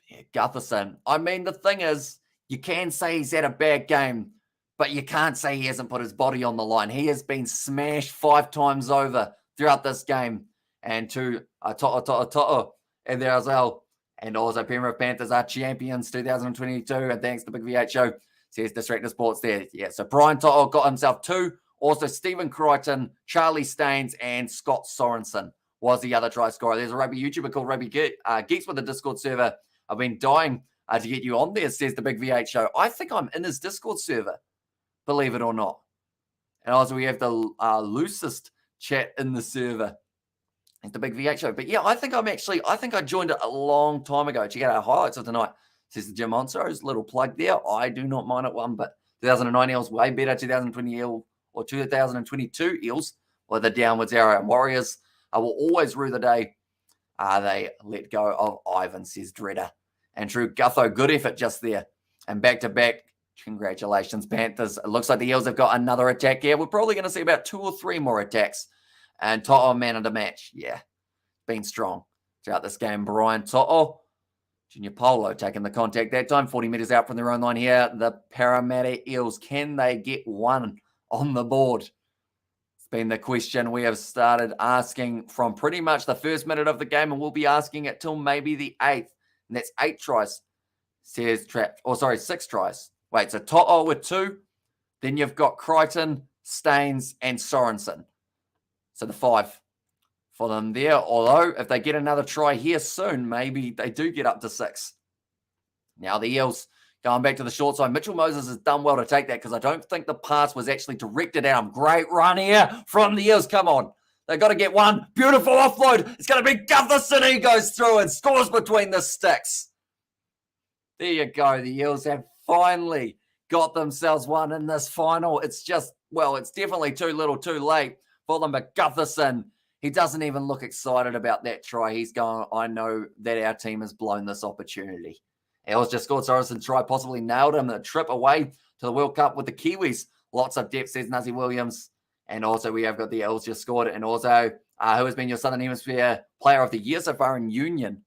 Yeah, Gutherson. I mean, the thing is, you can say he's had a bad game, but you can't say he hasn't put his body on the line. He has been smashed 5 times over throughout this game. And to To'o and there as well. And also Penrith Panthers are champions 2022. And thanks to Big VHO, says Distractor Sports there. Yeah, so Brian To'o got himself 2. Also Stephen Crichton, Charlie Staines, and Scott Sorensen was the other try scorer. There's a rugby YouTuber called Rugby Geeks with a Discord server. I've been dying to get you on there, says the Big VHO. I think I'm in his Discord server, believe it or not. And also we have the loosest chat in the server. It's the Big VHO. But yeah, I think I joined it a long time ago. Check out our highlights of tonight. Says the Jim Onso's little plug there. I do not mind it one, but 2009 Eels way better. 2020 Eels or 2022 Eels with a downwards arrow. And Warriors will always rue the day they let go of Ivan, says Dredder. And Drew Gutho, good effort just there. And back-to-back, congratulations, Panthers. It looks like the Eels have got another attack here. We're probably going to see about 2 or 3 more attacks. And To'o, man of the match. Yeah, been strong throughout this game. Brian To'o, Junior Polo taking the contact that time. 40 metres out from their own line here. The Parramatta Eels, can they get one on the board? It's been the question we have started asking from pretty much the first minute of the game, and we'll be asking it till maybe the 8th. And that's 8 tries, says Trap. Oh, sorry, 6 tries. Wait, so To'o with 2. Then you've got Crichton, Staines, and Sorensen. So the 5 for them there. Although, if they get another try here soon, maybe they do get up to 6. Now the Eels going back to the short side. Mitchell Moses has done well to take that because I don't think the pass was actually directed at him. Great run here from the Eels. Come on. They've got to get one. Beautiful offload. It's going to be Gutherson. He goes through and scores between the sticks. There you go. The Eels have finally got themselves one in this final. It's just, well, it's definitely too little too late for them. But Gutherson, he doesn't even look excited about that try. He's going, I know that our team has blown this opportunity. Eels just scored. Sorensen try, possibly nailed him. A trip away to the World Cup with the Kiwis. Lots of depth, says Nuzzy Williams. And also we have got the Eels just scored. And also, who has been your Southern Hemisphere Player of the Year so far in Union?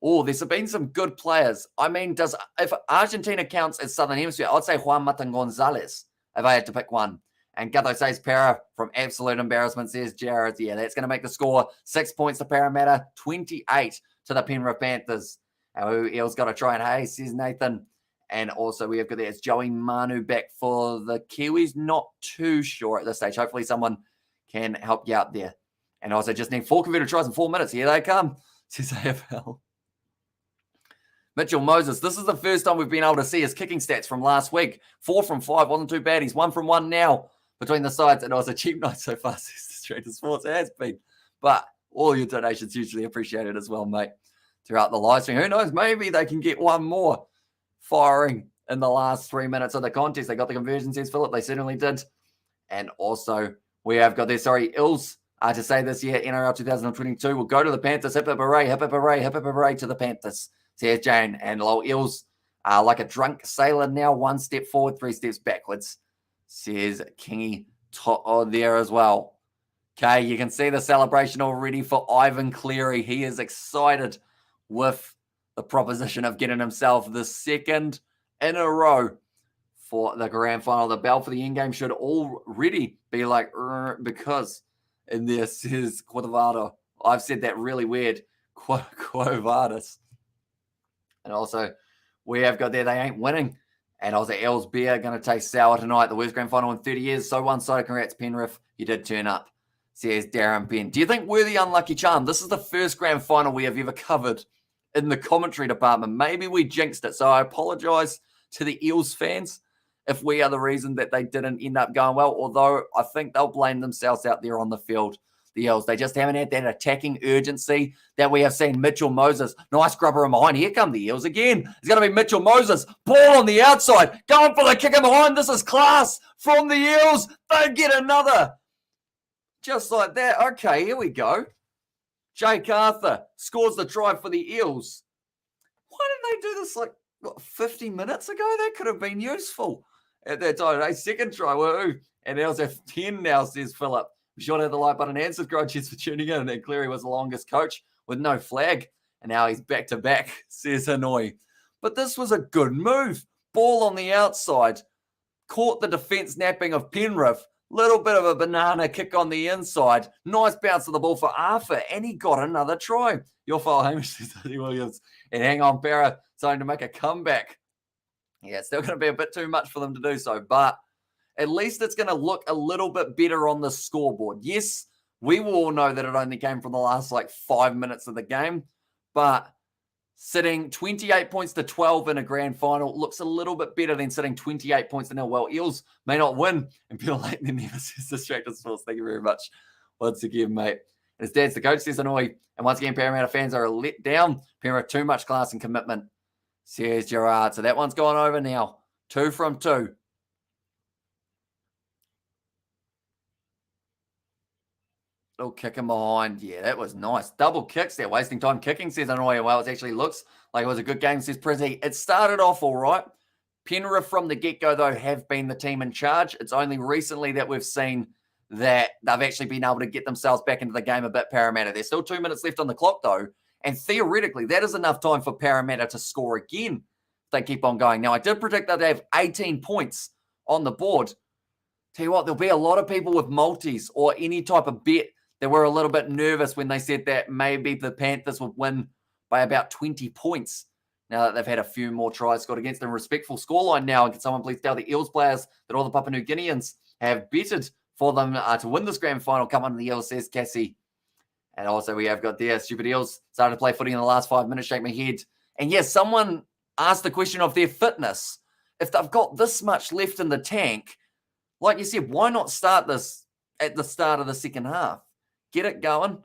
Oh, there's been some good players. I mean, if Argentina counts as Southern Hemisphere, I'd say Juan Matan Gonzalez if I had to pick one. And Gutho says Para from absolute embarrassment, says Jared. Yeah, that's going to make the score 6 points to Parramatta, 28 to the Penrith Panthers. Our Eels got to try and hey, says Nathan. And also we have got there's Joey Manu back for the Kiwis. Not too sure at this stage. Hopefully someone can help you out there. And also just need 4 converted tries in 4 minutes. Here they come, says AFL. Mitchell Moses, this is the first time we've been able to see his kicking stats from last week. 4 from 5, wasn't too bad. He's 1 from 1 now between the sides. And it was a cheap night so far, says Distractor Sports. It has been. But all your donations hugely appreciated as well, mate, throughout the live stream. Who knows? Maybe they can get one more firing in the last 3 minutes of the contest. They got the conversion, says Philip. They certainly did. And also, we have got this, Eels to say this year, NRL 2022 will go to the Panthers. Hip, hip, hooray, hip, hip, hooray, hip, hip, hooray to the Panthers, says Jane. And little Eels are like a drunk sailor now. 1 step forward, 3 steps backwards, says Kingy To'o there as well. Okay, you can see the celebration already for Ivan Cleary. He is excited with the proposition of getting himself the 2nd in a row for the grand final. The bell for the end game should already be like, because in there says Quadvado. I've said that really weird, Quo-Vadis. And also, we have got there, they ain't winning. And also, Els Beer going to taste sour tonight. The worst grand final in 30 years. So one-sided. Congrats, Penrith. You did turn up, says Darren Penn. Do you think we're the unlucky charm? This is the first grand final we have ever covered in the commentary department. Maybe we jinxed it. So I apologize to the Eels fans if we are the reason that they didn't end up going well, although I think they'll blame themselves out there on the field. The Eels, they just haven't had that attacking urgency that we have seen. Mitchell Moses, nice grubber in behind. Here come the Eels again. It's going to be Mitchell Moses. Ball on the outside. Going for the kick in behind. This is class from the Eels. They get another. Just like that. Okay, here we go. Jake Arthur scores the try for the Eels. Why didn't they do this 50 minutes ago? That could have been useful at that time. A second try. Woohoo. And Eels have 10 now, says Philip. Be sure to hit the like button and subscribe. Cheers for tuning in. And Cleary was the longest coach with no flag. And now he's back-to-back, says Hanoi. But this was a good move. Ball on the outside. Caught the defence napping of Penrith. Little bit of a banana kick on the inside. Nice bounce of the ball for Arthur. And he got another try. Your file, Hamish, says Tony Williams. And hang on, Para, starting to make a comeback. Yeah, it's still going to be a bit too much for them to do so. But at least it's going to look a little bit better on the scoreboard. Yes, we will all know that it only came from the last 5 minutes of the game, but sitting 28 points to 12 in a grand final looks a little bit better than sitting 28 points to 0. Well, Eels may not win, and Peter Leighton never says distracted sports. Thank you very much once again, mate. And his dad's the coach, says Hanoi. And once again, Parramatta fans are let down. Parramatta too much class and commitment, says Gerard. So that one's gone over now. 2 from 2. Little kick in behind. Yeah, that was nice. Double kicks there. Wasting time kicking, says Hanoi. Well, it actually looks like it was a good game, says Prizzy. It started off all right. Penrith from the get-go, though, have been the team in charge. It's only recently that we've seen that they've actually been able to get themselves back into the game a bit, Parramatta. There's still 2 minutes left on the clock, though. And theoretically, that is enough time for Parramatta to score again if they keep on going. Now, I did predict that they have 18 points on the board. Tell you what, there'll be a lot of people with multis or any type of bet that were a little bit nervous when they said that maybe the Panthers would win by about 20 points. Now that they've had a few more tries scored against them. Respectful scoreline now. And can someone please tell the Eels players that all the Papua New Guineans have betted for them to win this grand final? Come on, the Eels, says Cassie. And also we have got there, stupid Eels started to play footy in the last 5 minutes, shake my head. And yes, someone asked the question of their fitness. If they've got this much left in the tank, like you said, why not start this at the start of the second half? Get it going.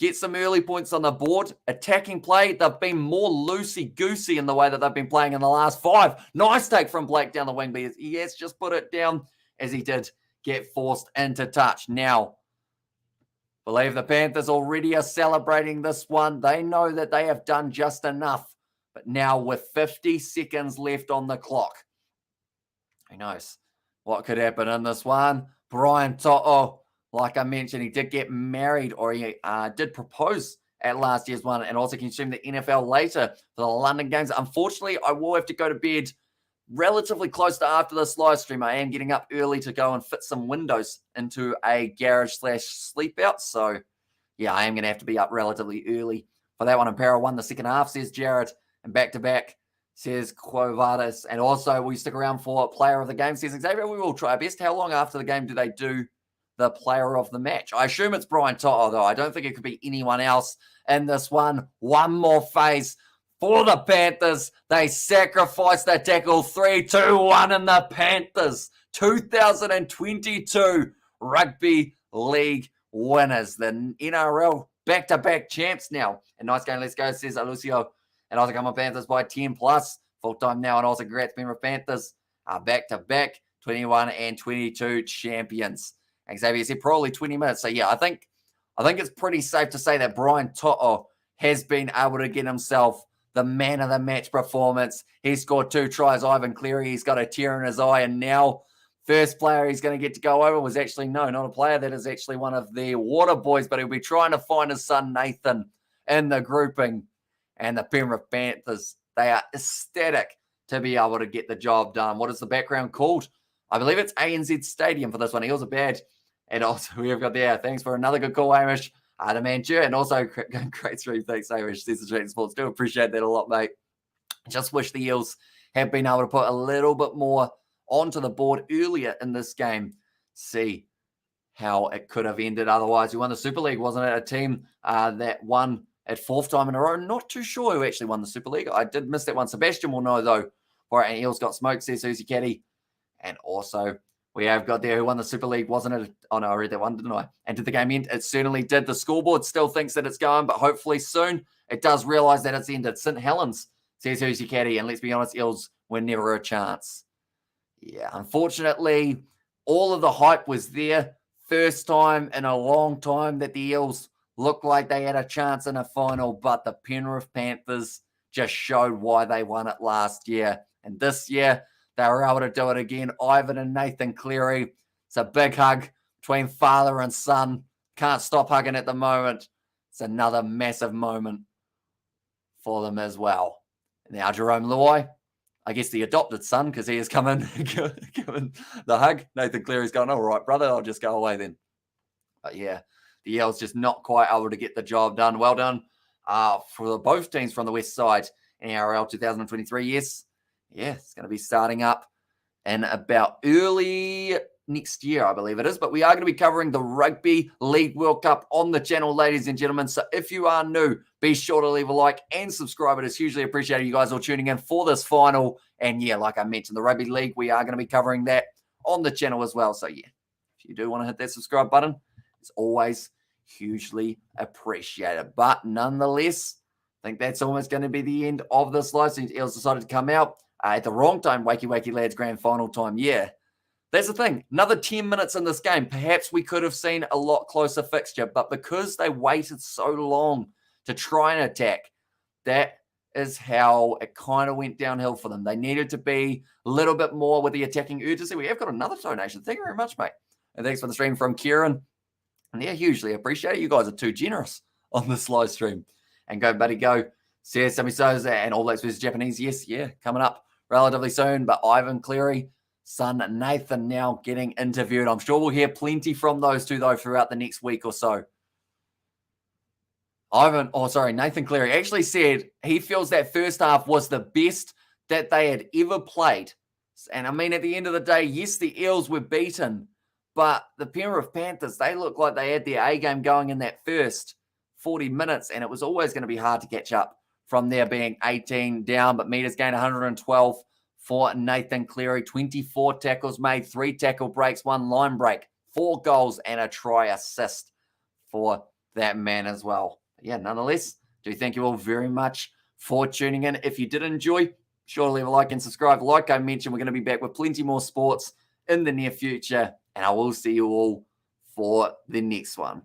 Get some early points on the board. Attacking play. They've been more loosey-goosey in the way that they've been playing in the last 5. Nice take from Blake down the wing, but he has just put it down as he did get forced into touch. Now, believe the Panthers already are celebrating this one. They know that they have done just enough. But now with 50 seconds left on the clock, who knows what could happen in this one? Brian To'o. Like I mentioned, he did get married, or he did propose at last year's one, and also consume the NFL later for the London games. Unfortunately, I will have to go to bed relatively close to after this live stream. I am getting up early to go and fit some windows into a garage/sleep out. So, yeah, I am going to have to be up relatively early for that one. And Para won the second half, says Jared, and back-to-back, says Quo Vadis. And also, we stick around for player of the game, says Xavier. We will try our best. How long after the game do they do the player of the match? I assume it's Brian To'o, though. I don't think it could be anyone else in this one. One more phase for the Panthers. They sacrifice the tackle. 3-2-1 in the Panthers. 2022 Rugby League winners. The NRL back-to-back champs now. And nice game, let's go, says Alucio. And also come on Panthers by 10+. Full-time now. And also congrats, Penrith Panthers are back-to-back 21 and 22 champions. Xavier said probably 20 minutes. So, yeah, I think it's pretty safe to say that Brian To'o has been able to get himself the man of the match performance. He scored 2 tries. Ivan Cleary, he's got a tear in his eye. And now, first player he's going to get to go over was actually, no, not a player. That is actually one of the Water Boys, but he'll be trying to find his son Nathan in the grouping. And the Penrith Panthers, they are ecstatic to be able to get the job done. What is the background called? I believe it's ANZ Stadium for this one. Eels are bad. And also, we have got there. Thanks for another good call, Hamish. The Manchu. And also, great stream. Thanks, Hamish. This is Trading Sports. Do appreciate that a lot, mate. Just wish the Eels have been able to put a little bit more onto the board earlier in this game. See how it could have ended otherwise. We won the Super League, wasn't it? A team that won at 4th time in a row. Not too sure who actually won the Super League. I did miss that one. Sebastian will know, though. Parramatta Eels got smoked, says Susie Caddy. And also, we have got there who won the Super League, wasn't it? Oh, no, I read that one, didn't I? And did the game end? It certainly did. The scoreboard still thinks that it's going, but hopefully soon it does realise that it's ended. St. Helens, says Susie Caddy. And let's be honest, Eels were never a chance. Yeah, unfortunately, all of the hype was there. First time in a long time that the Eels looked like they had a chance in a final, but the Penrith Panthers just showed why they won it last year. And this year, they were able to do it again. Ivan and Nathan Cleary. It's a big hug between father and son. Can't stop hugging at the moment. It's another massive moment for them as well. Now, Jerome Luai, I guess the adopted son, because he has come in given the hug. Nathan Cleary's going, all right, brother, I'll just go away then. But yeah, the Eels just not quite able to get the job done. Well done for both teams from the west side in NRL 2023. Yes, yeah, it's going to be starting up in about early next year, I believe it is. But we are going to be covering the Rugby League World Cup on the channel, ladies and gentlemen. So if you are new, be sure to leave a like and subscribe. It is hugely appreciated you guys all tuning in for this final. And yeah, like I mentioned, the Rugby League, we are going to be covering that on the channel as well. So yeah, if you do want to hit that subscribe button, it's always hugely appreciated. But nonetheless, I think that's almost going to be the end of this live stream. Eels decided to come out at the wrong time, Wakey Lads grand final time. Yeah, that's the thing. Another 10 minutes in this game. Perhaps we could have seen a lot closer fixture, but because they waited so long to try and attack, that is how it kind of went downhill for them. They needed to be a little bit more with the attacking urgency. We have got another donation. Thank you very much, mate. And thanks for the stream from Kieran. And yeah, hugely appreciate it. You guys are too generous on this live stream. And go, buddy, go. Says Sammy Souza and All Blacks versus Japanese. Yes, yeah, coming up relatively soon. But Ivan Cleary, son Nathan now getting interviewed. I'm sure we'll hear plenty from those two, though, throughout the next week or so. Nathan Cleary actually said he feels that first half was the best that they had ever played. And I mean, at the end of the day, yes, the Eels were beaten, but the Penrith Panthers, they looked like they had their A game going in that first 40 minutes, and it was always going to be hard to catch up from there being 18 down, but meters gained 112 for Nathan Cleary, 24 tackles made, 3 tackle breaks, 1 line break, 4 goals, and a try assist for that man as well. Yeah, nonetheless, do thank you all very much for tuning in. If you did enjoy, sure to leave a like and subscribe. Like I mentioned, we're going to be back with plenty more sports in the near future, and I will see you all for the next one.